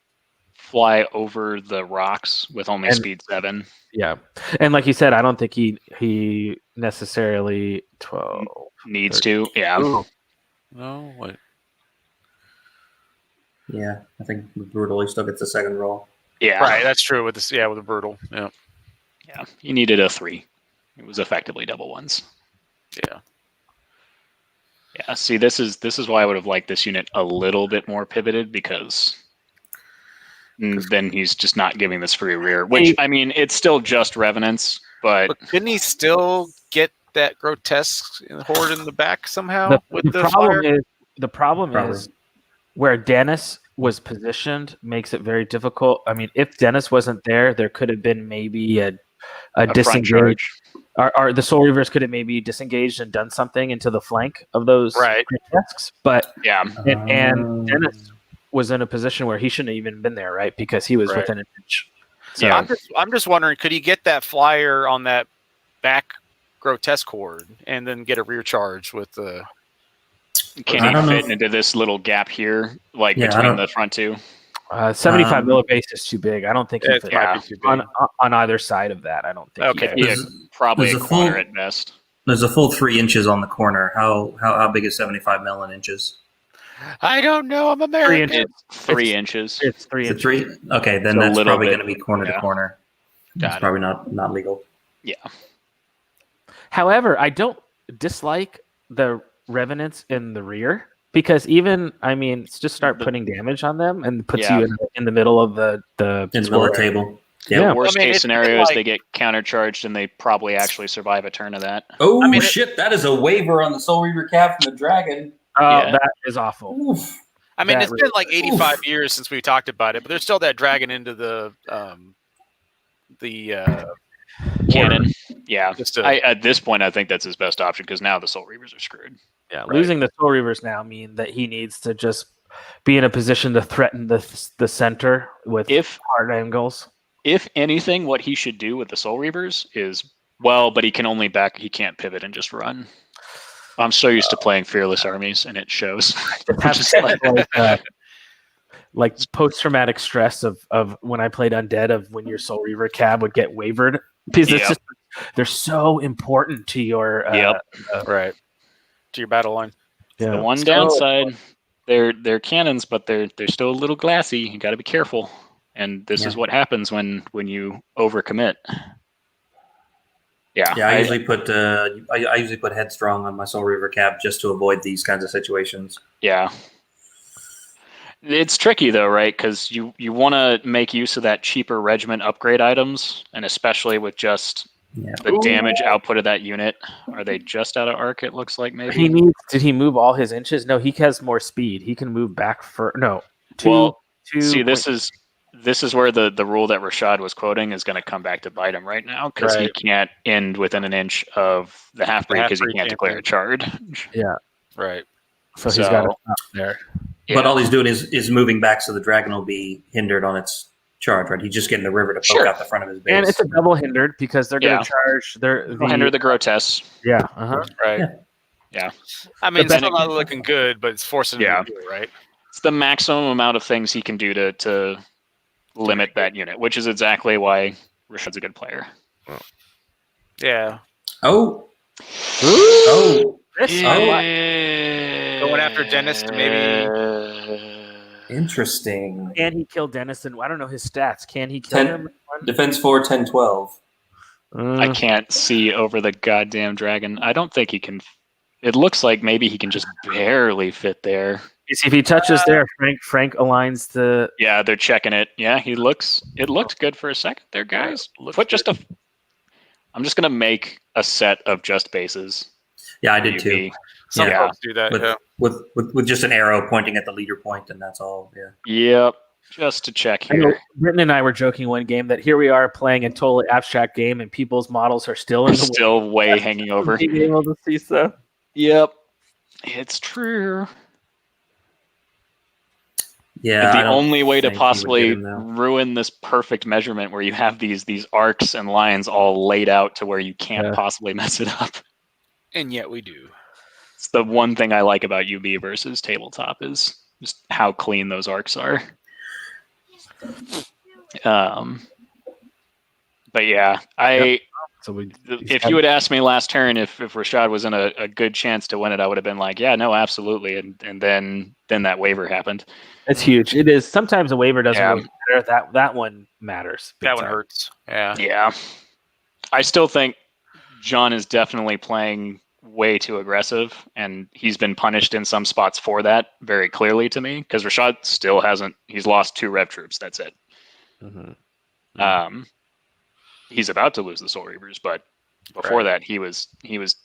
fly over the rocks with only speed 7. Yeah, and like you said, I don't think he necessarily 12 needs 13. to. Yeah. No, what? Yeah, I think with Brutal, he still gets the second roll. Yeah. Right, that's true with this. Yeah, with the Brutal. Yeah. Yeah, he needed a 3. It was effectively double ones. Yeah. Yeah. See, this is why I would have liked this unit a little bit more pivoted, because then he's just not giving this free rear. Which, I mean, it's still just Revenants, but didn't he still get that grotesque horde in the back somehow? The problem is where Dennis was positioned makes it very difficult. I mean, if Dennis wasn't there, there could have been maybe a disengage. Or the Soul Reavers could have maybe disengaged and done something into the flank of those grotesques. But yeah, and Dennis was in a position where he shouldn't have even been there, right? Because he was within an inch. So yeah, I'm just wondering, could he get that flyer on that back grotesque horde and then get a rear charge with the? Can he fit into this little gap here, like between the front two? 75 mil base is too big. I don't think he fit on either side of that. I don't think. Okay, yeah, probably a corner at best. There's a full 3 inches on the corner. How big is 75 mil in inches? I don't know. I'm American. 3 inches. It's 3 inches. 3? Okay, then that's probably going to be corner to corner. It's probably not legal. Yeah. However, I don't dislike the Revenants in the rear, because even, I mean, just start putting damage on them and puts you in the middle of the middle of the table. Yeah. Worst case scenario is they get countercharged and they probably actually survive a turn of that. Oh, shit. That is a waiver on the Soul Reaver Cab from the Dragon. That is awful. Oof. I mean, it's been like 85 years since we talked about it, but there's still that dragon into the cannon. Yeah. At this point, I think that's his best option, because now the Soul Reavers are screwed. Yeah, losing the Soul Reavers now mean that he needs to just be in a position to threaten the center with hard angles. If anything, what he should do with the Soul Reavers is, but he can't pivot and just run. I'm so used to playing Fearless Armies, and it shows. Like post-traumatic stress of when I played Undead, of when your Soul Reaver cab would get wavered, because they're so important to your to your battle line. Yeah. The one downside, they're cannons, but they're still a little glassy. You got to be careful, and this is what happens when you overcommit. Yeah, I usually put I usually put Headstrong on my Soul Reaver cab just to avoid these kinds of situations. Yeah, it's tricky though, right? Because you want to make use of that cheaper regiment upgrade items, and especially with just the damage output of that unit. Are they just out of arc? It looks like maybe. Did he move all his inches? No, he has more speed. He can move back for See, this is where the rule that Rashad was quoting is going to come back to bite him right now, because he can't end within an inch of the half-breed because he can't declare a charge. Yeah. Right. So he's got to stop there. Yeah. But all he's doing is moving back, so the dragon will be hindered on its charge, right? He's just getting the river to poke out the front of his base. And it's a double hindered, because they're going to charge. They'll hinder the grotesques. Yeah. Right. Yeah. I mean, it's still not looking good, but it's forcing him to do it, right? It's the maximum amount of things he can do to limit that unit, which is exactly why Rashad's a good player. Yeah. Going after Dennis to maybe. Interesting. Can he kill Dennis? And I don't know his stats. Can he kill him? Defense 4, 10, 12. I can't see over the goddamn dragon. I don't think he can. It looks like maybe he can just barely fit there. You see, if he touches there, Frank aligns the. Yeah, they're checking it. Yeah, he looks. It looked good for a second there, guys. Put just a. I'm just gonna make a set of just bases. Yeah, I did too. Some folks do that. With just an arrow pointing at the leader point, and that's all. Yeah. Yep. Just to check here. Britton and I were joking one game that here we are playing a totally abstract game, and people's models are still in the still way hanging over. Being able to see stuff. Yep, it's true. Yeah. The only way to possibly ruin this perfect measurement, where you have these arcs and lines all laid out to where you can't possibly mess it up, and yet we do. It's the one thing I like about UB versus tabletop is just how clean those arcs are. But yeah, if you had asked me last turn if Rashad was in a good chance to win it, I would have been like, yeah, no, absolutely. And then that waiver happened. It's huge. It is. Sometimes a waiver doesn't really matter. That one matters. That one hurts. Yeah. Yeah. I still think John is definitely playing way too aggressive, and he's been punished in some spots for that very clearly to me, because Rashad still hasn't. He's lost 2 Rev troops. That's it. He's about to lose the Soul Reavers, but before that, he was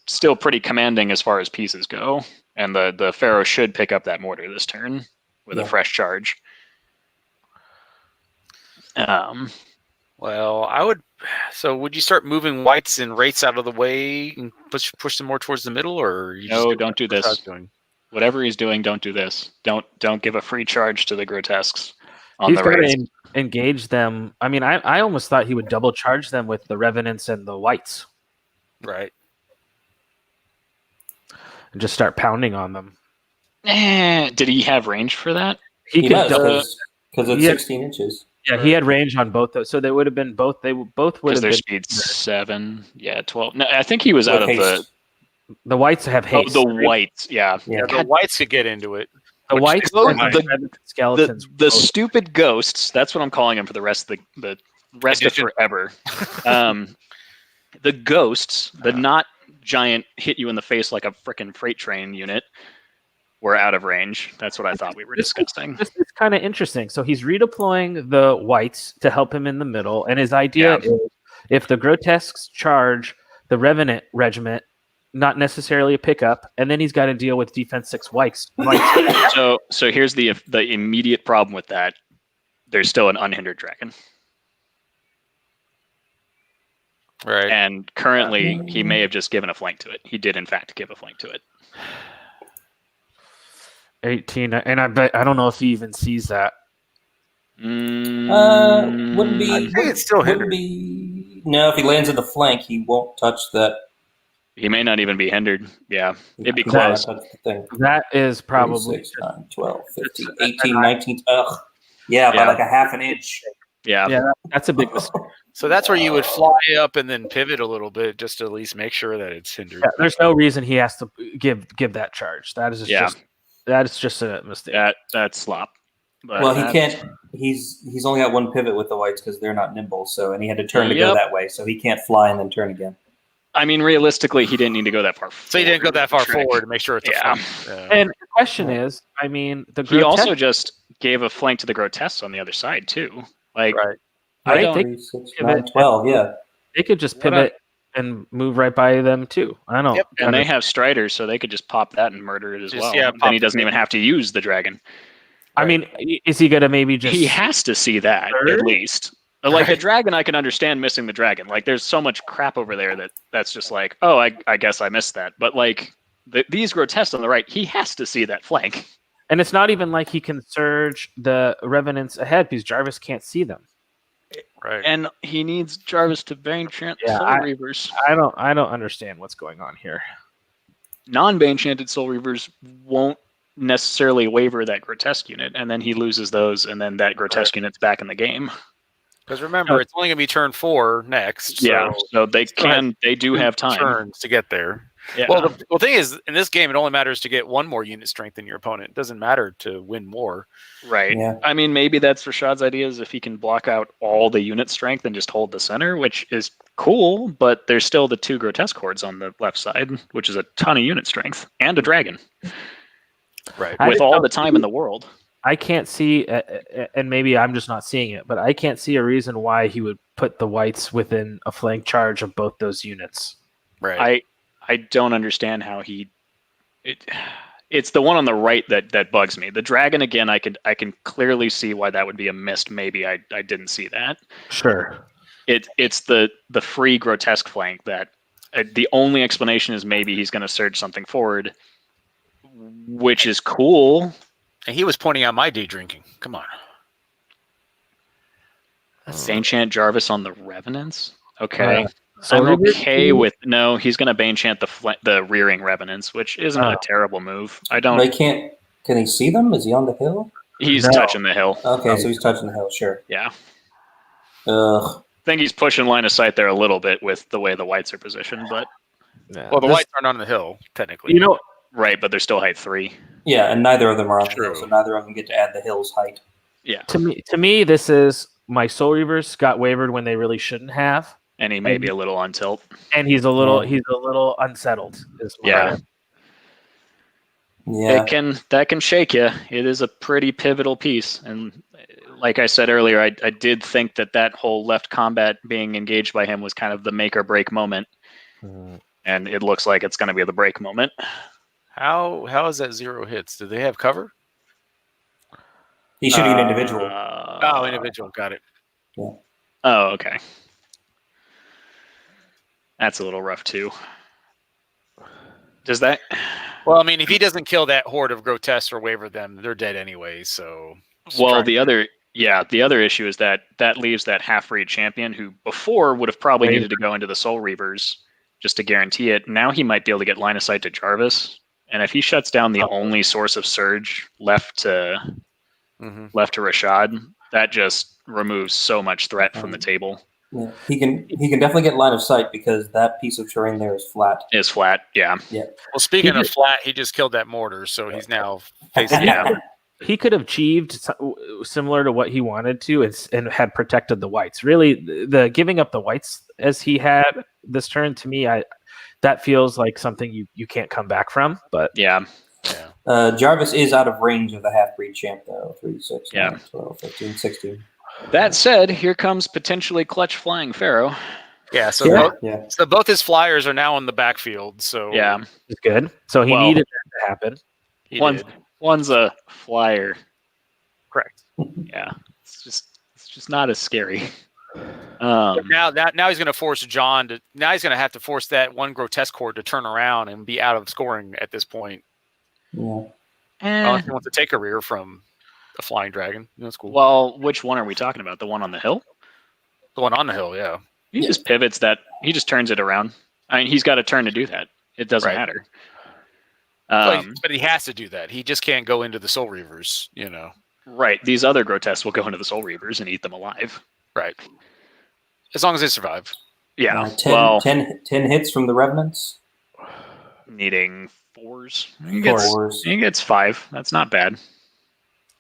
still pretty commanding as far as pieces go, and the Pharaoh should pick up that mortar this turn with a fresh charge. Well, I would. So, would you start moving whites and wraiths out of the way and push them more towards the middle, or don't do this. Whatever he's doing, don't do this. Don't give a free charge to the grotesques. He's going to engage them. I mean, I almost thought he would double charge them with the revenants and the whites, right? And just start pounding on them. Did he have range for that? He could double because it's 16 inches. Yeah, he had range on both those, so they would have been both. They both would have been. Their speed 7, 12. No, I think he was out of the whites have haste. Oh, the whites, yeah. The whites could get into it. The whites, skeletons, the stupid ghosts. That's what I'm calling them for the rest of the rest of forever. The ghosts, the not giant hit you in the face like a freaking freight train unit, were out of range. That's what I thought we were discussing. This is kind of interesting. So he's redeploying the whites to help him in the middle, and his idea is if the grotesques charge the Revenant regiment, not necessarily a pickup, and then he's got to deal with defense 6 whites. So here's the immediate problem with that. There's still an unhindered dragon. Right. And currently he may have just given a flank to it. He did in fact give a flank to it. 18, and I don't know if he even sees that. Wouldn't be. I think it's still hindered. No, if he lands in the flank, he won't touch that. He may not even be hindered. Yeah, it'd be close. That is probably 6, 9, 12, 15, 18, 19. Ugh. Yeah, by like a half an inch. Yeah, that's a big mistake. So that's where you would fly up and then pivot a little bit, just to at least make sure that it's hindered. Yeah, there's no reason he has to give that charge. That is just a mistake. That's slop. But well, he can't. He's only got 1 pivot with the whites because they're not nimble. So, and he had to turn to go that way, so he can't fly and then turn again. I mean, realistically, he didn't need to go that far. So he didn't go that far forward to make sure it's a flank. And the question is, I mean, he also just gave a flank to the grotesques on the other side too. Like, right? 3, 6, 9, 12. Yeah, they could just pivot and move right by them too. I don't know. Yep. And they have striders, so they could just pop that and murder it as well. Yeah, then he doesn't even have to use the dragon. I mean, is he gonna maybe just? He has to see that at least. Like the dragon, I can understand missing the dragon. Like there's so much crap over there that's just like, oh, I guess I missed that. But like these grotesques on the right, he has to see that flank. And it's not even like he can surge the revenants ahead because Jarvis can't see them. Right. And he needs Jarvis to bane chant Soul Reavers. I don't understand what's going on here. Non-bane chanted Soul Reavers won't necessarily waver that grotesque unit, and then he loses those, and then that grotesque unit's back in the game. Because remember, it's only going to be turn 4 next. Yeah, so they do have time. Turns to get there. Yeah. Well, the thing is, in this game, it only matters to get 1 more unit strength than your opponent. It doesn't matter to win more. Right. Yeah. I mean, maybe that's Rashad's idea, is if he can block out all the unit strength and just hold the center, which is cool, but there's still the 2 grotesque hordes on the left side, which is a ton of unit strength, and a dragon. Right. With all the time in the world. I can't see, and maybe I'm just not seeing it, but I can't see a reason why he would put the whites within a flank charge of both those units. Right. I don't understand how it's the one on the right that bugs me. The dragon, again, I can clearly see why that would be a missed. Maybe I didn't see that. Sure. It's the free grotesque flank that the only explanation is maybe he's going to surge something forward, which is cool. And he was pointing out my day drinking. Come on. Banechant Jarvis on the Revenants? Okay. So I'm okay with... No, he's going to Banechant the rearing Revenants, which isn't a terrible move. I don't... They can't... Can he see them? Is he on the hill? He's touching the hill. Okay, so he's touching the hill, sure. Yeah. Ugh. I think he's pushing line of sight there a little bit with the way the whites are positioned, but... Well, the whites aren't on the hill, technically. You know... Right, but they're still height 3. Yeah, and neither of them are on the hill, so neither of them get to add the hill's height. Yeah. To me, this is my Soul Reavers got wavered when they really shouldn't have, and he may be a little on tilt, and he's a little unsettled. Yeah. That can shake you. It is a pretty pivotal piece, and like I said earlier, I did think that whole left combat being engaged by him was kind of the make or break moment, and it looks like it's going to be the break moment. How is that 0 hits? Do they have cover? He's shooting an individual. Individual. Got it. Yeah. Oh, okay. That's a little rough too. Does that? Well, I mean, if he doesn't kill that horde of grotesques or waver them, they're dead anyway. So. Well, the other issue is that leaves that half-breed champion who before would have probably needed to go into the Soul Reavers just to guarantee it. Now he might be able to get line of sight to Jarvis. And if he shuts down the only source of surge left to Rashad, that just removes so much threat from the table. Yeah. He can definitely get line of sight because that piece of terrain there is flat. Is flat, yeah. Yeah. Well, speaking of flat, he just killed that mortar, so he's now facing down. He could have achieved similar to what he wanted to and had protected the whites. Really, the giving up the whites as he had this turn, to me, that feels like something you can't come back from. But yeah. Jarvis is out of range of the half-breed champ, though. 3, 6, 9, 12, 15, 16. That said, here comes potentially clutch flying Pharaoh. Yeah, so both his flyers are now on the backfield. So yeah, it's good. So he needed that to happen. One's a flyer. Correct. Yeah, it's just not as scary. Now he's going to force John to. Now he's going to have to force that one grotesque horde to turn around and be out of scoring at this point. Yeah. He wants to take a rear from a flying dragon. That's cool. Well, which one are we talking about? The one on the hill? The one on the hill, yeah. He just pivots that. He just turns it around. I mean, he's got a turn to do that. It doesn't matter. But he has to do that. He just can't go into the Soul Reavers, Right. These other grotesques will go into the Soul Reavers and eat them alive. Right. As long as they survive. Yeah. 10 hits from the Revenants. Needing 4s. He gets 5. That's not bad.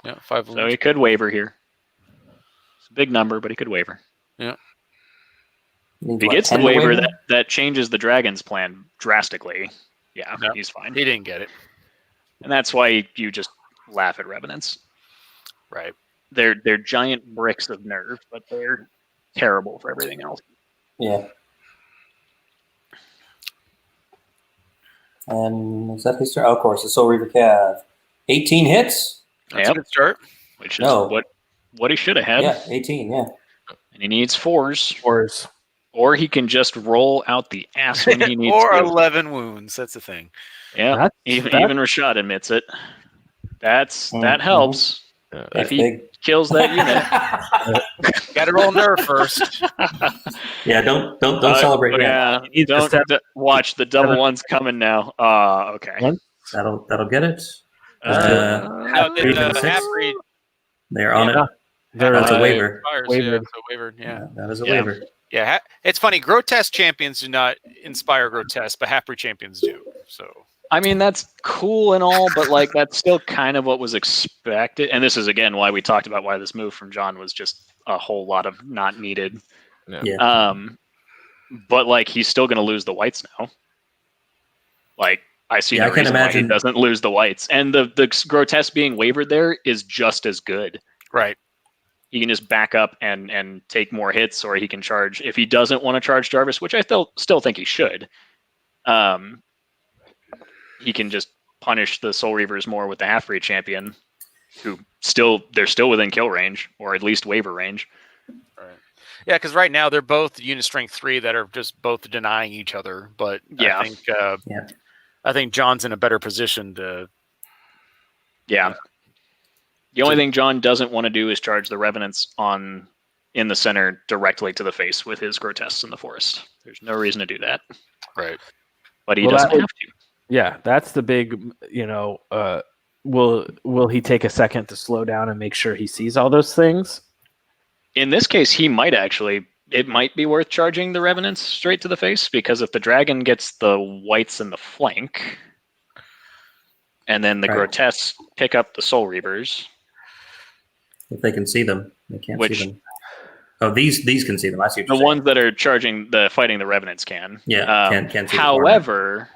Yeah, 5. So he could waver here. It's a big number, but he could waver. Yeah. If he gets the waiver, that changes the dragon's plan drastically. Yeah, he's fine. He didn't get it. And that's why you just laugh at Revenants. Right. They're giant bricks of nerve, but they're terrible for everything else. Yeah. And is that his turn? Oh, of course, the Soul Reaver Cav. 18 hits? That's a good start. Which is what he should have had. Yeah, 18, yeah. And he needs 4s. Or he can just roll out the ass when he needs or to. 11 wounds. That's the thing. Yeah, even Rashad admits it. That helps. If he kills that unit. Got to roll nerve first. Yeah, don't celebrate yet. Yeah, don't watch the double ones coming now. Okay. That'll get it. Half-breed. They're on it. That's a waiver. Yeah, it's a waiver. Yeah, that is a waiver. Yeah, it's funny. Grotesque champions do not inspire grotesque, but half-breed champions do. So I mean, that's cool and all, but like that's still kind of what was expected. And this is again why we talked about why this move from John was just a whole lot of not needed. Yeah. But like he's still going to lose the whites now. Like I see no I can reason imagine why he doesn't lose the whites, and the grotesque being wavered there is just as good. right. He can just back up and take more hits, or he can charge if he doesn't want to charge Jarvis, which I still think he should. He can just punish the Soul Reavers more with the half-breed champion, who they're still within kill range, or at least waiver range. Right. Yeah, because right now they're both unit strength 3 that are just both denying each other. But Yeah. I think John's in a better position to. Yeah. The only thing John doesn't want to do is charge the Revenants in the center directly to the face with his grotesques in the forest. There's no reason to do that. Right. But he doesn't have to. Yeah, that's the big, will he take a second to slow down and make sure he sees all those things? In this case, he might actually. It might be worth charging the Revenants straight to the face, because if the dragon gets the whites in the flank, and then the grotesques pick up the Soul Reavers. If they can see them, they can't see them. Oh, these can see them. I see what the you're ones that are fighting the Revenants can. Yeah, can see. However,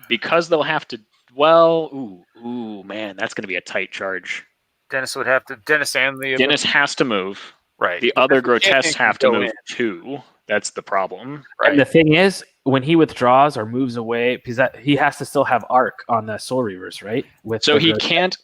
because they'll have to. Well, man, that's going to be a tight charge. Dennis would have to. Dennis has to move. Right. The other grotesques have to move too. That's the problem. Right. And the thing is, when he withdraws or moves away, because he has to still have arc on the Soul Reavers, right? He can't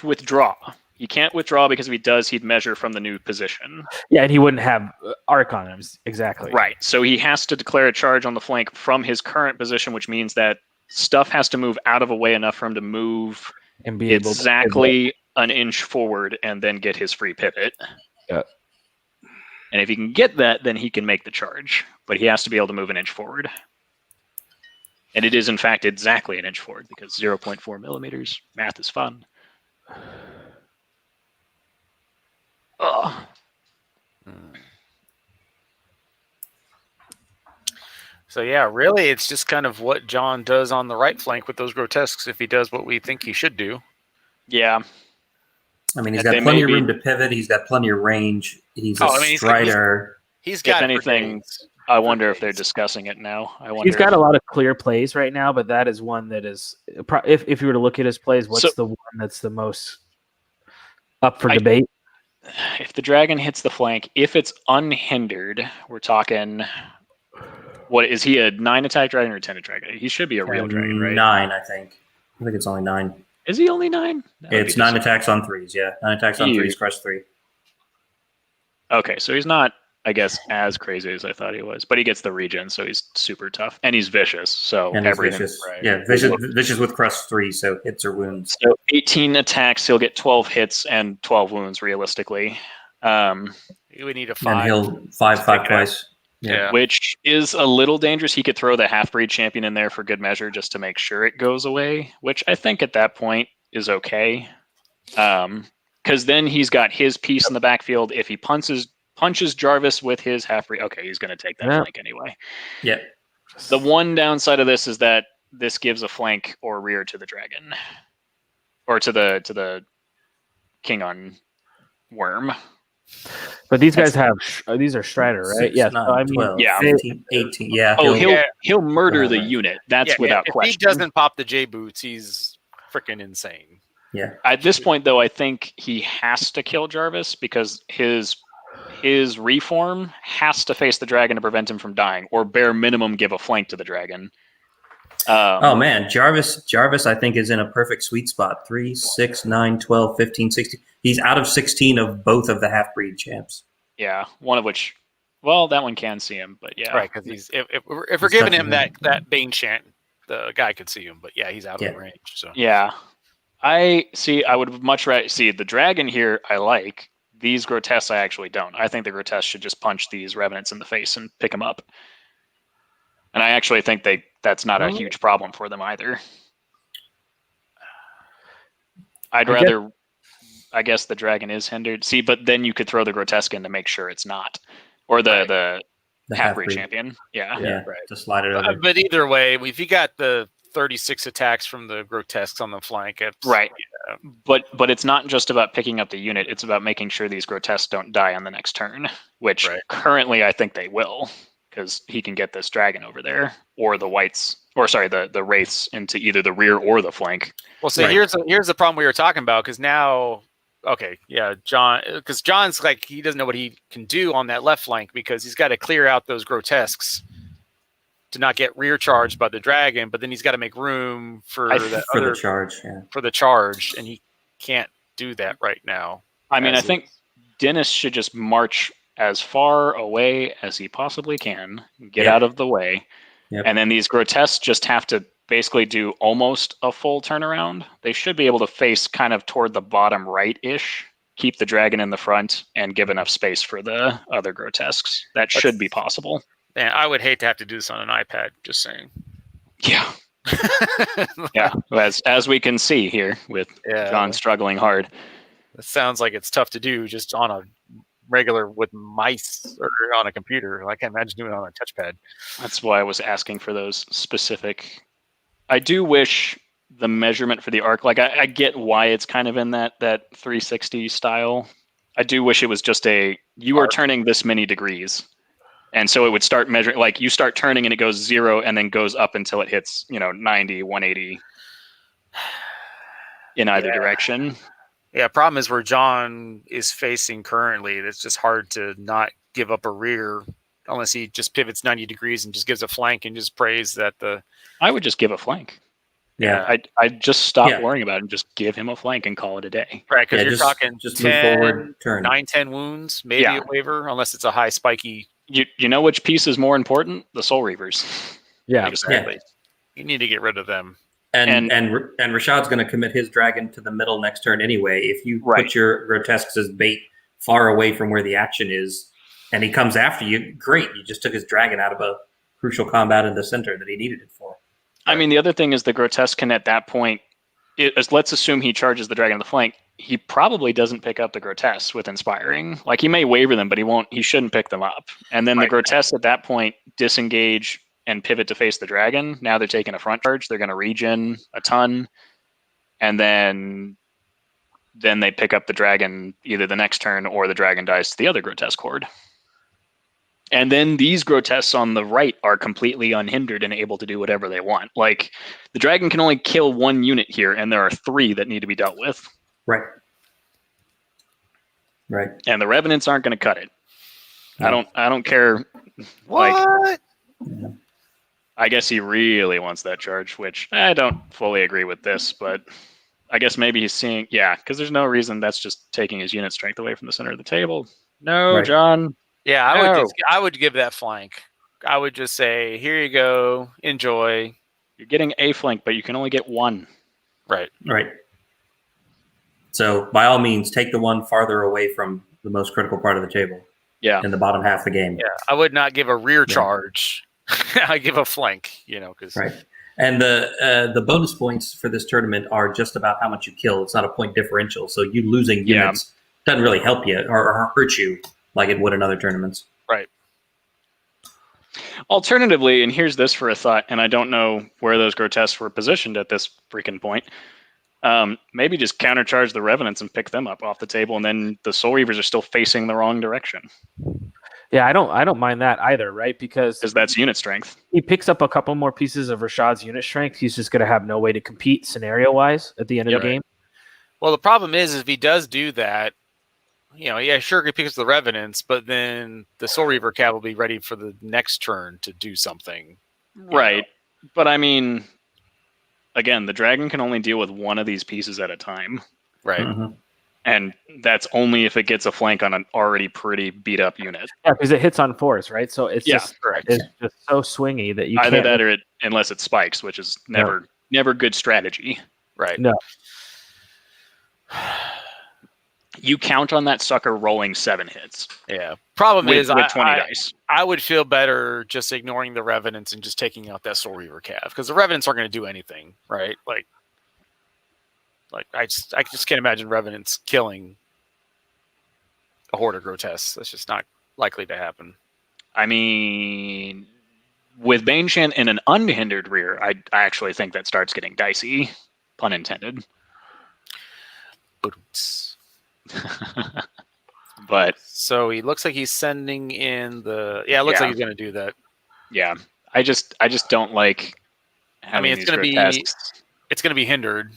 withdraw. He can't withdraw because if he does, he'd measure from the new position. Yeah, and he wouldn't have arc on him. Exactly. Right. So he has to declare a charge on the flank from his current position, which means that stuff has to move out of a way enough for him to move and be exactly an inch forward and then get his free pivot. Yeah. And if he can get that, then he can make the charge. But he has to be able to move an inch forward. And it is, in fact, exactly an inch forward because 0.4 millimeters. Math is fun. Oh. So yeah, really, it's just kind of what John does on the right flank with those grotesques. If he does what we think he should do, yeah. I mean, he's got plenty of room to pivot. He's got plenty of range. He's a strider. He's got. If anything, I wonder if they're discussing it now. He's got a lot of clear plays right now, but that is one that is. If you were to look at his plays, what's the one that's the most up for debate? If the dragon hits the flank, if it's unhindered, we're talking. What is he, a 9 attack dragon or a 10 attack dragon? He should be a real dragon, right? 9, I think. I think it's only 9. Is he only 9? It's 9 attacks on 3s, yeah. 9 attacks on 3s, crush 3. Okay, so he's not, I guess, as crazy as I thought he was. But he gets the regen, so he's super tough. And he's vicious, so everything. Vicious. Right. Yeah, vicious with crush 3, so hits or wounds. So 18 attacks, he'll get 12 hits and 12 wounds, realistically. He would need a 5. And he'll 5 twice. Yeah. Which is a little dangerous. He could throw the half-breed champion in there for good measure just to make sure it goes away, which I think at that point is okay. Because then he's got his piece in the backfield. If he punches Jarvis with his half-breed, okay, he's going to take that flank anyway. Yeah. The one downside of this is that this gives a flank or rear to the dragon. Or to the king on worm. But these guys these are Strider, right? 6, 9, 12, 15, 18. Yeah. He'll murder the unit. That's without question. If he doesn't pop the J boots, he's freaking insane. Yeah. At this point, though, I think he has to kill Jarvis because his reform has to face the dragon to prevent him from dying, or bare minimum give a flank to the dragon. Oh man, Jarvis I think is in a perfect sweet spot. 3, 6, 9, 12, 15, 16. He's out of 16 of both of the half-breed champs. Yeah, one of which, well, that one can see him, but yeah. Right, because he's if we're giving him that Bane chant, the guy could see him, but yeah, he's out of range. So yeah. I would much rather see the dragon here. I like these grotesques. I actually don't. I think the grotesques should just punch these revenants in the face and pick them up. And I actually think that's not a huge problem for them either. I'd rather I guess the dragon is hindered. See, but then you could throw the grotesque in to make sure it's not, or the half-breed champion. Yeah, right. To slide it over. But either way, if you got the 36 attacks from the grotesques on the flank, right. Yeah. But it's not just about picking up the unit; it's about making sure these grotesques don't die on the next turn. Which currently I think they will, because he can get this dragon over there, or the whites, or sorry, the wraiths into either the rear or the flank. Well, so here's the problem we were talking about, because now. Okay, yeah, John, because John's like, he doesn't know what he can do on that left flank because he's got to clear out those grotesques to not get rear charged by the dragon, but then he's got to make room for the charge, for the charge, and he can't do that right now. I mean, I think Dennis should just march as far away as he possibly can, get out of the way, and then these grotesques just have to basically do almost a full turnaround. They should be able to face kind of toward the bottom right-ish, keep the dragon in the front, and give enough space for the other grotesques. That should be possible. Man, I would hate to have to do this on an iPad, just saying. Yeah. Yeah, as we can see here with John struggling hard. It sounds like it's tough to do just on a regular with mice or on a computer. I can't imagine doing it on a touchpad. That's why I was asking for those specific. I do wish the measurement for the arc, like I get why it's kind of in that 360 style. I do wish it was just you are turning this many degrees. And so it would start measuring, like you start turning and it goes 0 and then goes up until it hits, 90, 180 in either direction. Yeah, problem is where John is facing currently, it's just hard to not give up a rear unless he just pivots 90 degrees and just gives a flank and just prays that I would just give a flank. Yeah. I'd just stop worrying about it and just give him a flank and call it a day. Right, because you're talking just 10, move forward, turn. 9-10 wounds, maybe a waiver, unless it's a high spiky. You know which piece is more important? The Soul Reavers. Yeah, exactly. Yeah. You need to get rid of them. And Rashad's going to commit his dragon to the middle next turn anyway. If you put your grotesques as bait far away from where the action is, and he comes after you, great. You just took his dragon out of a crucial combat in the center that he needed it for. I mean, the other thing is the grotesque can at that point, let's assume he charges the dragon on the flank. He probably doesn't pick up the grotesques with inspiring. Like he may waver them, but he shouldn't pick them up. And then the grotesques at that point disengage and pivot to face the dragon. Now they're taking a front charge. They're going to regen a ton. And then they pick up the dragon either the next turn or the dragon dies to the other grotesque horde. And then these grotesques on the right are completely unhindered and able to do whatever they want. Like the dragon can only kill one unit here, and there are 3 that need to be dealt with. Right. Right. And the revenants aren't going to cut it. No. I don't care. What? Like, I guess he really wants that charge, which I don't fully agree with this, but I guess maybe he's seeing, because there's no reason that's just taking his unit strength away from the center of the table. No, John. Yeah, I would give that flank. I would just say, here you go, enjoy. You're getting a flank, but you can only get 1. Right. Right. So by all means, take the one farther away from the most critical part of the table. Yeah. In the bottom half of the game. Yeah. I would not give a rear charge. I give a flank, because right. And the bonus points for this tournament are just about how much you kill. It's not a point differential. So you losing units doesn't really help you or hurt you like it would in other tournaments. Right. Alternatively, and here's this for a thought, and I don't know where those grotesques were positioned at this freaking point. Maybe just countercharge the revenants and pick them up off the table, and then the Soul Reavers are still facing the wrong direction. Yeah, I don't mind that either, right? Because that's unit strength. He picks up a couple more pieces of Rashad's unit strength. He's just going to have no way to compete scenario-wise at the end of the game. Well, the problem is if he does do that, sure, he picks up the revenants, but then the Soul Reaver Cav will be ready for the next turn to do something. Right. But I mean, again, the dragon can only deal with one of these pieces at a time. Right. Mm-hmm. And that's only if it gets a flank on an already pretty beat up unit. Yeah, because it hits on force, right? So it's correct. It's just so swingy that you either can't... that or unless it spikes, which is never good strategy. Right. No. You count on that sucker rolling 7 hits. Yeah. Problem is, with 20 dice. I would feel better just ignoring the revenants and just taking out that Soul Reaver Cav, because the revenants aren't going to do anything, right? Like, Like I just can't imagine Revenants killing a Horde of Grotesques. That's just not likely to happen. I mean, with Baneshant in an unhindered rear, I actually think that starts getting dicey, pun intended. But so he looks like he's sending in the. Yeah, it looks like he's going to do that. Yeah, I just don't like. I mean, it's going to be hindered.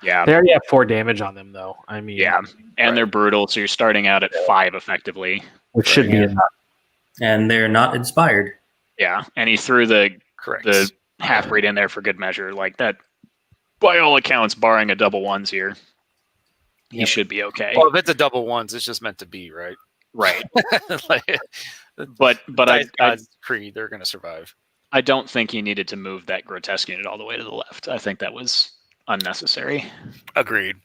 Yeah, they already have 4 damage on them, though. I mean, yeah, and they're brutal, so you're starting out at 5 effectively, which should be enough. And they're not inspired. Yeah, and he threw the half-breed in there for good measure, like that. By all accounts, barring a double ones here, he should be okay. Well, if it's a double ones, it's just meant to be, right? Right. but God's Creed, they're going to survive. I don't think he needed to move that grotesque unit all the way to the left. I think that was unnecessary. Agreed.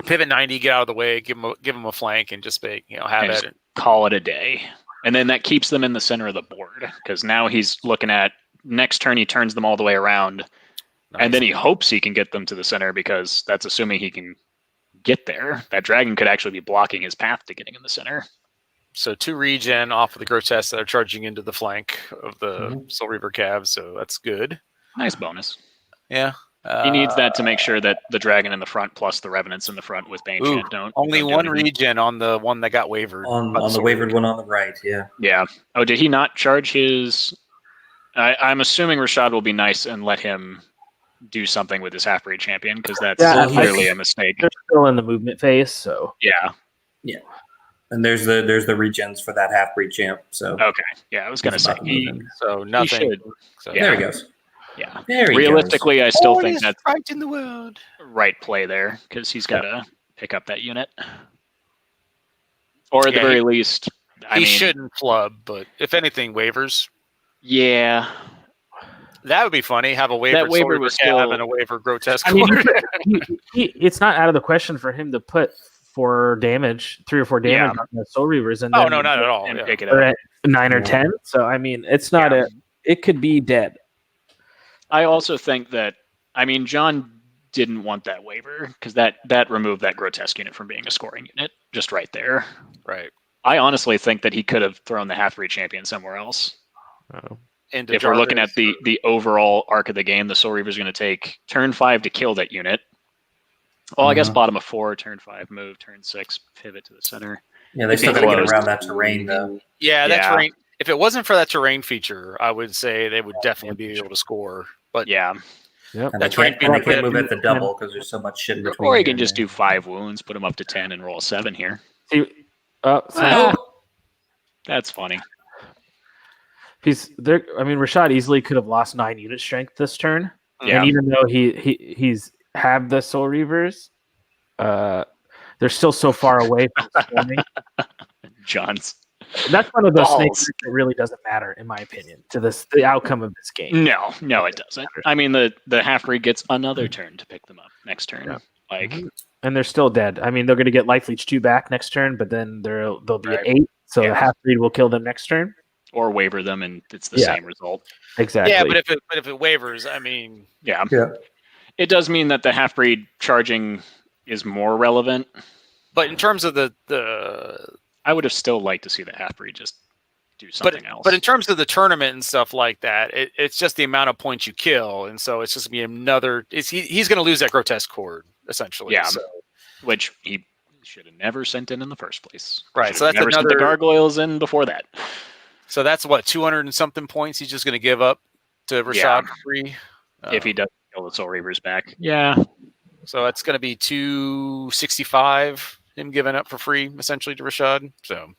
Pivot 90, get out of the way, give him a flank, and just have at it. Call it a day. And then that keeps them in the center of the board, because now he's looking at next turn he turns them all the way around, and then he hopes he can get them to the center, because that's assuming he can get there. That dragon could actually be blocking his path to getting in the center. So 2 regen off of the Grotesques that are charging into the flank of the Soul Reaver Cavs, so that's good. Nice bonus. Yeah. He needs that to make sure that the dragon in the front plus the revenants in the front with Baneshant don't. Only don't one regen on the one that got wavered. On the wavered one on the right, yeah. Yeah. Oh, did he not charge his... I'm assuming Rashad will be nice and let him do something with his half-breed champion, because that's clearly a mistake. They're still in the movement phase, so... Yeah. Yeah. And there's the regens for that half-breed champ, so... Okay. Yeah, I was going to say. So nothing. He should. So, There he goes. Yeah. Realistically, I still think that's right in the world. Right play there, because he's got to pick up that unit. Or at the very least, he shouldn't flub, but if anything, waivers. Yeah. That would be funny. Have a waiver. That waiver was still... and a waiver grotesque. I mean, it's not out of the question for him to put 3 or 4 damage on the Soul Reavers, and no, not at all. And pick it up up. At 9 or 10. So I mean, it's not it could be dead. I also think that, I mean, John didn't want that waiver, because that removed that grotesque unit from being a scoring unit just right there. Right. I honestly think that he could have thrown the half-breed champion somewhere else. Oh. If we're looking at the overall arc of the game, the Soul Reaver is going to take turn 5 to kill that unit. Well, I guess bottom of 4, turn 5, move, turn 6, pivot to the center. Yeah, they still got to get around that terrain, though. Yeah, that terrain. If it wasn't for that terrain feature, I would say they would definitely be able to score. But yeah. Yep. And they can't move at the double because there's so much shit in between. Or he can just do 5 wounds, put him up to 10, and roll a 7 here. That's funny. Rashad easily could have lost 9 unit strength this turn. Yeah. And even though he's have the Soul Reavers, they're still so far away from swarming. John's. That's one of those things that really doesn't matter, in my opinion, to the outcome of this game. No, it doesn't. I mean, the half-breed gets another turn to pick them up next turn. Yeah. And they're still dead. I mean, they're going to get Life Leech 2 back next turn, but then they'll be at 8, so the half-breed will kill them next turn. Or waiver them, and it's the same result. Exactly. Yeah, but if it wavers, I mean... Yeah. It does mean that the half-breed charging is more relevant. But in terms of the I would have still liked to see the half-breed just do something else. But in terms of the tournament and stuff like that, it's just the amount of points you kill, and so it's just going to be another... He's going to lose that grotesque chord, essentially. Yeah, so. Which he should have never sent in the first place. Right, so that's never sent the gargoyles in before that. So that's what, 200 and something points he's just going to give up to Rashad free? If he doesn't kill the Soul Reavers back. Yeah. So that's going to be 265, him giving up for free, essentially, to Rashad. So,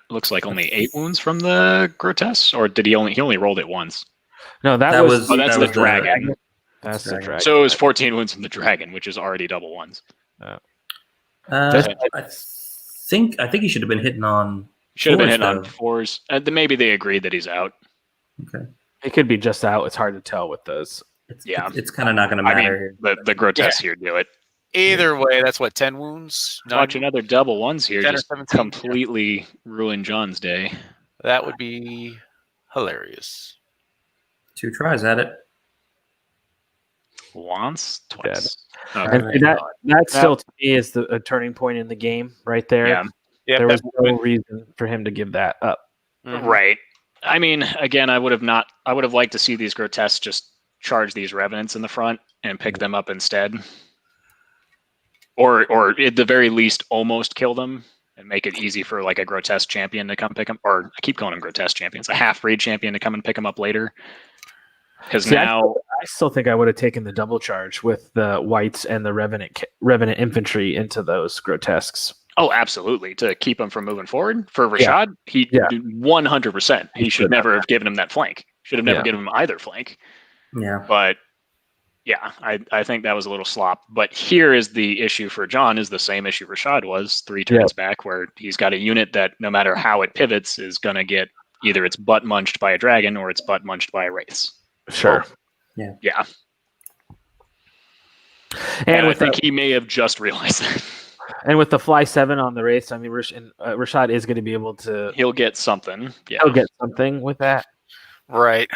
looks like only 8 wounds from the grotesque, or did he only rolled it once? No, that's the dragon. That's the dragon. So it was 14 wounds from the dragon, which is already double ones. I think he should have been hitting on. Should have been hitting on 4s. Maybe they agreed that he's out. Okay. It could be just out. It's hard to tell with those. It's kind of not going to matter. The grotesque here do it. Either way, that's what, 10 wounds? Watch another double ones here. Just completely ruin John's day. That would be hilarious. 2 tries at it. Once, twice. And that still to me is a turning point in the game right there. Yeah. Yep, There was no reason for him to give that up. Mhm. Right. I mean, again, I would have liked to see these grotesques just charge these revenants in the front and pick them up instead. Or at the very least almost kill them and make it easy for like a grotesque champion to come pick them, or I keep calling them grotesque champions, a half-breed champion to come and pick them up later. Because now I still think I would have taken the double charge with the whites and the revenant infantry into those grotesques. Oh, absolutely. To keep him from moving forward. For Rashad, he 100%. He should never have given him that flank. Should have never given him either flank. Yeah. But yeah, I think that was a little slop. But here is the issue for John, is the same issue Rashad was 3 turns back, where he's got a unit that no matter how it pivots is going to get either its butt munched by a dragon or its butt munched by a wraith. Sure. Yeah. Yeah. And I think he may have just realized that. And with the fly 7 on the race, I mean, Rashad is going to be able to. He'll get something. Yeah. He'll get something with that. Right.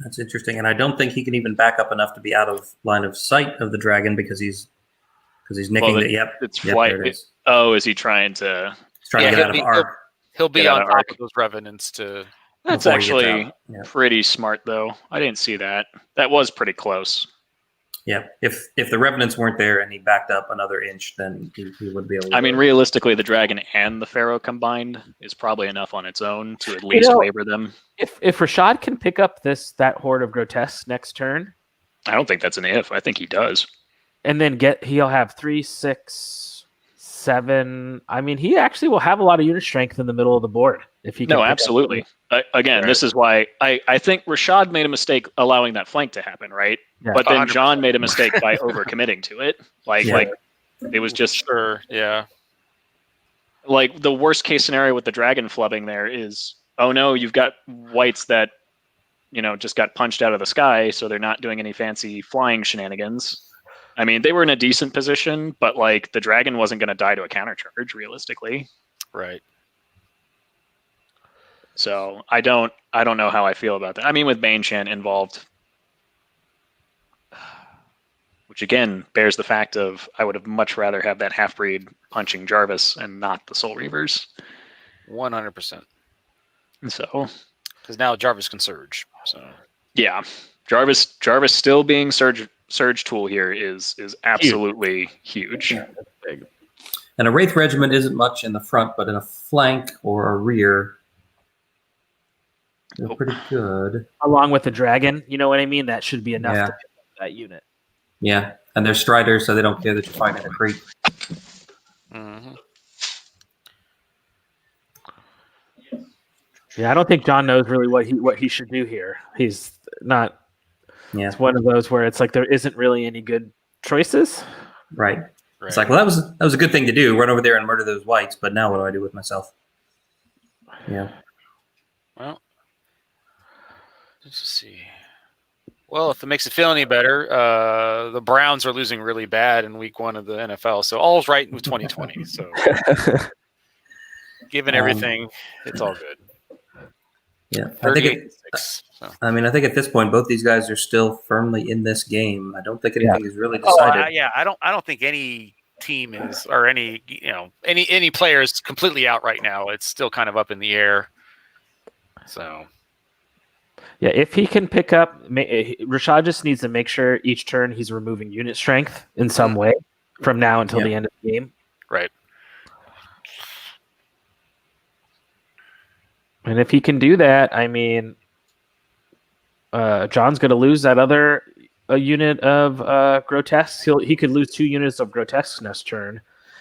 That's interesting, and I don't think he can even back up enough to be out of line of sight of the dragon because he's nicking it. Yep, it's yep, flight. there it is. Oh, is he trying to? He's trying to get out of arc. He'll be Get on out of top arc. of those revenants to. That's before he gets actually out. Yeah. pretty smart, though. I didn't see that. That was pretty close. Yeah, if the revenants weren't there and he backed up another inch, then he would be able to. I mean, realistically, the dragon and the pharaoh combined is probably enough on its own to at least waver them. If Rashad can pick up that horde of grotesques next turn, I don't think that's an if. I think he does. and then he'll have 3, 6, 7. I mean, he actually will have a lot of unit strength in the middle of the board if he can. No, pick up- absolutely. Again, this is why I think Rashad made a mistake allowing that flank to happen, right? Yeah. But then 100%. John made a mistake by overcommitting to it. Like it was just Sure. Yeah. like the worst case scenario with the dragon flubbing there is, oh no, you've got whites that just got punched out of the sky, so they're not doing any fancy flying shenanigans. I mean, they were in a decent position, but like the dragon wasn't going to die to a countercharge realistically. Right. So I don't know how I feel about that. I mean, with Baneshan involved, which again bears the fact of I would have much rather have that half-breed punching Jarvis and not the Soul Reavers. 100%. So, Because now Jarvis can surge. So. yeah, Jarvis still being surge tool here is absolutely huge. And a Wraith Regiment isn't much in the front, but in a flank or a rear, they're pretty good. along with the dragon. You know what I mean? That should be enough Yeah. to pick up that unit. Yeah, and they're Striders, so they don't care that you're fighting a creep. Mm-hmm. Yeah, I don't think John knows really what he should do here. He's not. Yeah, It's one of those where it's like there isn't really any good choices. right. It's like, well, that was a good thing to do. Run over there and murder those whites, but now what do I do with myself? Yeah. Well, let's just see. Well, if it makes it feel any better, the Browns are losing really bad in week 1 of the NFL. So all's right with 2020. So given everything, it's all good. Yeah. 38-6. So. I think at this point, both these guys are still firmly in this game. I don't think anything is really decided. I don't think any team is, or any any player is completely out right now. It's still kind of up in the air. So. Yeah, if he can pick up, Rashad just needs to make sure each turn he's removing unit strength in some way from now until the end of the game. Right. And if he can do that, I mean, John's going to lose that other unit of grotesques. He could lose 2 units of grotesques next turn,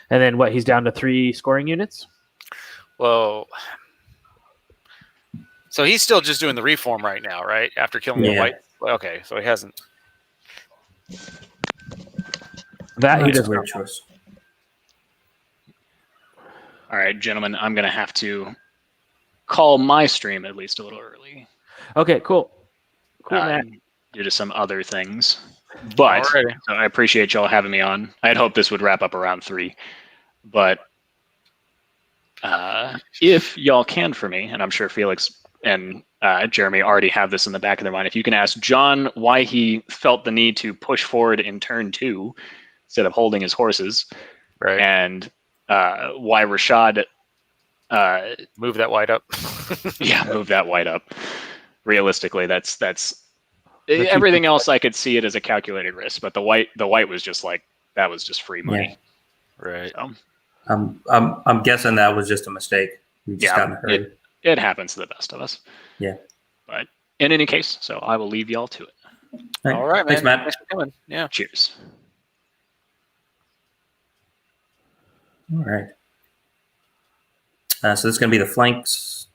and then he's down to 3 scoring units. Well. So he's still just doing the reform right now, right? After killing the white. Okay, so he hasn't. That he does weird choice. All right, gentlemen, I'm gonna have to call my stream at least a little early. Okay, cool, man. Due to some other things, but so I appreciate y'all having me on. I had hoped this would wrap up around 3, but if y'all can for me, and I'm sure Felix and Jeremy already have this in the back of their mind. If you can ask John why he felt the need to push forward in turn 2 instead of holding his horses, Right. and why Rashad move that white up. move that white up. Realistically, that's everything else. I could see it as a calculated risk, but the white was just like that was just free money. Yeah. Right. So, I'm guessing that was just a mistake. We just got in a hurry. It happens to the best of us. Yeah. But in any case, so I will leave y'all to it. All right, man. Thanks, Matt. Thanks for coming. Yeah. Cheers. All right. So this is going to be the flanks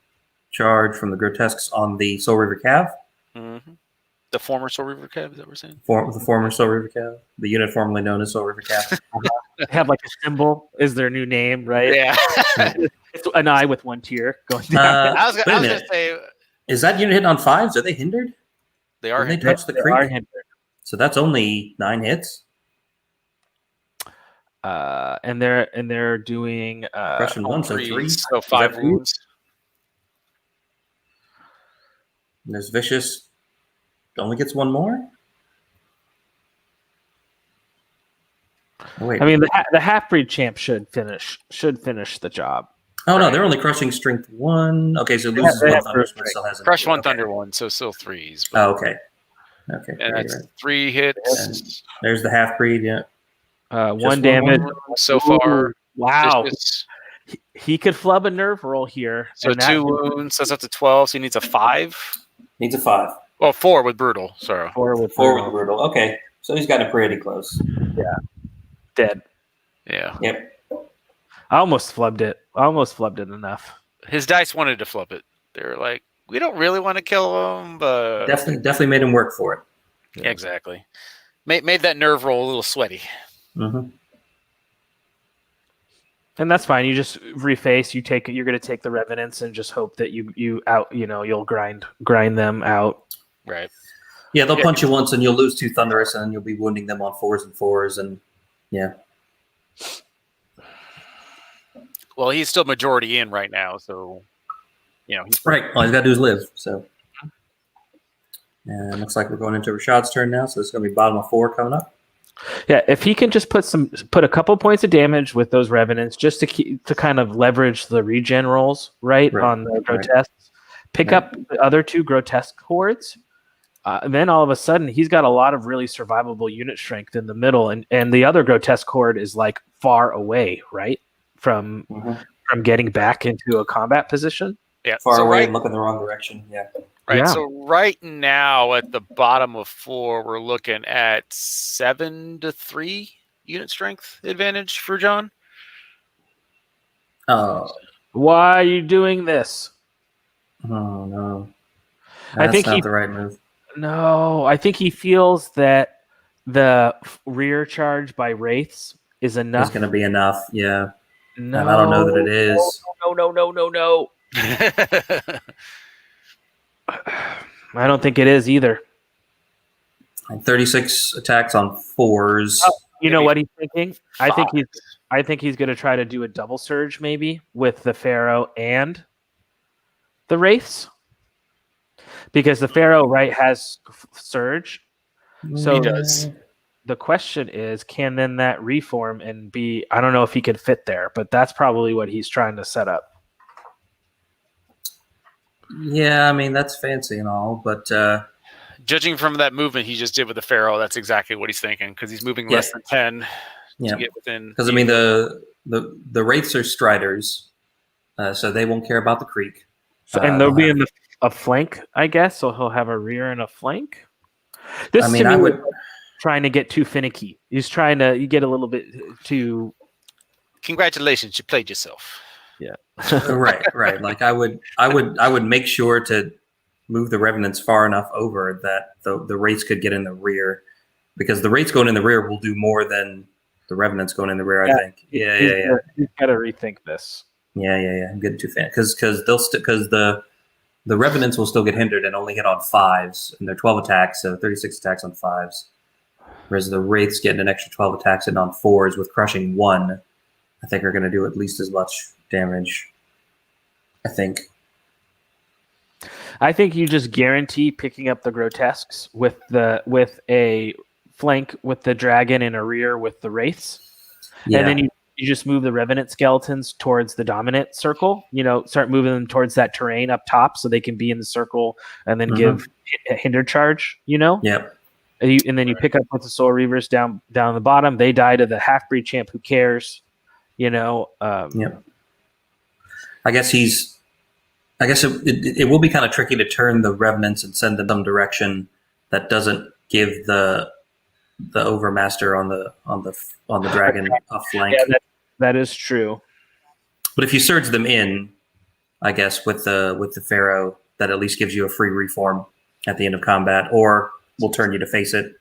charge from the Grotesques on the Soul River Cav. Mm-hmm. The former Soul River Cav, is that what we're saying? The former Soul River Cav, the unit formerly known as Soul River Cav. They have like a symbol is their new name, right? Yeah. It's an eye with one tear going down. I was going to say, is that unit hitting on 5s? Are they hindered? they are. When they touch the They creek? are hindered. So that's only 9 hits. And they're doing Crushing 1, so 3. So 5 wounds. And there's Vicious. Only gets 1 more? Oh, wait. I mean, the half-breed champ should finish the job. Oh, no, they're only crushing strength 1. Okay, so loses they 1 have thunder, first but still has a Crush 1 okay. Thunder 1, so still 3s. Oh, okay. Okay. And right, that's right. 3 hits. And there's the half-breed, yeah. 1 damage so far. Ooh, wow. Vicious. He could flub a nerve roll here. So and 2 wounds, that's up to 12, so he needs a 5. Needs a 5. Well, 4 with Brutal, sorry. 4 with 4 with the brutal. Okay, so he's got it pretty close. dead. Yeah. Yep. I almost flubbed it enough. His dice wanted to flip it. They were like, we don't really want to kill him, but... Definitely made him work for it. Yeah, exactly. Made that nerve roll a little sweaty. Mm-hmm. And that's fine. You just reface. You're going to take the revenants and just hope that you'll grind them out. Right. Yeah, they'll punch you once and you'll lose 2 Thunderous and then you'll be wounding them on 4s and 4s and yeah. Well, he's still majority in right now, so he's Right. All he's got to do is live. So, and looks like we're going into Rashad's turn now. So it's going to be bottom of 4 coming up. Yeah, if he can just put a couple points of damage with those revenants, just to kind of leverage the regen rolls, right on the grotesques, pick up the other 2 grotesque hordes. And then all of a sudden, he's got a lot of really survivable unit strength in the middle, and the other grotesque horde is like far away, right, from getting back into a combat position. Yeah, far away and looking the wrong direction. Yeah. Right. Yeah. So right now at the bottom of 4, we're looking at 7-3 unit strength advantage for John. Oh. Why are you doing this? Oh no. I think not the right move. No, I think he feels that the rear charge by wraiths is enough. It's going to be enough. Yeah. No, and I don't know that it is. No. I don't think it is either. And 36 attacks on 4s. You know what he's thinking? I think he's going to try to do a double surge maybe with the Pharaoh and the wraiths, because the Pharaoh has surge. So he does. The question is, can then that reform and be? I don't know if he could fit there, but that's probably what he's trying to set up. Yeah, I mean that's fancy and all, but judging from that movement he just did with the Pharaoh, that's exactly what he's thinking, because he's moving less than 10 to get within. Because I mean the wraiths are striders, so they won't care about the creek. And they'll be in a flank, I guess. So he'll have a rear and a flank. This to me I would trying to get too finicky. He's trying to get a little bit too. Congratulations, you played yourself. Yeah. right. Like I would make sure to move the revenants far enough over that the wraiths could get in the rear, because the wraiths going in the rear will do more than the revenants going in the rear. I think. Yeah. He's got to rethink this. Yeah. I'm getting too fan because the revenants will still get hindered and only hit on 5s, and they're 12 attacks, so 36 attacks on 5s. Whereas the wraiths getting an extra 12 attacks and on 4s with crushing 1, I think are going to do at least as much damage. I think. I think you just guarantee picking up the grotesques with a flank with the dragon and a rear with the wraiths, and then you just move the revenant skeletons towards the dominant circle. Start moving them towards that terrain up top so they can be in the circle, and then give a hinder charge. Yep. And then you pick up with the Soul Reavers down the bottom. They die to the half-breed champ. Who cares? Yep. I guess it will be kind of tricky to turn the revenants and send them some direction that doesn't give the overmaster on the dragon a flank. Yeah, that is true. But if you surge them in, I guess with the Pharaoh, that at least gives you a free reform at the end of combat, or will turn you to face it.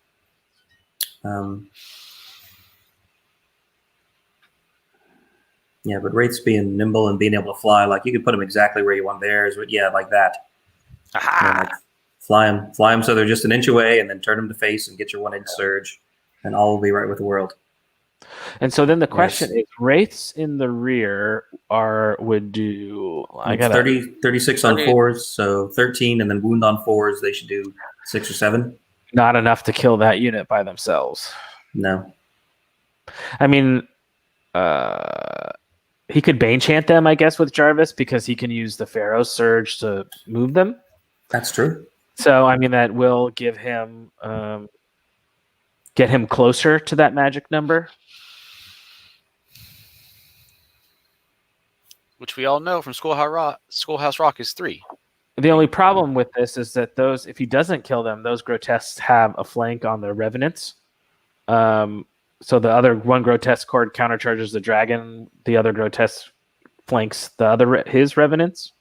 Yeah, but Wraiths being nimble and being able to fly, like you could put them exactly where you want theirs. Yeah, like that. Like fly them so they're just an inch away, and then turn them to face and get your 1 inch surge, and all will be right with the world. And so then the question is, Wraiths in the rear would do 36 on 4s, so 13, and then wound on 4s. They should do 6 or 7. Not enough to kill that unit by themselves. No. I mean, he could Bane Chant them, I guess, with Jarvis, because he can use the Pharaoh's Surge to move them. That's true. So, I mean, that will give him get him closer to that magic number. Which we all know from Schoolhouse Rock is 3. The only problem with this is that if he doesn't kill them, those grotesques have a flank on the revenants. So the other one grotesque cord countercharges the dragon. The other grotesque flanks his revenants.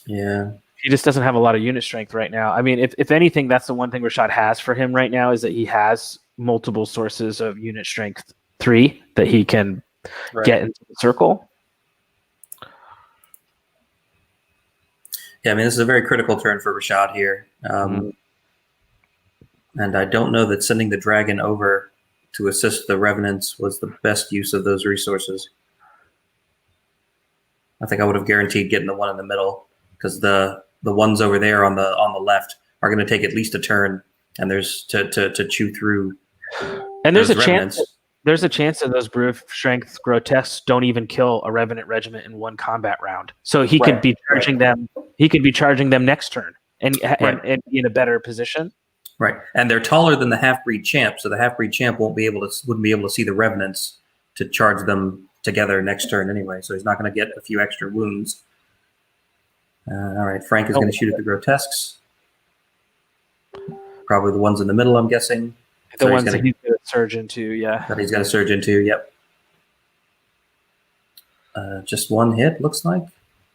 Yeah. He just doesn't have a lot of unit strength right now. I mean, if anything, that's the one thing Rashad has for him right now, is that he has multiple sources of unit strength 3 that he can get into the circle. Yeah, I mean, this is a very critical turn for Rashad here. And I don't know that sending the dragon over to assist the revenants was the best use of those resources. I think I would have guaranteed getting the one in the middle, because the ones over there on the left are going to take at least a turn, and there's to chew through. And there's a chance that those brew of strength grotesques don't even kill a revenant regiment in one combat round. So he could be charging them. He could be charging them next turn and be in a better position. Right, and they're taller than the half-breed champ, so the half-breed champ wouldn't be able to see the revenants to charge them together next turn anyway. So he's not going to get a few extra wounds. All right, Frank is going to shoot at the grotesques. Probably the ones in the middle, I'm guessing. The ones that he's going to surge into, yeah. That he's going to surge into, yep. Just one hit, looks like.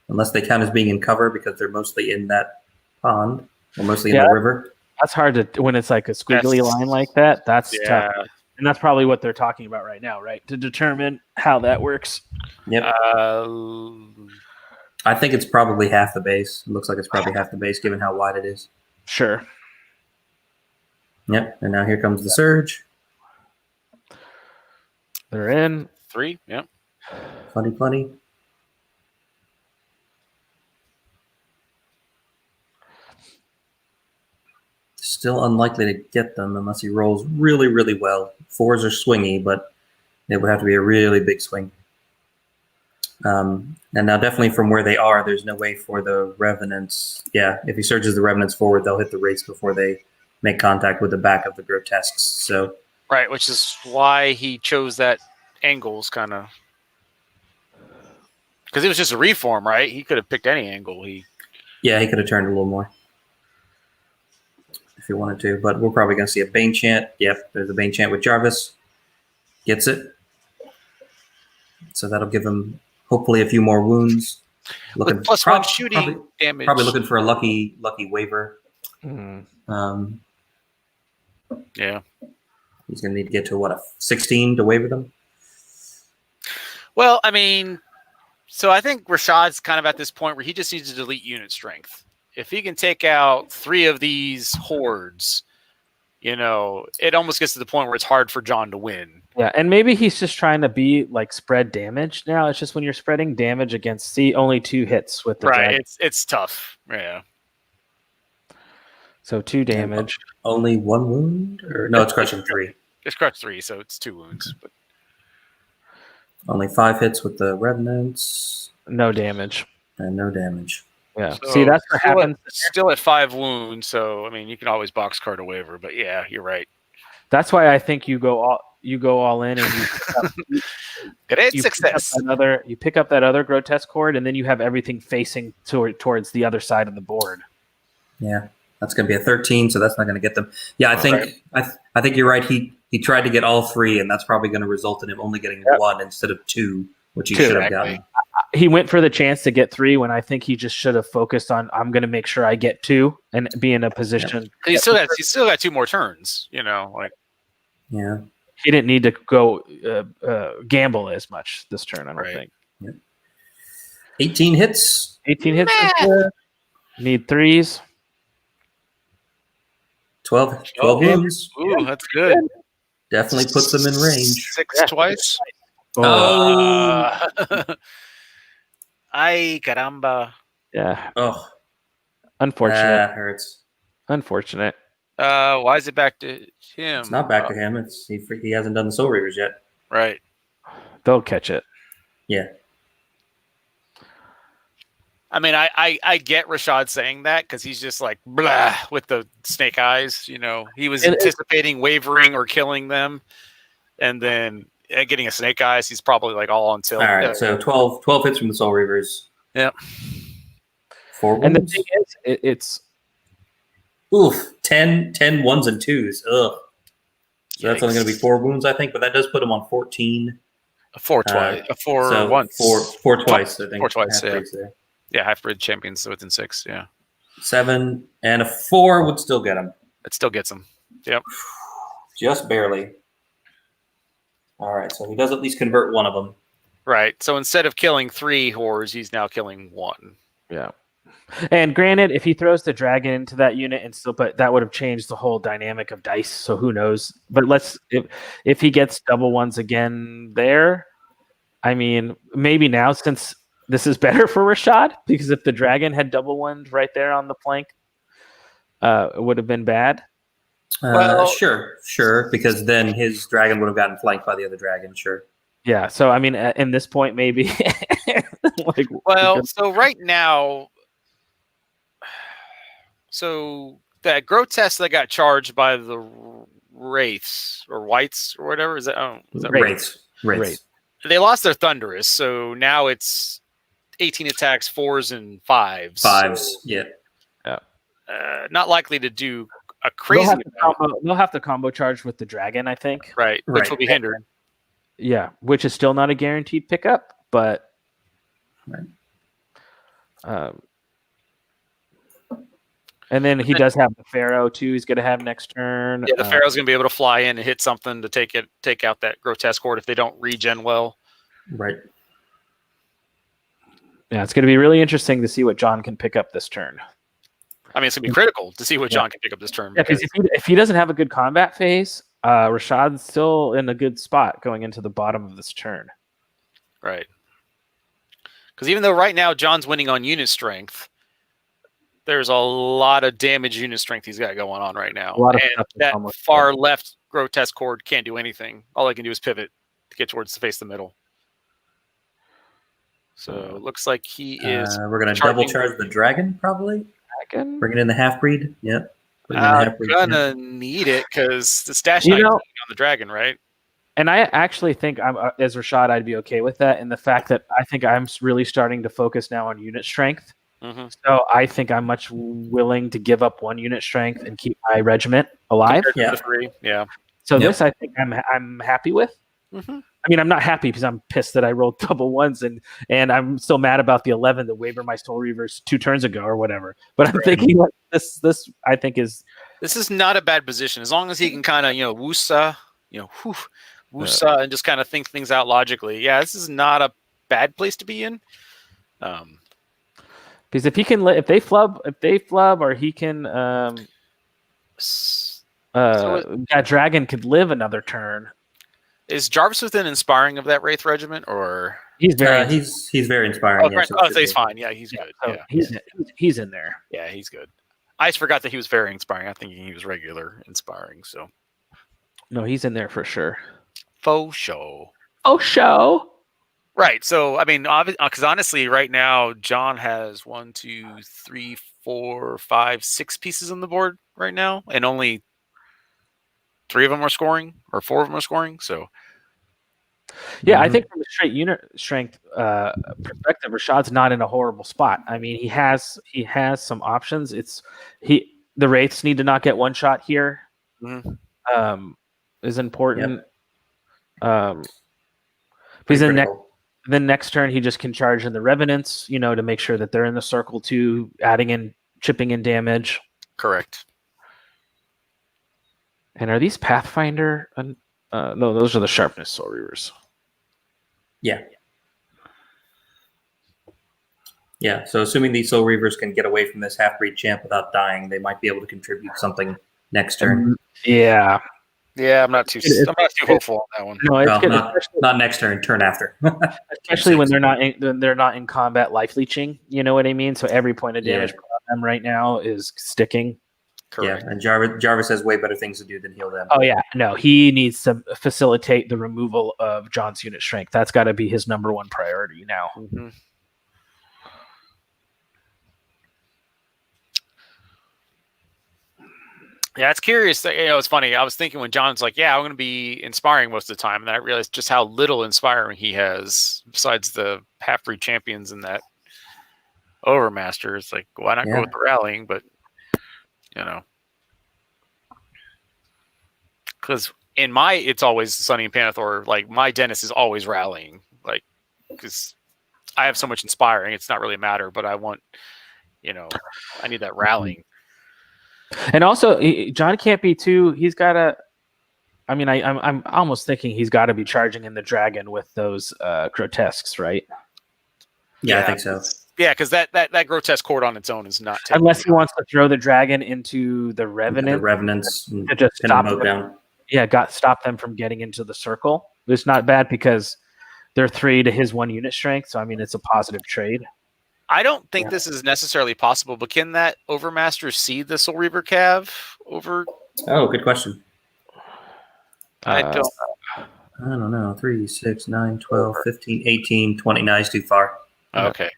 Unless they count as being in cover, because they're mostly in that pond, or mostly in the river. That's hard to, when it's like a squiggly line like that, that's tough. And that's probably what they're talking about right now, right? To determine how that works. Yep. I think it's probably half the base. It looks like it's probably half the base, given how wide it is. Sure. Yep, and now here comes the surge. They're in. 3, yep. Plenty. Still unlikely to get them unless he rolls really, really well. 4s are swingy, but it would have to be a really big swing. And now definitely from where they are, there's no way for the revenants. Yeah, if he surges the revenants forward, they'll hit the wraiths before they make contact with the back of the grotesques. So right, which is why he chose that angles kind of, because it was just a reform, right? He could have picked any angle. He could have turned a little more if he wanted to, but we're probably going to see a Bane Chant. Yep, there's a Bane Chant with Jarvis. Gets it. So that'll give him hopefully a few more wounds. Looking with +1 shooting damage. Probably looking for a lucky waiver. Yeah. He's going to need to get to, a 16 to waiver them? Well, I mean, so I think Rashad's kind of at this point where he just needs to delete unit strength. If he can take out 3 of these hordes, it almost gets to the point where it's hard for John to win, Yeah, and maybe he's just trying to be like spread damage now. It's just when you're spreading damage against only 2 hits with the Right. dragon. It's tough. Yeah. So 2 damage. Only 1 wound? Or no, it's crushing 3. It's crush 3, so it's 2 wounds. But Only 5 hits with the revenants. No damage. And no damage. Yeah. So See, that's what still happens. Still at 5 wounds, so I mean you can always box card a waiver, but yeah, you're right. That's why I think you go all in and Great you success. pick up that other grotesque cord, and then you have everything facing towards the other side of the board. Yeah, that's going to be a 13, so that's not going to get them. Yeah, I think I think you're right. He tried to get all 3, and that's probably going to result in him only getting 1 instead of 2, which he should have gotten. He went for the chance to get 3 when I think he just should have focused on I'm going to make sure I get 2 and be in a position. Yeah. He still got 2 more turns. Yeah. He didn't need to go gamble as much this turn, I don't think. Yeah. 18 hits. 18 hits. Need 3s. 12 wounds. Ooh, that's good. Definitely puts them in range. 6 twice. Oh. Ay, caramba. Yeah. Oh. Unfortunate. That hurts. Unfortunate. Why is it back to him? It's not back to him. He hasn't done the Soul Reavers yet. Right. They'll catch it. Yeah. I mean, I get Rashad saying that because he's just like blah with the snake eyes. He was anticipating wavering or killing them, and then getting a snake eyes. He's probably like all on tilt. All right, so 12 hits from the Soul Reavers. Yep. 4 wounds. And the thing is, it's oof, 10 1s and 2s. Ugh. So that's only going to be 4 wounds, I think, but that does put him on 14. 4 twice. 4 so once. 4 twice, I think. 4 twice, yeah. There. Yeah, half-bred champions within 6, yeah. 7 and a 4 would still get him. It still gets him. Yep. Just barely. All right, so he does at least convert one of them. Right. So instead of killing 3 whores, he's now killing 1. Yeah. And granted, if he throws the dragon into that unit and still that would have changed the whole dynamic of dice. So who knows? But if he gets double 1s again there, I mean, maybe now since this is better for Rashad, because if the dragon had double 1s right there on the flank, it would have been bad. Sure, because then his dragon would have gotten flanked by the other dragon. Sure. Yeah. So I mean, in this point, maybe. So right now. So that grotesque that got charged by the wraiths or whites or whatever is that Wraiths. They lost their thunderous, so now it's 18 attacks, 4s and 5s. 5s, so, yeah. Not likely to do a crazy. They'll have to combo charge with the dragon, I think. Right, which will be hindered. Yeah, which is still not a guaranteed pickup, but. Right. And then he does have the Pharaoh too. He's going to have next turn. Yeah, the Pharaoh's going to be able to fly in and hit something to take out that grotesque horde if they don't regen well. Right. Yeah, it's going to be really interesting to see what John can pick up this turn. I mean, it's going to be critical to see what John can pick up this turn. Yeah, because if he doesn't have a good combat phase, Rashad's still in a good spot going into the bottom of this turn. Right. Because even though right now John's winning on unit strength, there's a lot of damage unit strength he's got going on right now. And that far left grotesque horde can't do anything. All I can do is pivot to get towards the face of the middle. So it looks like he is. We're going to double charge the dragon, probably. Bringing in the half breed. Yep. I'm gonna need it because the stash knight on the dragon, right? And I actually think as Rashad, I'd be okay with that. And the fact that I think I'm really starting to focus now on unit strength. Mm-hmm. So I think I'm much willing to give up 1 unit strength and keep my regiment alive. Yeah. 3. Yeah. So this I think I'm happy with. Mm-hmm. I mean, I'm not happy because I'm pissed that I rolled double 1s and I'm still mad about the 11 that waiver my Soul Reavers 2 turns ago or whatever. But I'm thinking like this I think is not a bad position as long as he can kind of woosa and just kind of think things out logically. Yeah, this is not a bad place to be in. Because if he can, if they flub, or he can, that dragon could live another turn. Is Jarvis within inspiring of that Wraith regiment, or He's very he's very inspiring. right. So He's fine. Yeah, he's good. so Yeah, he's in there. yeah, he's good. I just forgot that he was very inspiring. I think he was regular inspiring. So No, he's in there for sure. faux show. Oh, show. Right. So I mean, because honestly, right now John has 1, 2, 3, 4, 5, 6 pieces on the board right now, and only 3 of them are scoring, or 4 of them are scoring. So Yeah, I think from a straight unit strength perspective, Rashad's not in a horrible spot. I mean, he has some options. The Wraiths need to not get one shot here. Is important. Because then next turn he just can charge in the Revenants, to make sure that they're in the circle too, chipping in damage. correct. And are these Pathfinder? No, those are the Sharpness Soul Reavers. Yeah. Yeah, so assuming these Soul Reavers can get away from this half-breed champ without dying, they might be able to contribute something next turn. Yeah. Yeah, I'm not too hopeful on that one. No, it's good. Not next turn after. Especially when they're not in combat life leeching. You know what I mean? So every point of damage put on them right now is sticking. Correct. Yeah, and Jarvis has way better things to do than heal them. Oh yeah, no, he needs to facilitate the removal of John's unit strength. That's got to be his number one priority now. Mm-hmm. Yeah, it's curious. It's funny. I was thinking when John's like, "Yeah, I'm going to be inspiring most of the time," and then I realized just how little inspiring he has besides the half-breed champions and that Overmaster. It's like, why not go with the rallying? But because it's always Sunny and Pannithor. Like my Dennis is always rallying, like because I have so much inspiring. It's not really a matter, but I want, I need that rallying. And also, John can't be too. He's got to. I mean, I'm almost thinking he's got to be charging in the dragon with those grotesques, right? Yeah, I think so. Yeah, because that grotesque cord on its own is not. Unless he wants to throw the dragon into the Revenant. The Revenants to just stop them down. Yeah, stop them from getting into the circle. It's not bad because they're 3 to his 1 unit strength. So I mean, it's a positive trade. I don't think this is necessarily possible, but can that Overmaster see the Soul Reaver Cav over? Oh, good question. I don't know. 3, 6, 9, 12, 15, 18, 20. No, he's too far. Okay.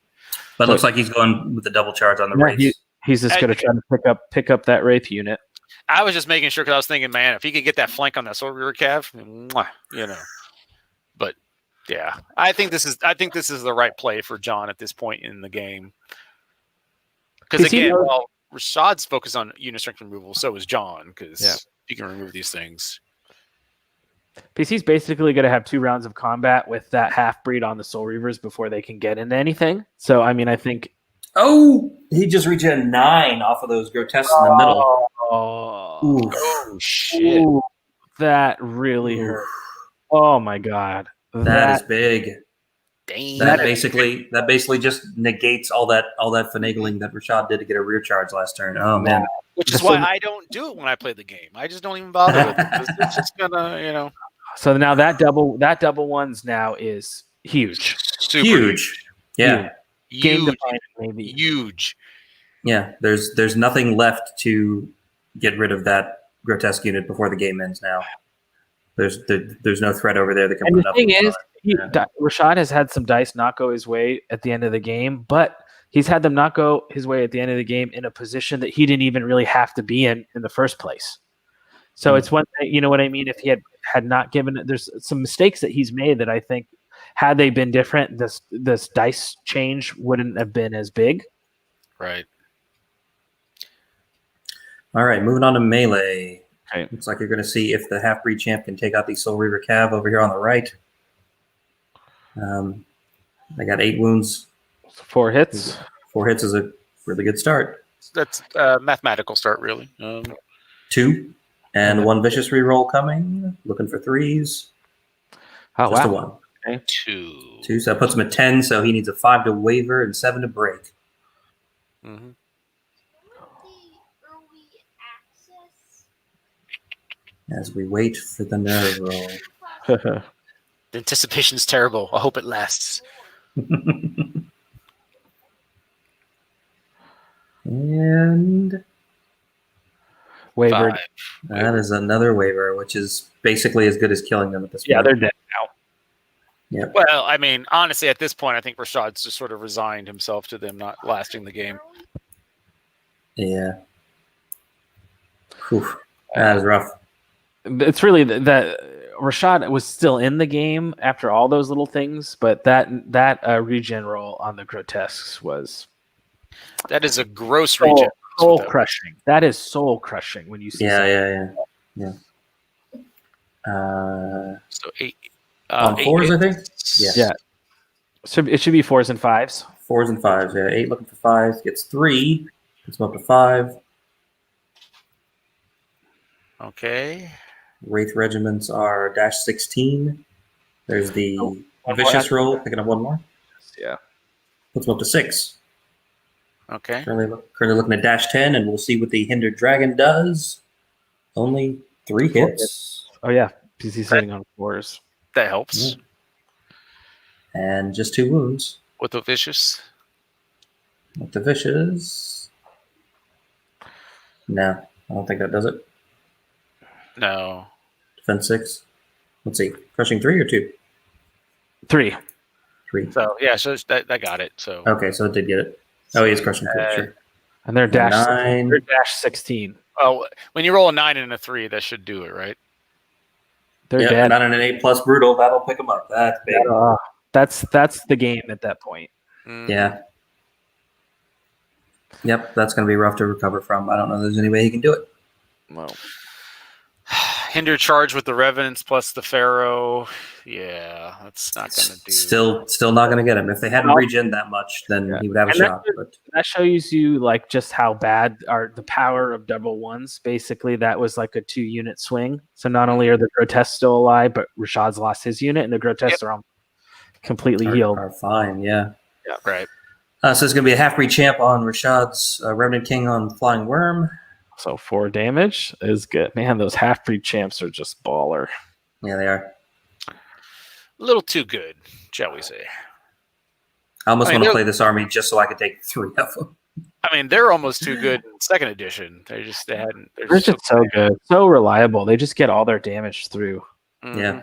But it looks like he's going with the double charge on the Wraiths. He's just going to try to pick up that Wraith unit. I was just making sure because I was thinking, man, if he could get that flank on that Soul Reaver Cav, But yeah, I think this is the right play for John at this point in the game. Because again, Rashad's focused on unit strength removal, so is John, because he can remove these things. Because he's basically going to have 2 rounds of combat with that half-breed on the Soul Reavers before they can get into anything. So, I mean, I think... Oh! He just reached a 9 off of those grotesques in the middle. Oh, shit. Ooh, that really hurt. Oh, my God. That is big. Dang. That basically just negates all that finagling that Rashad did to get a rear charge last turn. Oh, man. Which is why I don't do it when I play the game. I just don't even bother with it. It's just gonna, So now that double ones now is huge. Super huge. Yeah. Game defining, maybe. Huge. Yeah. There's nothing left to get rid of that grotesque unit before the game ends now. There's no threat over there that can and put the up. thing is, Rashad has had some dice not go his way at the end of the game, but he's had them not go his way at the end of the game in a position that he didn't even really have to be in the first place. So it's one thing, you know what I mean? If he had not given it, there's some mistakes that he's made that I think had they been different, this dice change wouldn't have been as big. Right. All right, moving on to melee. Okay. Looks like you're going to see if the half-breed champ can take out the Soul Reaver Cav over here on the right. They got 8 wounds. 4 hits. 4 hits is a really good start. That's a mathematical start, really. 2 and 1 vicious reroll coming. Looking for 3s. Oh, Just wow. a 1. Okay. 2. 2, so that puts him at 10. So he needs a 5 to waver and 7 to break. Mm-hmm. As we wait for the nerve roll. The anticipation's terrible. I hope it lasts. And Wavered. 5. that is another waiver, which is basically as good as killing them at this point. Yeah, they're dead now. Yep. Well, I mean, honestly, at this point, I think Rashad's just sort of resigned himself to them not lasting the game. Yeah. Whew. That is rough. It's really that Rashad was still in the game after all those little things, but that regen roll on the grotesques was That is a gross regen. soul crushing. That is soul crushing when you see. Yeah. So 8. On 8 4s, I hits. think. Yes. Yeah. So it should be 4s and 5s. 4s and 5s. Yeah. 8 looking for 5s. Gets 3. Gets them up to 5. Okay. Wraith regiments are -16. There's the vicious roll, picking up 1 more. Yeah. Puts them up to 6. Okay. Currently looking at -10, and we'll see what the hindered dragon does. Only 3 hits. Oh yeah, because he's hitting on 4s. That helps. Yeah. And just 2 wounds. With the vicious. With the vicious. No, I don't think that does it. No. Defense 6. Let's see. Crushing 3 or 2? 3. 3. So yeah, so that got it. So Okay, so it did get it. Oh, he is crushing 3. Sure. And they're Nine. they're -16. oh, when you roll a 9 and a 3, that should do it, right? They're Yeah, dead. 9 and an 8 plus brutal. That'll pick them up. That's big. That's the game at that point. Yeah. Yep, that's going to be rough to recover from. I don't know if there's any way he can do it. Well, Hinder charge with the Revenants plus the Pharaoh. Yeah, that's not going to do. Still not going to get him. If they hadn't regen that much, then he would have a shot. But that shows you like just how bad are the power of double ones. Basically, that was like a 2-unit swing. So not only are the grotesques still alive, but Rashad's lost his unit, and the grotesques are all completely healed. Are fine, yeah. Yeah, right. So it's going to be a half-breed champ on Rashad's Revenant King on Flying Worm. So 4 damage is good. Man, those half-breed champs are just baller. Yeah, they are. A little too good, shall we say. I almost want to play this army just so I could take 3 of them. I mean, they're almost too good in 2nd edition. They're just so good. So reliable. They just get all their damage through. Mm-hmm. Yeah.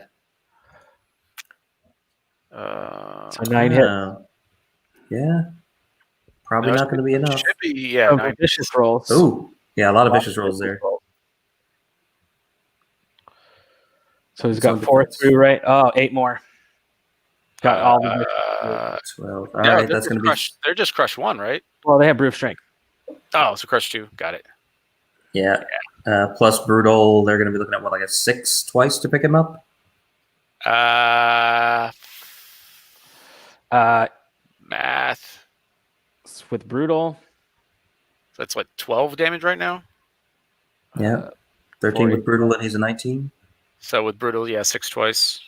So 9 hits. Yeah. Probably not going to be enough. Should be, yeah. 9 vicious rolls. Ooh. Yeah, a lot of vicious rolls there. So he's got 4 through, right? Oh, 8 more. Got all the 12. All right, that's going to be. They're just crush 1, right? Well, they have brute strength. Oh, so crush 2. Got it. Yeah. Plus brutal, they're going to be looking at like a 6 twice to pick him up. Math. With brutal. That's what, 12 damage right now? Yeah. 13 with brutal, and he's a 19. So with brutal, yeah, 6 twice.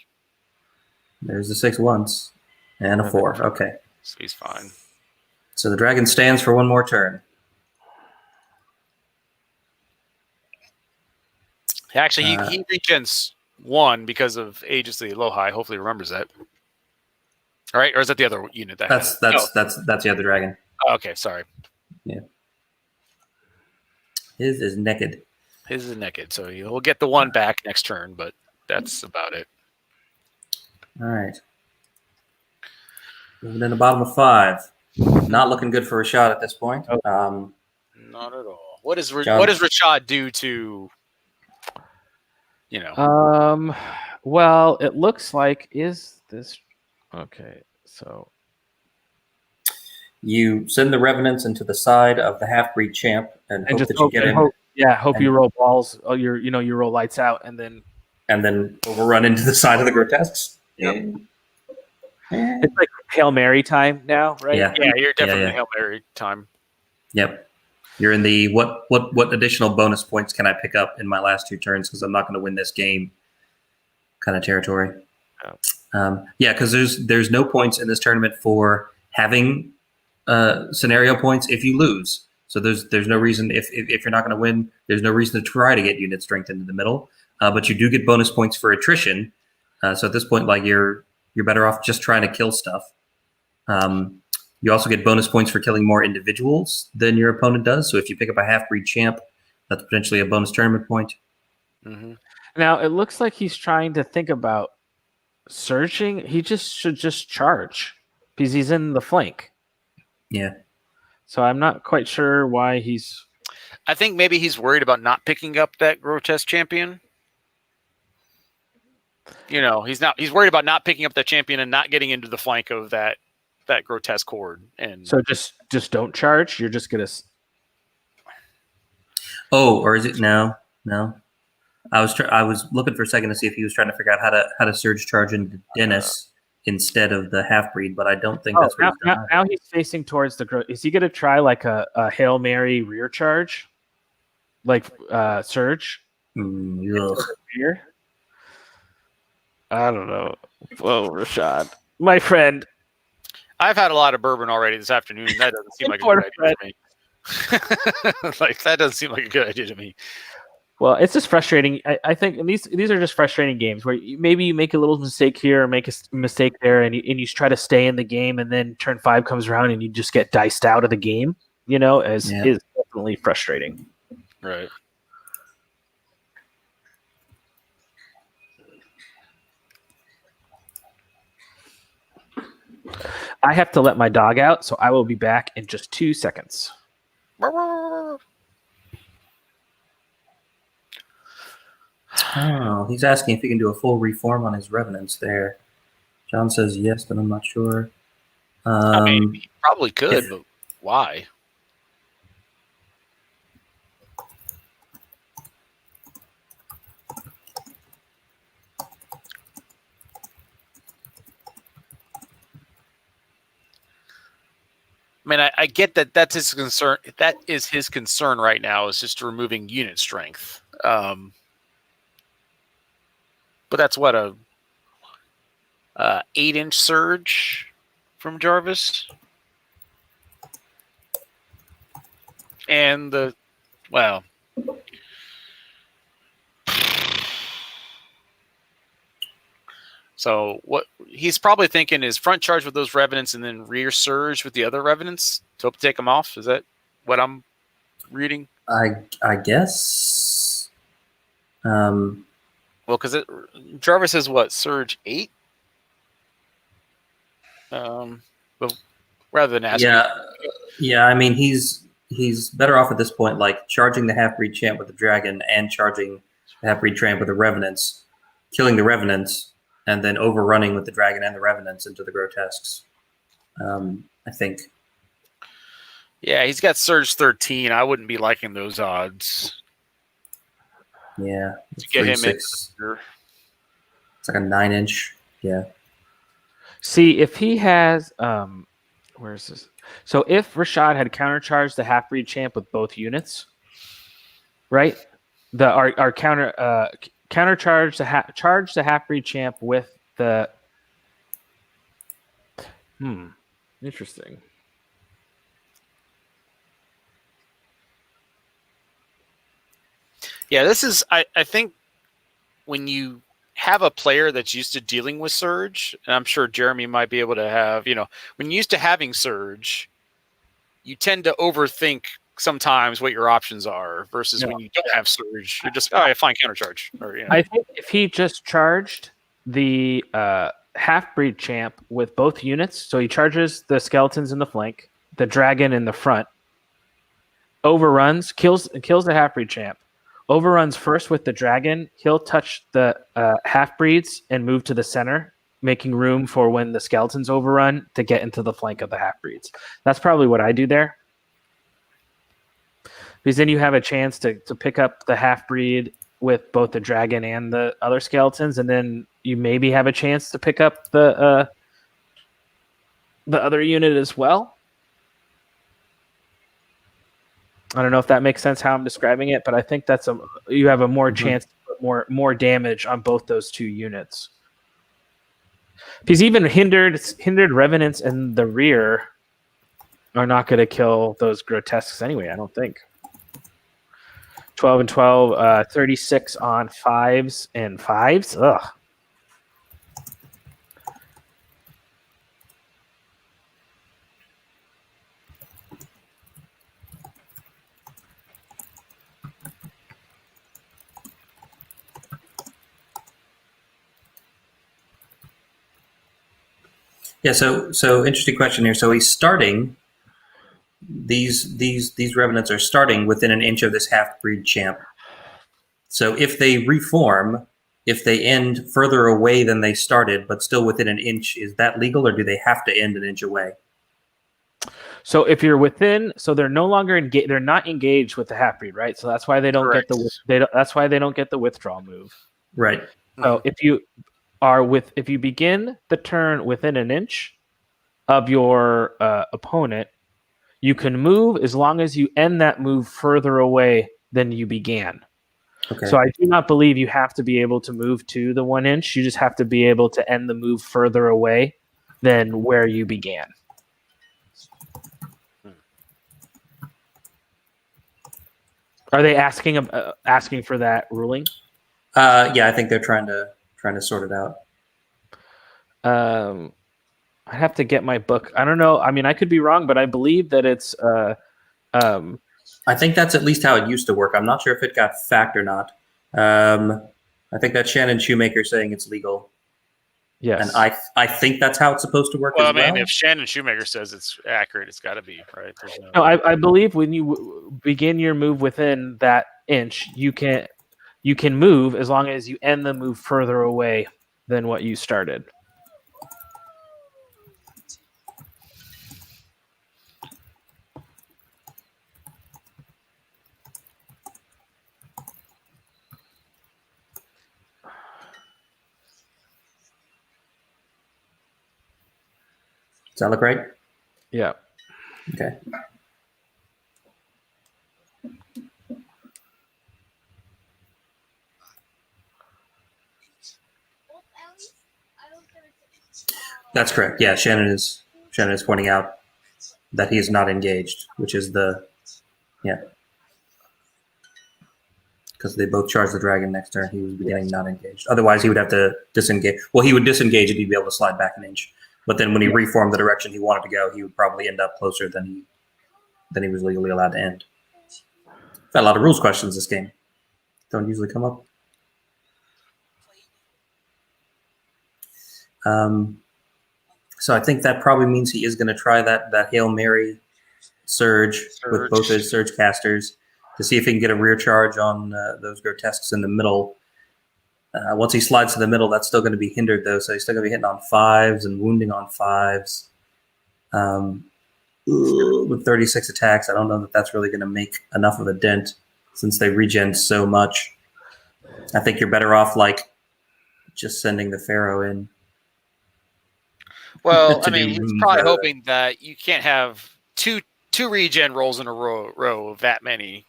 There's the 6 once. And a 4. Okay. So he's fine. So the dragon stands for 1 more turn. Actually, he regens 1 because of Aegis of the Elohi. Hopefully he remembers that. All right, or is that the other unit? That's the other dragon. Oh, okay, sorry. Yeah. His is naked. His is naked, so he'll get the 1 back next turn, but that's about it. All right. Moving in the bottom of 5. Not looking good for Rashad at this point. Not at all. What does Rashad do to, Well, it looks like is this okay? So you send the revenants into the side of the half-breed champ and hope that you get him. Hope you roll balls. Oh, you roll lights out and then overrun into the side of the grotesques. Yep. It's like Hail Mary time now, right? Yeah, you're definitely Hail Mary time. Yep. You're in the what additional bonus points can I pick up in my last 2 turns because I'm not going to win this game kind of territory. Because there's no points in this tournament for having scenario points if you lose. So there's no reason if you're not going to win, there's no reason to try to get unit strength into the middle. But you do get bonus points for attrition So at this point, like you're better off just trying to kill stuff. You also get bonus points for killing more individuals than your opponent does. So if you pick up a half-breed champ, that's potentially a bonus tournament point. Mm-hmm. Now it looks like he's trying to think about searching. He should just charge because he's in the flank. Yeah. So I'm not quite sure why he's. I think maybe he's worried about not picking up that grotesque champion. He's worried about not picking up that champion and not getting into the flank of that grotesque horde. And so just don't charge. You're just gonna. Oh, or is it no? I was looking for a second to see if he was trying to figure out how to surge charge into Dennis instead of the half breed, but I don't think that's what he's doing. Now he's facing towards the. Is he gonna try like a Hail Mary rear charge, like surge? Here. I don't know. Whoa, Rashad, my friend. I've had a lot of bourbon already this afternoon. That doesn't seem like a good idea to me. Like that doesn't seem like a good idea to me. Well, it's just frustrating. I think these are just frustrating games where maybe you make a little mistake here or make a mistake there, and you try to stay in the game, and then turn 5 comes around and you just get diced out of the game. Is definitely frustrating. Right. I have to let my dog out, so I will be back in just 2 seconds. Oh, he's asking if he can do a full reform on his revenants there. John says yes, but I'm not sure. I mean, he probably could, but why? I mean, I get that that's his concern. That is his concern right now, is just removing unit strength. But that's what a 8-inch surge from Jarvis, and So what he's probably thinking is front charge with those revenants and then rear surge with the other revenants to take them off. Is that what I'm reading? I guess. Well, because Jarvis is what, surge 8? Well, rather than asking. Yeah. I mean, he's better off at this point, like charging the half-breed champ with the dragon and charging the half-breed champ with the revenants, killing the revenants, and then overrunning with the dragon and the revenants into the grotesques. I think. Yeah, he's got surge 13. I wouldn't be liking those odds. Yeah, to get him 6. It's like a 9-inch. Yeah. See, if he has, where is this? So if Rashad had countercharged the half-breed champ with both units, right? Our countercharge charge the half-breed champ with the. Interesting. Yeah, this is. I think when you have a player that's used to dealing with surge, and I'm sure Jeremy might be able to have, when you're used to having surge, you tend to overthink sometimes what your options are versus when you don't have surge, you're just, fine, countercharge. I think if he just charged the half-breed champ with both units, so he charges the skeletons in the flank, the dragon in the front, overruns, kills the half-breed champ, overruns first with the dragon, he'll touch the half-breeds and move to the center, making room for when the skeletons overrun to get into the flank of the half-breeds. That's probably what I do there. Because then you have a chance to pick up the half-breed with both the dragon and the other skeletons, and then you maybe have a chance to pick up the other unit as well. I don't know if that makes sense how I'm describing it, but I think you have a more chance to put more damage on both those two units. Because even hindered revenants in the rear are not going to kill those grotesques anyway, I don't think. 12 and 12, 36 on 5s and 5s. Ugh. Yeah. So interesting question here. So he's starting. These revenants are starting within an inch of this half-breed champ. So if they reform, if they end further away than they started, but still within an inch, is that legal, or do they have to end an inch away? So if you're within, so they're no longer engaged. They're not engaged with the half breed, right? So that's why they don't Correct. get the. That's why they don't get the withdrawal move. Right. So if you begin the turn within an inch of your opponent, you can move as long as you end that move further away than you began. Okay. So I do not believe you have to be able to move to the 1 inch. You just have to be able to end the move further away than where you began. Are they asking for that ruling? Yeah, I think they're trying to sort it out. I have to get my book. I don't know. I mean, I could be wrong, but I believe that it's. I think that's at least how it used to work. I'm not sure if it got fact or not. I think that's Shannon Shoemaker saying it's legal. Yes. And I think that's how it's supposed to work. Well, as well. I mean, if Shannon Shoemaker says it's accurate, it's got to be right. No, I believe when you begin your move within that inch, you can move as long as you end the move further away than what you started. Does that look right? Yeah. Okay. That's correct. Yeah, Shannon is pointing out that he is not engaged, which is because they both charged the dragon next turn. He was beginning not engaged. Otherwise, he would have to disengage. Well, he would disengage and he'd be able to slide back an inch. But then when he reformed the direction he wanted to go, he would probably end up closer than he was legally allowed to end. Got a lot of rules questions this game. Don't usually come up. So I think that probably means he is going to try that Hail Mary surge with both his surge casters to see if he can get a rear charge on those grotesques in the middle. Once he slides to the middle, that's still going to be hindered, though, so he's still going to be hitting on 5s and wounding on 5s. With 36 attacks, I don't know that that's really going to make enough of a dent since they regen so much. I think you're better off, just sending the Pharaoh in. Well, I mean, he's probably hoping that you can't have two regen rolls in a row of that many,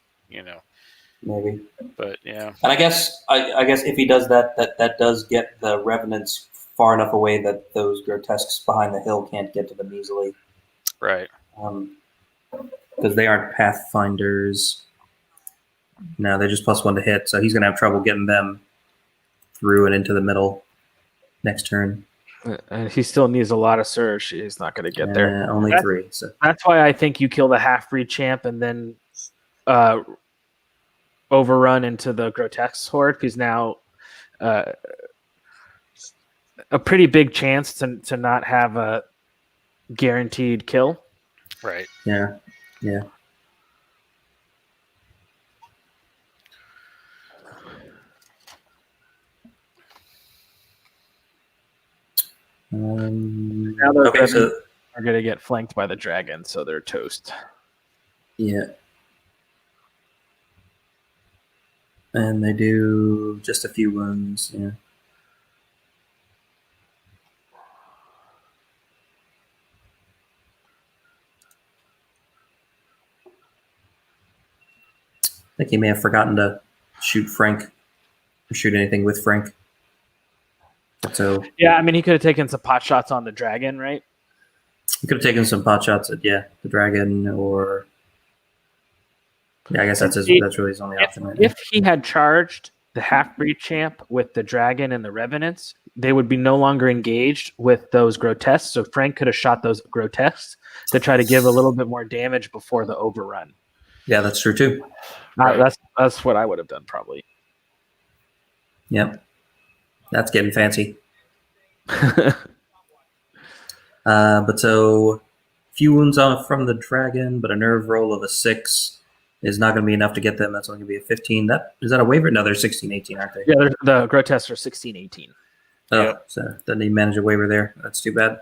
Maybe. But yeah. And I guess if he does that does get the revenants far enough away that those grotesques behind the hill can't get to them easily. Right. Because they aren't pathfinders. No, they're just +1 to hit, so he's going to have trouble getting them through and into the middle next turn. And he still needs a lot of surge. He's not going to get there. Only 3. So that's why I think you kill the half-breed champ and then overrun into the grotesque horde, because now a pretty big chance to not have a guaranteed kill. Right. Yeah. Now those are going to get flanked by the dragon, so they're toast. Yeah. And they do just a few wounds, yeah. I think he may have forgotten to shoot Frank or shoot anything with Frank. So yeah, I mean, he could have taken some pot shots on the dragon, right? He could have taken some pot shots at the dragon, or I guess that's really his only option right now. If he had charged the half-breed champ with the dragon and the revenants, they would be no longer engaged with those grotesques. So Frank could have shot those grotesques to try to give a little bit more damage before the overrun. Yeah, that's true too. That's what I would have done probably. Yep. That's getting fancy. But so few wounds from the dragon, but a nerve roll of a 6 is not going to be enough to get them. That's only going to be a 15. Is that a waiver? No, they're 16, 18, aren't they? Yeah, the grotesques are 16, 18. Oh, Yep. so doesn't he manage a waiver there? That's too bad.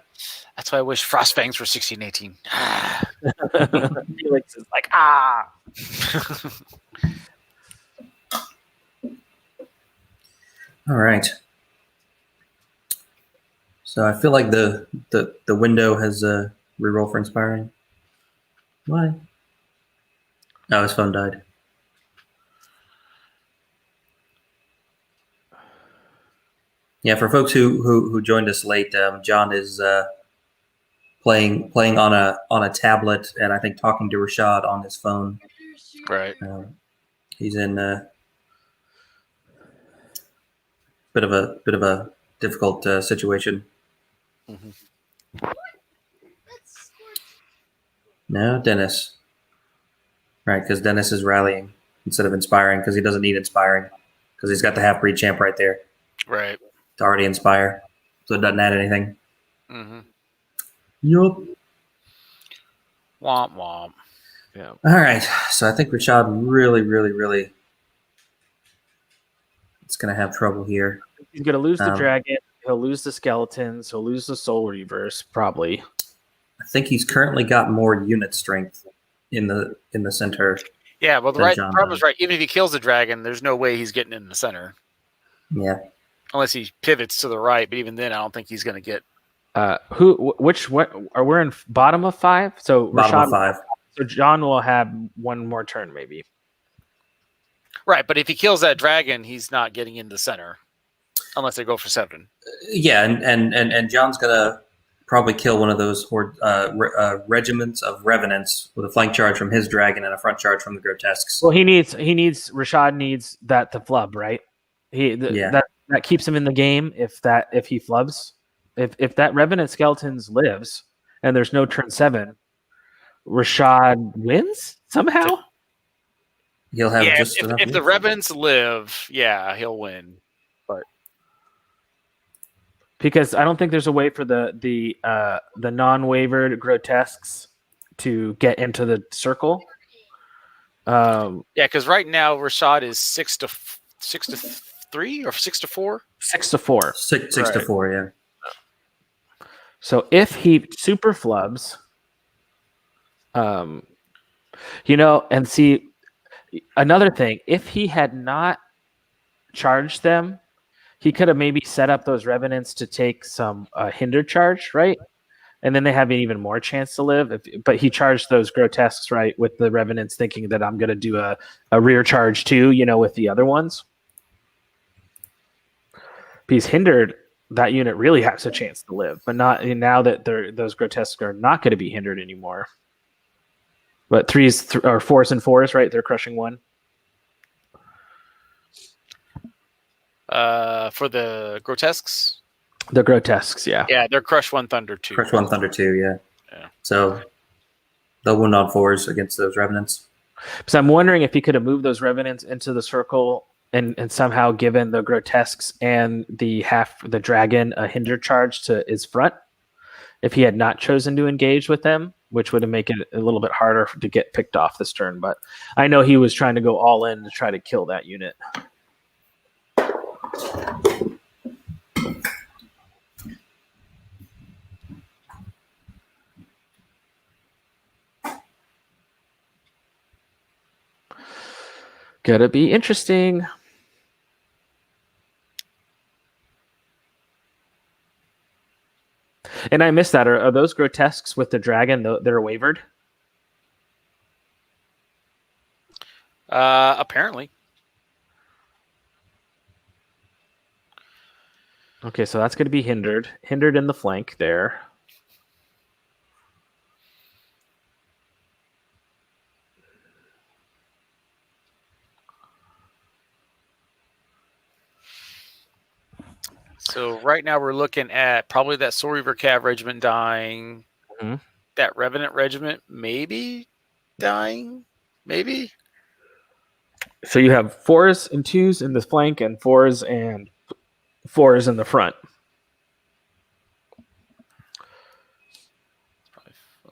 That's why I wish Frostfangs were 16, 18. Felix is like, ah. All right. So I feel like the window has a reroll for inspiring. Why? Oh, his phone died. Yeah, for folks who joined us late, John is playing on a tablet, and I think talking to Rashad on his phone. Right. He's in a bit of a difficult situation. Mm-hmm. No, Dennis. Right, because Dennis is rallying instead of inspiring because he doesn't need inspiring because he's got the half-breed champ right there Right. to already inspire, so it doesn't add anything. Mm-hmm. Yup. Womp womp. Yeah. All right, so I think Rashad really is going to have trouble here. He's going to lose the dragon. He'll lose the skeletons. He'll lose the soul reverse, probably. I think he's currently got more unit strength in the center. Yeah, well, the problem is right. Even if he kills the dragon, there's no way he's getting in the center. Yeah. Unless he pivots to the right, but even then, I don't think he's going to get. What are we in bottom of 5? So bottom of 5. So John will have one more turn, maybe. Right, but if he kills that dragon, he's not getting into the center, unless they go for 7. Yeah, and John's gonna probably kill one of those regiments of revenants with a flank charge from his dragon and a front charge from the grotesques. Well, Rashad needs that to flub, right? That keeps him in the game if he flubs. If that revenant skeletons lives and there's no turn 7, Rashad wins somehow. He'll have just enough. If the revenants live, he'll win. But because I don't think there's a way for the non-wavered grotesques to get into the circle. Because right now Rashad is 6 to 3 or 6 to 4. 6 to 4. 6 to 4. Yeah. So if he super flubs, and see another thing, if he had not charged them, he could have maybe set up those revenants to take some hindered charge, right? And then they have an even more chance to live. But he charged those grotesques, right, with the revenants, thinking that I'm going to do a rear charge too, with the other ones. If he's hindered, that unit really has a chance to live, but not now that those grotesques are not going to be hindered anymore. But 3s or 4s and 4s, right? They're crushing 1. For the grotesques. The grotesques, yeah. Yeah, they're crush 1 thunder 2. Crush 1 thunder 2, yeah. So they'll win on 4s against those revenants. So I'm wondering if he could have moved those revenants into the circle and somehow given the grotesques and the dragon a hinder charge to his front. If he had not chosen to engage with them, which would have made it a little bit harder to get picked off this turn. But I know he was trying to go all in to try to kill that unit. Gonna be interesting. And I missed that. Are those grotesques with the dragon? They're wavered? Apparently. Okay, so that's going to be hindered. Hindered in the flank there. So right now we're looking at probably that Soul Reaver Cav regiment dying. Mm-hmm. That Revenant regiment maybe dying. Maybe. So you have 4s and 2s in the flank and 4s and 4s in the front.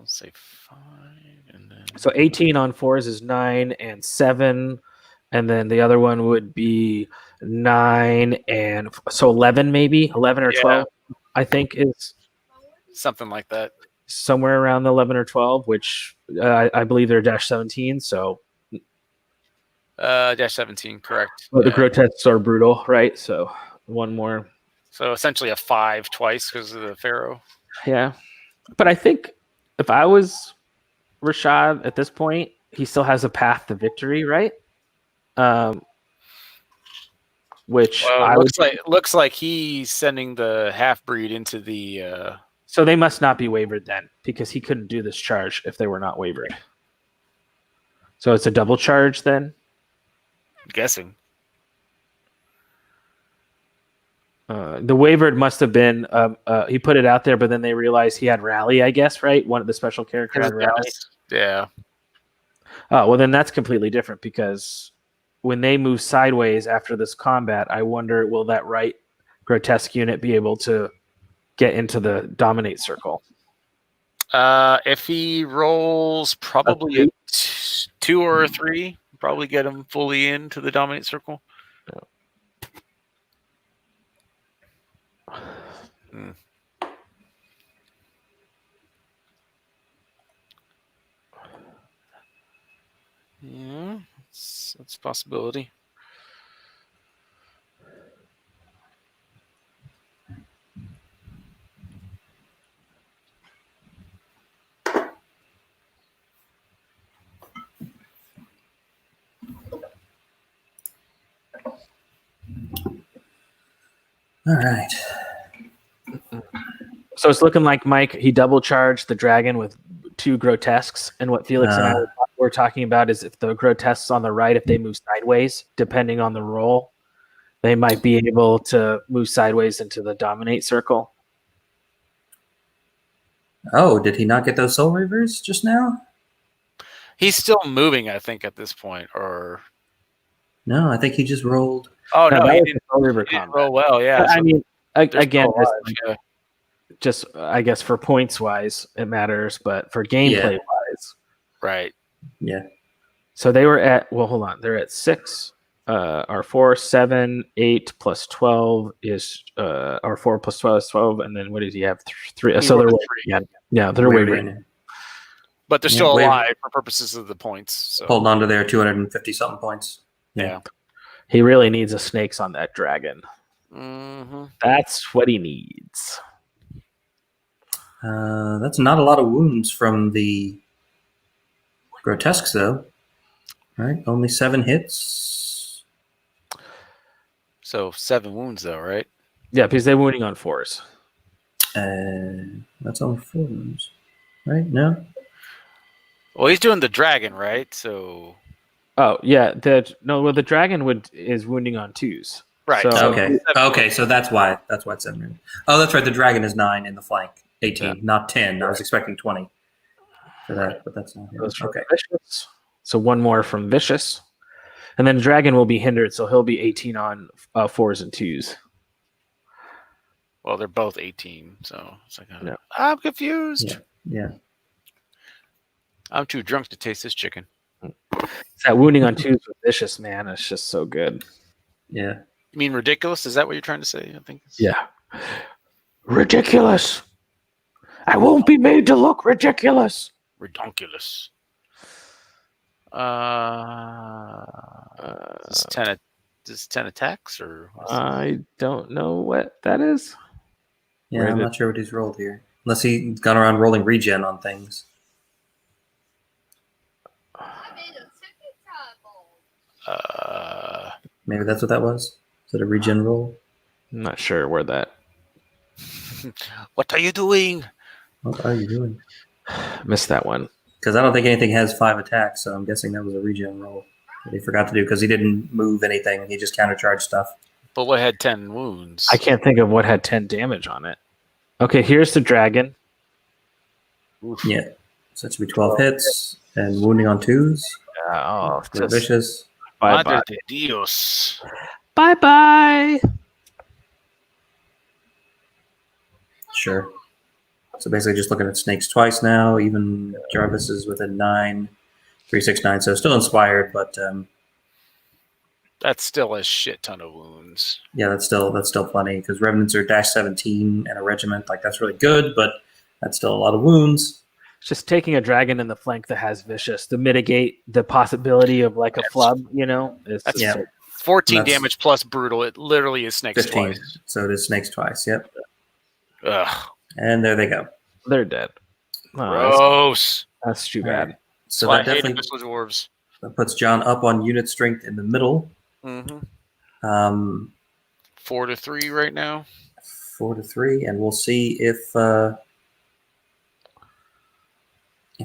let's say 5, and then So 18 on 4s is 9 and 7, and then the other one would be 9 and so 11 maybe 11 or 12. I think is something like that. Somewhere around the 11 or 12, which I believe they're -17. So -17, correct. the grotesques are brutal, right? So one more. So essentially a 5 twice because of the Pharaoh. Yeah, but I think if I was Rashad at this point, he still has a path to victory, right? Which looks like he's sending the half-breed into the. So they must not be wavered then, because he couldn't do this charge if they were not wavered. So it's a double charge then? I'm guessing. The wavered must have been he put it out there, but then they realized he had rally, I guess, right? One of the special characters had rally. Yeah. Oh, well, then that's completely different, because when they move sideways after this combat, I wonder, will that right grotesque unit be able to get into the dominate circle? If he rolls probably a 2 or a 3, probably get him fully into the dominate circle. Yeah, that's a possibility. All right. So it's looking like Mike, he double charged the dragon with 2 grotesques. And what Felix and I were talking about is if the grotesques on the right, if they move sideways, depending on the roll, they might be able to move sideways into the dominate circle. Oh, did he not get those soul reavers just now? He's still moving, I think, at this point. Or no, I think he just rolled. Oh no, he didn't roll well. Yeah, I mean, again, just I guess for points wise, it matters, but for gameplay wise, right? Yeah. So they were at hold on, they're at 6. R4, 7, 8 plus 12 is R4 plus 12 is 12, and then what did he have? 3. So they're they're wavering. But they're still alive for purposes of the points. So. Holding on to their 250 something points. Yeah. He really needs a snakes on that dragon. Mm-hmm. That's what he needs. That's not a lot of wounds from the grotesques, though. Right? Only 7 hits. So 7 wounds, though, right? Yeah, because they're wounding on 4s. That's only 4 wounds. Right? No? Well, he's doing the dragon, right? So. Oh yeah, the dragon is wounding on 2s. Right. So, okay. So that's why it's 7. Oh, that's right. The dragon is 9 in the flank, 18, not 10. I was expecting 20 for that, but that's not him. Okay. Vicious. So 1 more from Vicious, and then dragon will be hindered, so he'll be 18 on 4s and 2s. Well, they're both 18, so it's like I'm confused. Yeah. I'm too drunk to taste this chicken. It's that wounding on 2s with Vicious, man. It's just so good. Yeah. You mean ridiculous? Is that what you're trying to say? I think. Yeah. Ridiculous. I won't be made to look ridiculous. Redonkulous. Is 10 attacks or? I don't know what that is. Yeah, I'm not sure what he's rolled here. Unless he's gone around rolling regen on things. Maybe that's what that was. Is it a regen roll? I'm not sure where that. What are you doing? What are you doing? Missed that one. Because I don't think anything has 5 attacks, so I'm guessing that was a regen roll that he forgot to do because he didn't move anything. He just countercharged stuff. But what had 10 wounds? I can't think of what had 10 damage on it. Okay, here's the dragon. Oof. Yeah. So that should be 12 hits and wounding on 2s. Just Vicious. Bye-bye. Dios. Bye-bye. Sure. So basically just looking at snakes twice now. Even Jarvis is within 9, 3, 6, 9. So still inspired, but that's still a shit ton of wounds. yeah, that's still plenty because Revenants are -17 and a regiment. Like that's really good, but that's still a lot of wounds. Just taking a dragon in the flank that has vicious to mitigate the possibility of like a flub, That's Yeah. 14 That's- damage plus brutal. It literally is snakes 15. twice. So it is snakes twice. Yep. Ugh. And there they go. They're dead. Oh, Gross. that's too All bad. right. So I that hate definitely abyssal dwarves. puts John up on unit strength in the middle. Mm-hmm. 4 to 3 right now. 4 to 3, and we'll see if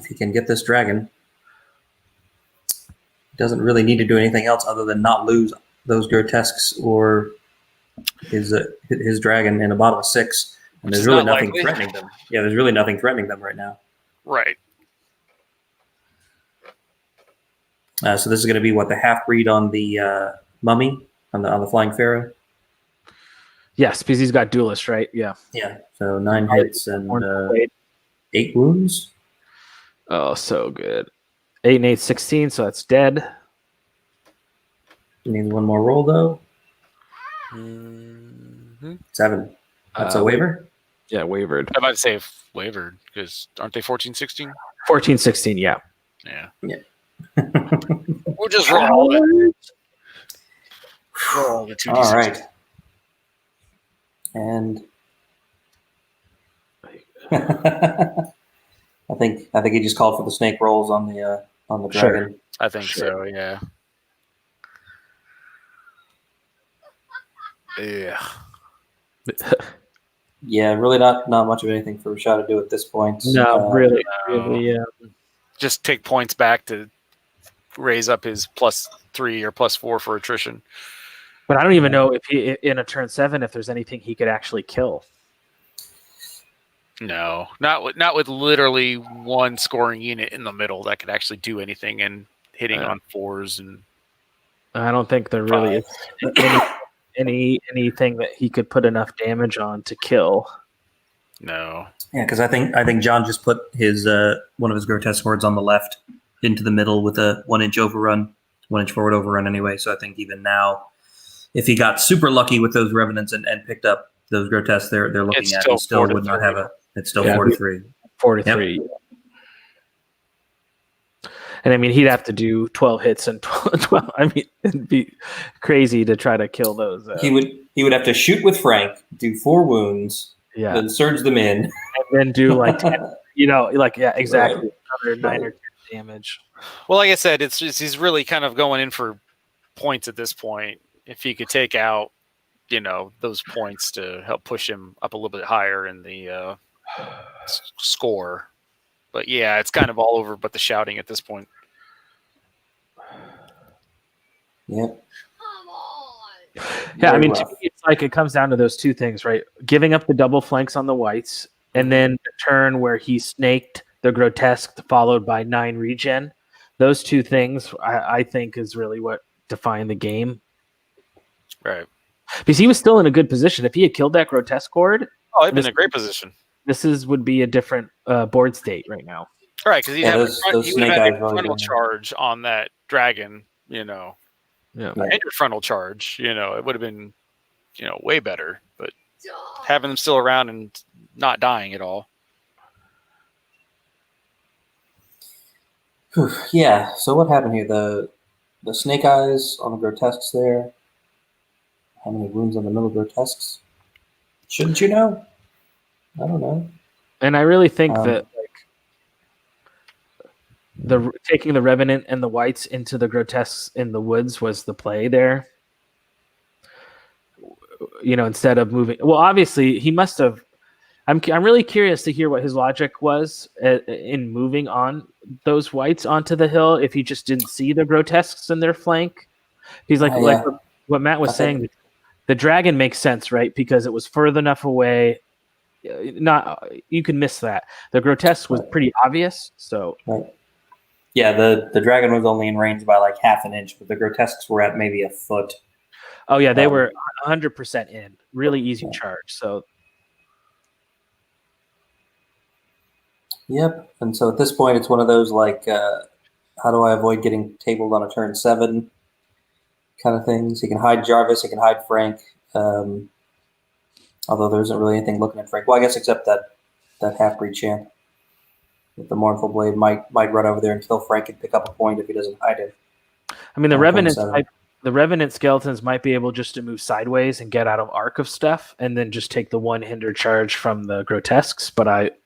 he can get this dragon. He doesn't really need to do anything else other than not lose those grotesques or his dragon in a bottom of 6. And there's is really not nothing likely. threatening them. Yeah, there's really nothing threatening them right now. Right. So this is going to be what the half breed on the mummy on the flying pharaoh. Yes, because he's got duelist, right? Yeah. Yeah. So 9 hits and 8 wounds. Oh, so good. 8 and 8, 16, so that's dead. He needs one more roll though. Mm-hmm. 7. That's a waiver. Yeah, wavered. I'm about to say wavered because aren't they 14, 16? 14, 16, yeah. Yeah. Yeah. We'll just roll it. Roll the 2d6. All right. And I think he just called for the snake rolls on the dragon. Sure. I think so. Yeah. Yeah. Yeah, really not much of anything for Rashad to do at this point. No, really, no. yeah. Just take points back to raise up his +3 or +4 for attrition. But I don't even know if he in a turn 7 if there's anything he could actually kill. No, not with literally one scoring unit in the middle that could actually do anything and hitting on 4s and. I don't think there really is anything that he could put enough damage on to kill. No. Yeah, because I think John just put his one of his grotesque hordes on the left into the middle with a 1-inch overrun, 1-inch forward overrun anyway. So I think even now, if he got super lucky with those revenants and picked up those grotesques they're looking It's at, still he still 4 to would not 3. have a. It's still Yeah. 4 to 3. 4 to 3. And I mean, he'd have to do 12 hits and 12. I mean, it'd be crazy to try to kill those. He would have to shoot with Frank, do 4 wounds, Yeah. then surge them in, And then do like 10, exactly. Right. Another 9 or 10 damage. Well, like I said, it's just he's really kind of going in for points at this point. If he could take out, those points to help push him up a little bit higher in the score. But yeah, it's kind of all over but the shouting at this point. Yep. Yeah, I Very mean, rough. to me, it's like it comes down to those two things, right? Giving up the double flanks on the whites, and then the turn where he snaked the grotesque, followed by 9 regen. Those two things, I think, is really what defined the game. Right. Because he was still in a good position. If he had killed that grotesque horde, Oh, I've been in a great position. would be a different board state right now. All right, because he Yeah, would those have snake had eyes a really frontal don't- charge on that dragon, Yeah. Right. and your frontal charge, it would have been, way better. But having them still around and not dying at all. Whew, yeah. So what happened here? The snake eyes on the grotesques there. How many wounds on the middle grotesques? Shouldn't you know? I don't know. And I really think Um, that taking the revenant and the whites into the grotesques in the woods was the play there. Instead of moving. Well, obviously he must have. I'm really curious to hear what his logic was in moving on those whites onto the hill. If he just didn't see the grotesques in their flank, he's like Yeah. what Matt was I think- saying. The dragon makes sense, right? Because it was further enough away. You can miss that. The grotesque was Right. pretty obvious, so. Right. Yeah, the dragon was only in range by like half an inch, but the grotesques were at maybe a foot. Oh yeah, they Um, were 100% in. Really easy yeah. charge. So Yep. And so at this point, it's one of those like, how do I avoid getting tabled on a turn 7 kind of things. He can hide Jarvis. He can hide Frank. Although there isn't really anything looking at Frank. Well, I guess except that half-breed champ with the Mournful Blade might run over there and kill Frank and pick up a point if he doesn't hide it. I mean, the Revenant skeletons might be able just to move sideways and get out of arc of stuff, and then just take the 1 hinder charge from the grotesques. But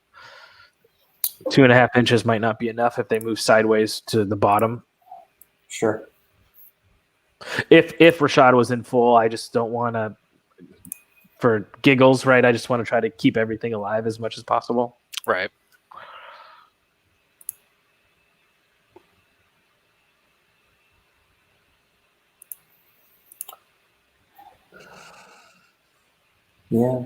2.5 inches might not be enough if they move sideways to the bottom. Sure. If Rashad was in full, I just don't want to, for giggles, right? I just want to try to keep everything alive as much as possible. Right. Yeah.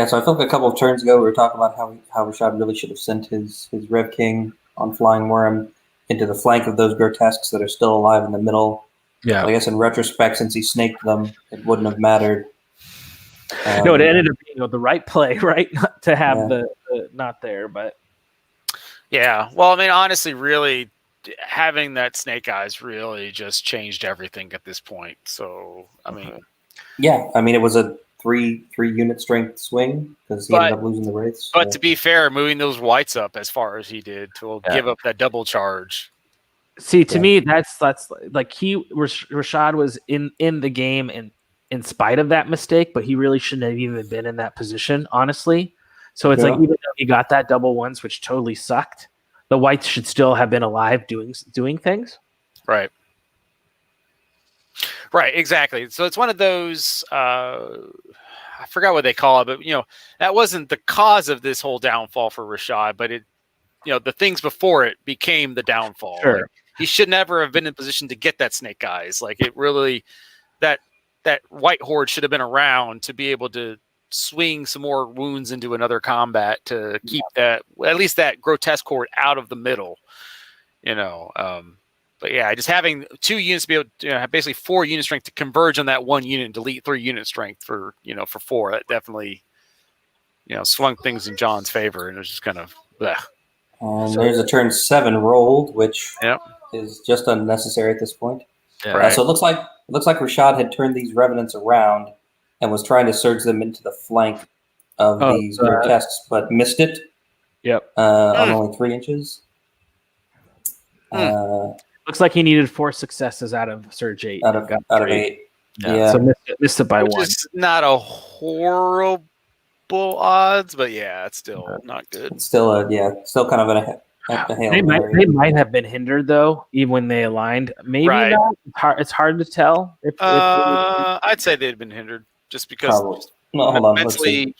So I feel like a couple of turns ago we were talking about how Rashad really should have sent his Rev King on Flying Worm into the flank of those grotesques that are still alive in the middle. Yeah. But I guess in retrospect, since he snaked them, it wouldn't have mattered. No, it ended up being the right play, right? Not to have the not there, but yeah. Well, I mean, honestly, really having that Snake Eyes really just changed everything at this point. So, I mean, it was a three unit strength swing because he ended up losing the Wraiths. But to be fair, moving those whites up as far as he did to give up that double charge. See, to me, that's like Rashad was in the game and in spite of that mistake, but he really shouldn't have even been in that position, honestly. So it's like, even though he got that double ones, which totally sucked, the whites should still have been alive doing things. Right. Right, exactly. So it's one of those, I forgot what they call it, but, that wasn't the cause of this whole downfall for Rashad, but it, the things before it became the downfall. Sure. Like, he should never have been in position to get that Snake Eyes. Like, it really, that white horde should have been around to be able to swing some more wounds into another combat to keep at least that grotesque horde out of the middle, But yeah, just having 2 units to be able to have basically 4 unit strength to converge on that 1 unit and delete 3 unit strength for 4. That definitely, swung things in John's favor, and it was just kind of blech. There's a turn 7 rolled, which is just unnecessary at this point. Yeah, right. So it looks like Rashad had turned these Revenants around and was trying to surge them into the flank of these grotesques, but missed it. Yep. On only 3 inches. Looks like he needed 4 successes out of Surge 8. Out of 8. Yeah. So missed it by 1. It's not a horrible odds, but yeah, it's still not good. It's still still kind of a they might have been hindered though, even when they aligned. Maybe not. It's hard to tell. I'd say they'd been hindered just because mentally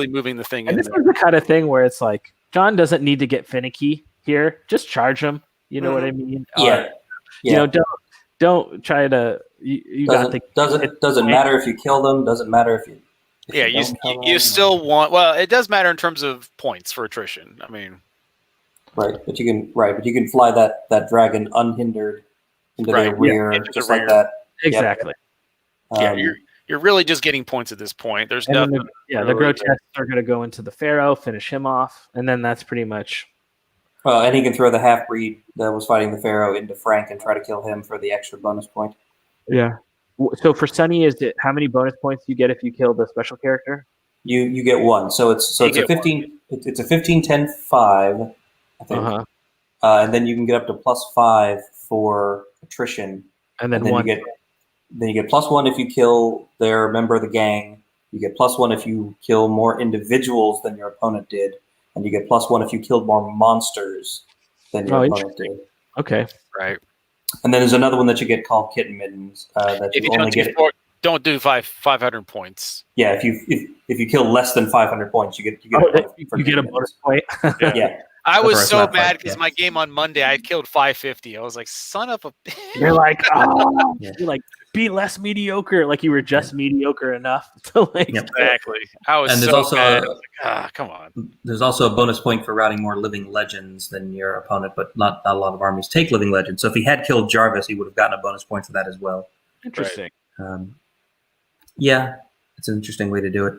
moving the thing. And this is the kind of thing where it's like John doesn't need to get finicky here. Just charge him. You know what I mean? Don't try to. Doesn't matter if you kill them. Doesn't matter if you. You still want. Well, it does matter in terms of points for attrition. I mean. But you can fly that dragon unhindered into their rear, just like that. Exactly. Yep. You're really just getting points at this point. There's nothing. The grotesques are going to go into the Pharaoh, finish him off, and then that's pretty much. Well, and he can throw the half-breed that was fighting the Pharaoh into Frank and try to kill him for the extra bonus point. Yeah. So for Sunny, is it how many bonus points you get if you kill the special character? You get 1. So it's a 15. It's a 15, 10, 5. I think. And then you can get up to +5 for attrition, and then you get +1 if you kill their member of the gang. You get +1 if you kill more individuals than your opponent did, and you get +1 if you killed more monsters than your opponent did. Okay, right. And then there's another one that you get called Kitten Mittens. That if you only get don't do 500 points. Yeah, if you kill less than 500 points, you get a bonus point. Yeah. I was so mad because my game on Monday I killed 550. I was like, son of a bitch. You're like, you're like, be less mediocre. Like you were just mediocre enough to Exactly. I was and there's also mad. Come on. There's also a bonus point for routing more living legends than your opponent, but not a lot of armies take living legends. So if he had killed Jarvis, he would have gotten a bonus point for that as well. Interesting. Yeah, it's an interesting way to do it.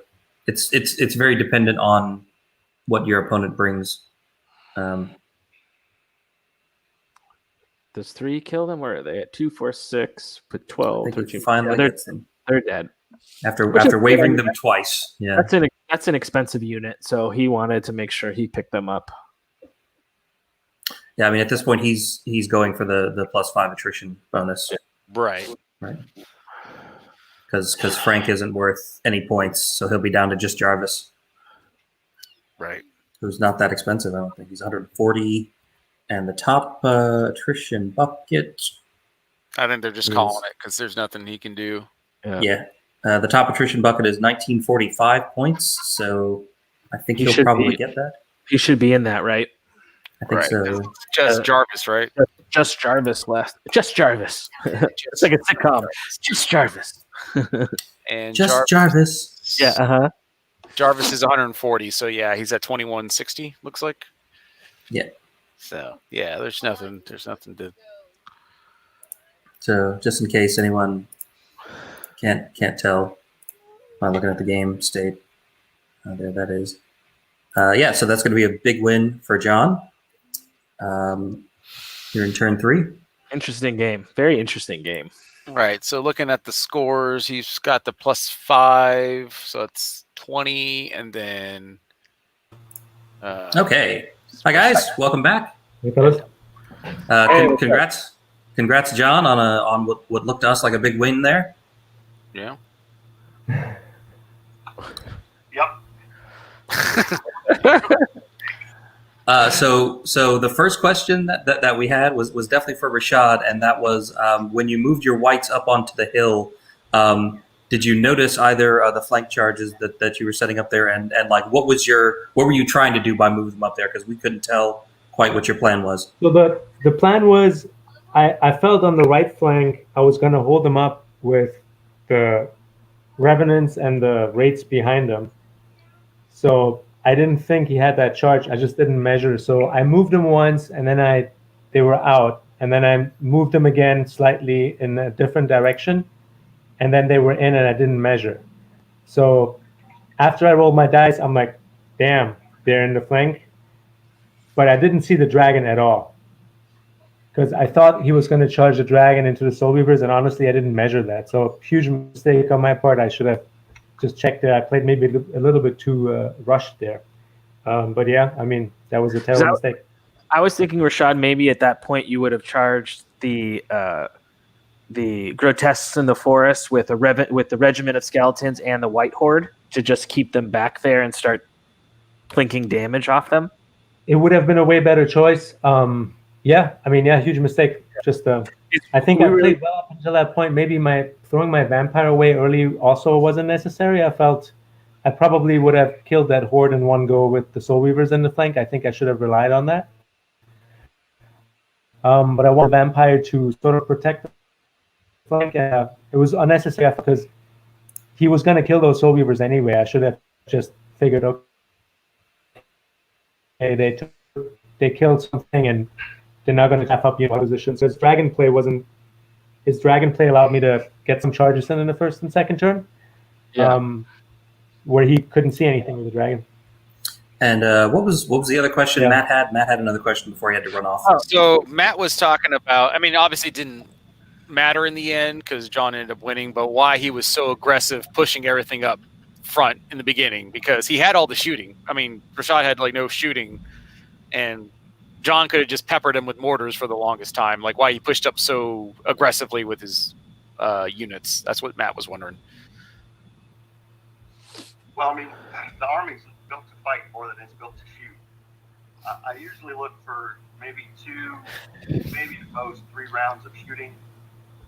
It's very dependent on what your opponent brings. Does 3 kill them? Where are they? At 2, 4, 6, put 12, I think 13. he finally Yeah, gets them they're dead. after Which is wavering good. them twice. Yeah, That's an expensive unit, so he wanted to make sure he picked them up. yeah. I mean, at this point, he's going for the +5 attrition bonus, Right. Because Frank isn't worth any points, so he'll be down to just Jarvis, Right. who's not that expensive. I don't think he's 140, and the top attrition bucket. I think they're just calling it because there's nothing he can do. Yeah. The top attrition bucket is 1945 points, so I think he'll probably get that. He should be in that, right? I think so. Just Jarvis, right? Just Jarvis left. Just Jarvis. It's like a sitcom. Just Jarvis. And just Jarvis. Yeah. Jarvis is 140, so yeah, he's at 2160. Looks like. Yeah. So yeah, there's nothing to. So just in case anyone can't tell by looking at the game state, there that is. Yeah, so that's going to be a big win for John. You're in turn 3. Interesting game. Very interesting game. Right. So looking at the scores, he's got the +5, so it's 20, and then. Okay. Hi guys, welcome back. Hey, fellas. Congrats, John, on what looked to us like a big win there. Yeah. Yep. So the first question that we had was definitely for Rashad, and that was when you moved your whites up onto the hill, did you notice either the flank charges that you were setting up there, and like what were you trying to do by moving them up there, because we couldn't tell quite what your plan was. So the plan was, I felt on the right flank I was going to hold them up with the Revenants and the Wraiths behind them. So I didn't think he had that charge. I just didn't measure. So I moved them once, and then they were out, and then I moved them again slightly in a different direction, and then they were in, and I didn't measure. So after I rolled my dice, I'm like, damn, they're in the flank. But I didn't see the dragon at all, because I thought he was going to charge the dragon into the Soul Weavers, and honestly, I didn't measure that. So huge mistake on my part. I should have just checked there. I played maybe a little bit too rushed there. But yeah, I mean, that was a terrible mistake. I was thinking, Rashad, maybe at that point you would have charged the grotesques in the forest with the regiment of skeletons and the white horde to just keep them back there and start plinking damage off them. It would have been a way better choice. Yeah, I mean, yeah, huge mistake. Just I think I played well up until that point. Maybe throwing my vampire away early also wasn't necessary. I felt I probably would have killed that horde in one go with the Soul Weavers in the flank. I think I should have relied on that. But I want vampire to sort of protect the flank. It was unnecessary because he was going to kill those Soul Weavers anyway. I should have just figured, okay, they killed something and they're not going to tap up your position. So his dragon play allowed me to get some charges in the first and second turn, where he couldn't see anything with the dragon. And what was the other question Matt had? Matt had another question before he had to run off. Oh, so Matt was talking about, I mean, obviously it didn't matter in the end because John ended up winning, but why he was so aggressive pushing everything up front in the beginning, because he had all the shooting. I mean, Rashad had like no shooting, and John could have just peppered him with mortars for the longest time. Like why he pushed up so aggressively with his units. That's what Matt was wondering. Well, I mean, the army's built to fight more than it's built to shoot. I usually look for maybe 2, maybe at most 3 rounds of shooting.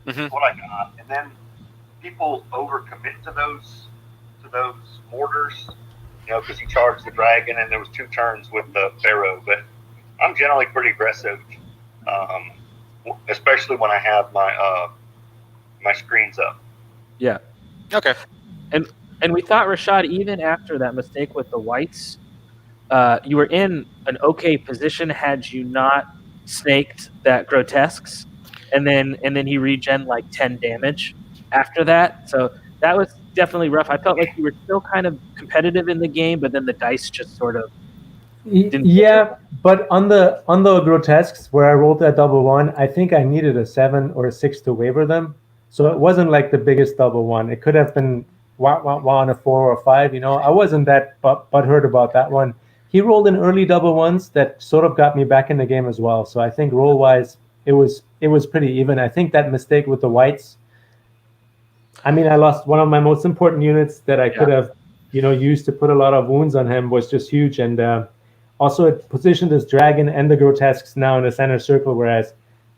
Mm-hmm. What I got, and then people overcommit to those mortars, because he charged the dragon and there was 2 turns with the Pharaoh. But I'm generally pretty aggressive, especially when I have my screens up. Yeah. Okay. And we thought, Rashad, even after that mistake with the whites, you were in an okay position had you not snaked that grotesques, and then he regen like 10 damage after that. So that was definitely rough. I felt like you were still kind of competitive in the game, but then the dice just sort of Yeah, but on the grotesques where I rolled that double one, I think I needed a 7 or a 6 to waiver them. So it wasn't like the biggest double one. It could have been on a 4 or 5. I wasn't that butthurt about that one. He rolled in early double ones that sort of got me back in the game as well. So I think roll wise, it was pretty even. I think that mistake with the whites. I mean, I lost one of my most important units that I could have, used to put a lot of wounds on him, was just huge. And also, it positioned this dragon and the grotesques now in the center circle, whereas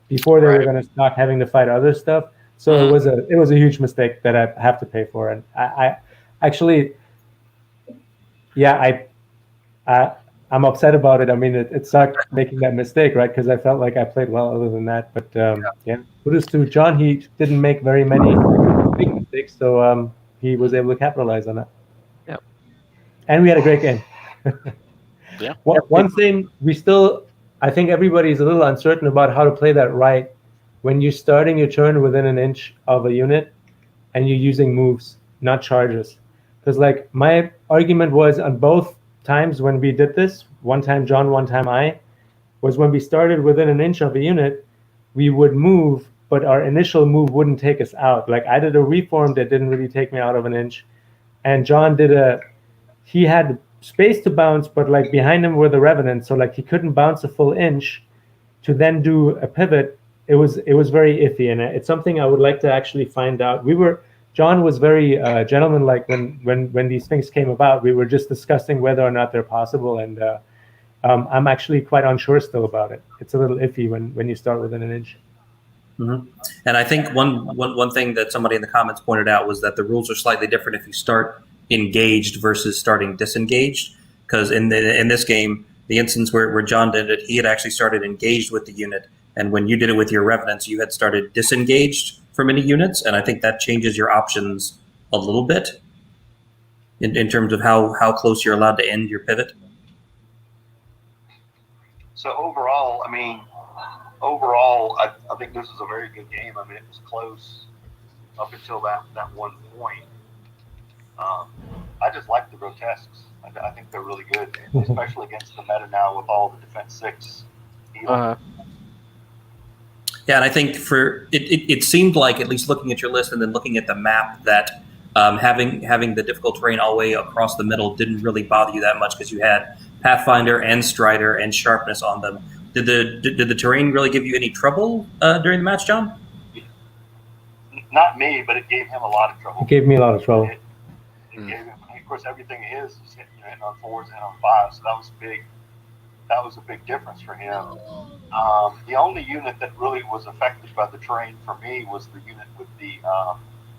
before they were going to start having to fight other stuff. So it was a huge mistake that I have to pay for. And I actually, I'm upset about it. I mean, it sucked making that mistake, right? Because I felt like I played well other than that. But kudos to John. He didn't make very many big mistakes, so he was able to capitalize on that. Yep. And we had a great game. Yeah. One thing I think everybody's a little uncertain about how to play that right when you're starting your turn within an inch of a unit and you're using moves, not charges. Because like my argument was on both times when we did this, one time John, one time I, was when we started within an inch of a unit, we would move, but our initial move wouldn't take us out. Like I did a reform that didn't really take me out of an inch, and John he had space to bounce, but like behind him were the revenants, so like he couldn't bounce a full inch to then do a pivot. It was very iffy, and it's something I would like to actually find out. John was very gentlemanlike when these things came about. We were just discussing whether or not they're possible, and I'm actually quite unsure still about it. It's a little iffy when you start within an inch. Mm-hmm. And I think one thing that somebody in the comments pointed out was that the rules are slightly different if you start engaged versus starting disengaged. Because in this game, the instance where John did it, he had actually started engaged with the unit, and when you did it with your revenants, you had started disengaged from any units, and I think that changes your options a little bit in terms of how close you're allowed to end your pivot. So overall, I think this is a very good game. I mean, it was close up until that one point. I just like the grotesques. I think they're really good, especially against the meta now with all the defense 6. Yeah, and I think it seemed like, at least looking at your list and then looking at the map, that having the difficult terrain all the way across the middle didn't really bother you that much because you had Pathfinder and Strider and Sharpness on them. Did the terrain really give you any trouble during the match, John? Not me, but it gave him a lot of trouble. It gave me a lot of trouble. It gave him, of course, everything is hitting on 4s and on 5s, so that was big. That was a big difference for him. The only unit that really was affected by the terrain for me was the unit with the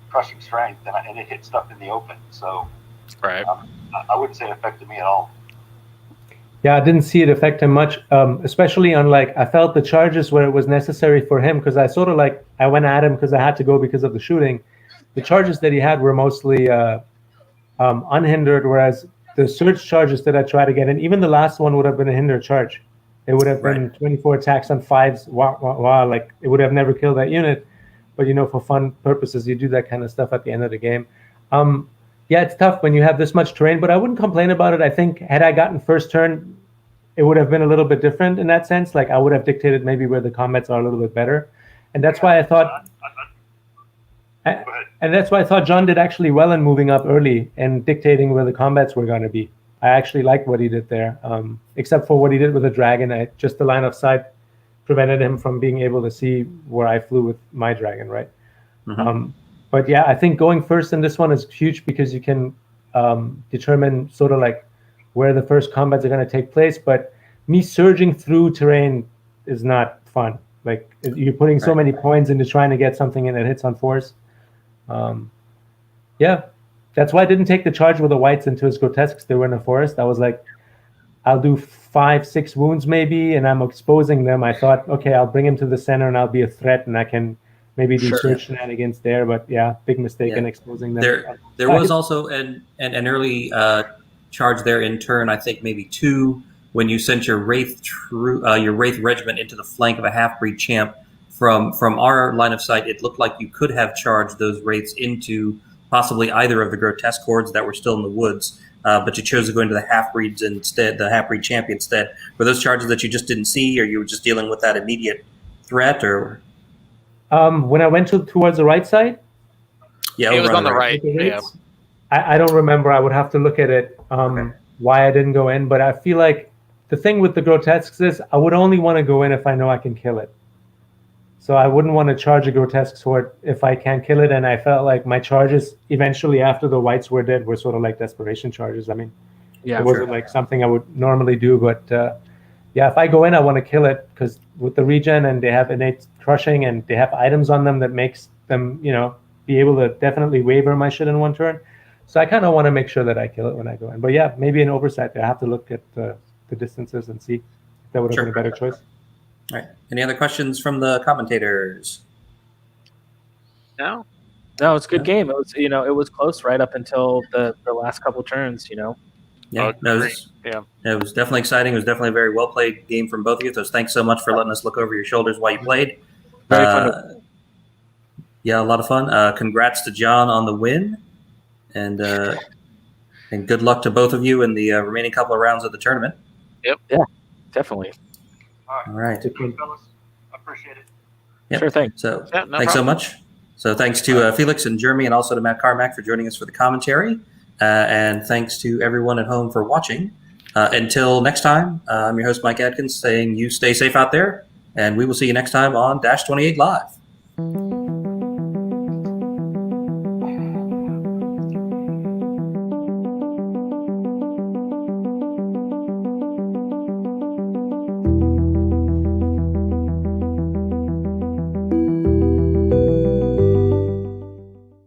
crushing strength, and it hit stuff in the open. So right. I wouldn't say it affected me at all. Yeah, I didn't see it affect him much, especially on I felt the charges where it was necessary for him, because I sort of I went at him because I had to go because of the shooting. The charges that he had were mostly unhindered, whereas the surge charges that I try to get in, even the last one would have been a hindered charge. It would have been 24 attacks on 5s. Wow, it would have never killed that unit. But for fun purposes, you do that kind of stuff at the end of the game. Yeah, it's tough when you have this much terrain, but I wouldn't complain about it. I think had I gotten first turn, it would have been a little bit different in that sense. Like I would have dictated maybe where the combats are a little bit better, and that's why I thought. And that's why I thought John did actually well in moving up early and dictating where the combats were going to be. I actually liked what he did there, except for what he did with the dragon. Just the line of sight prevented him from being able to see where I flew with my dragon, right? Mm-hmm. But yeah, I think going first in this one is huge because you can determine sort of where the first combats are going to take place. But me surging through terrain is not fun. You're putting so many points into trying to get something in that hits on 4s. Yeah, that's why I didn't take the charge with the whites into his grotesques. They were in a forest. I was like, I'll do 5-6 wounds maybe, and I'm exposing them. I thought, okay, I'll bring him to the center and I'll be a threat, and I can maybe do surge shenanigans there. But yeah, big mistake in exposing them. There was also an early charge there in turn, I think maybe 2, when you sent your Wraith regiment into the flank of a half-breed champ. From our line of sight, it looked like you could have charged those Wraiths into possibly either of the grotesque hordes that were still in the woods, but you chose to go into the half-breeds instead, the half-breed champion instead. Were those charges that you just didn't see, or you were just dealing with that immediate threat, or? When I went towards the right side? Yeah, it was on the right. Yeah. I don't remember. I would have to look at it, Okay. why I didn't go in. But I feel like the thing with the grotesques is I would only want to go in if I know I can kill it. So I wouldn't want to charge a grotesque sword if I can't kill it. And I felt like my charges eventually after the whites were dead were sort of like desperation charges. I mean, Yeah, it wasn't like something I would normally do. But yeah, if I go in, I want to kill it because with the regen and they have innate crushing and they have items on them that makes them, be able to definitely waver my shit in one turn. So I kind of want to make sure that I kill it when I go in. But yeah, maybe an oversight there. I have to look at the distances and see if that would have been a better choice. All right. Any other questions from the commentators? No. No, it's a good game. It was, it was close right up until the last couple turns. Yeah, no, it was definitely exciting. It was definitely a very well played game from both of you. So thanks so much for letting us look over your shoulders while you played. Very fun. Yeah, a lot of fun. Congrats to John on the win, and good luck to both of you in the remaining couple of rounds of the tournament. Yep. Yeah, definitely. All right. Fellas, appreciate it. Yep. Sure thing. So Yeah, no thanks problem. so much. So thanks to Felix and Jeremy, and also to Matt Carmack for joining us for the commentary. And thanks to everyone at home for watching. Until next time, I'm your host, Mike Adkins, saying you stay safe out there, and we will see you next time on Dash 28 Live.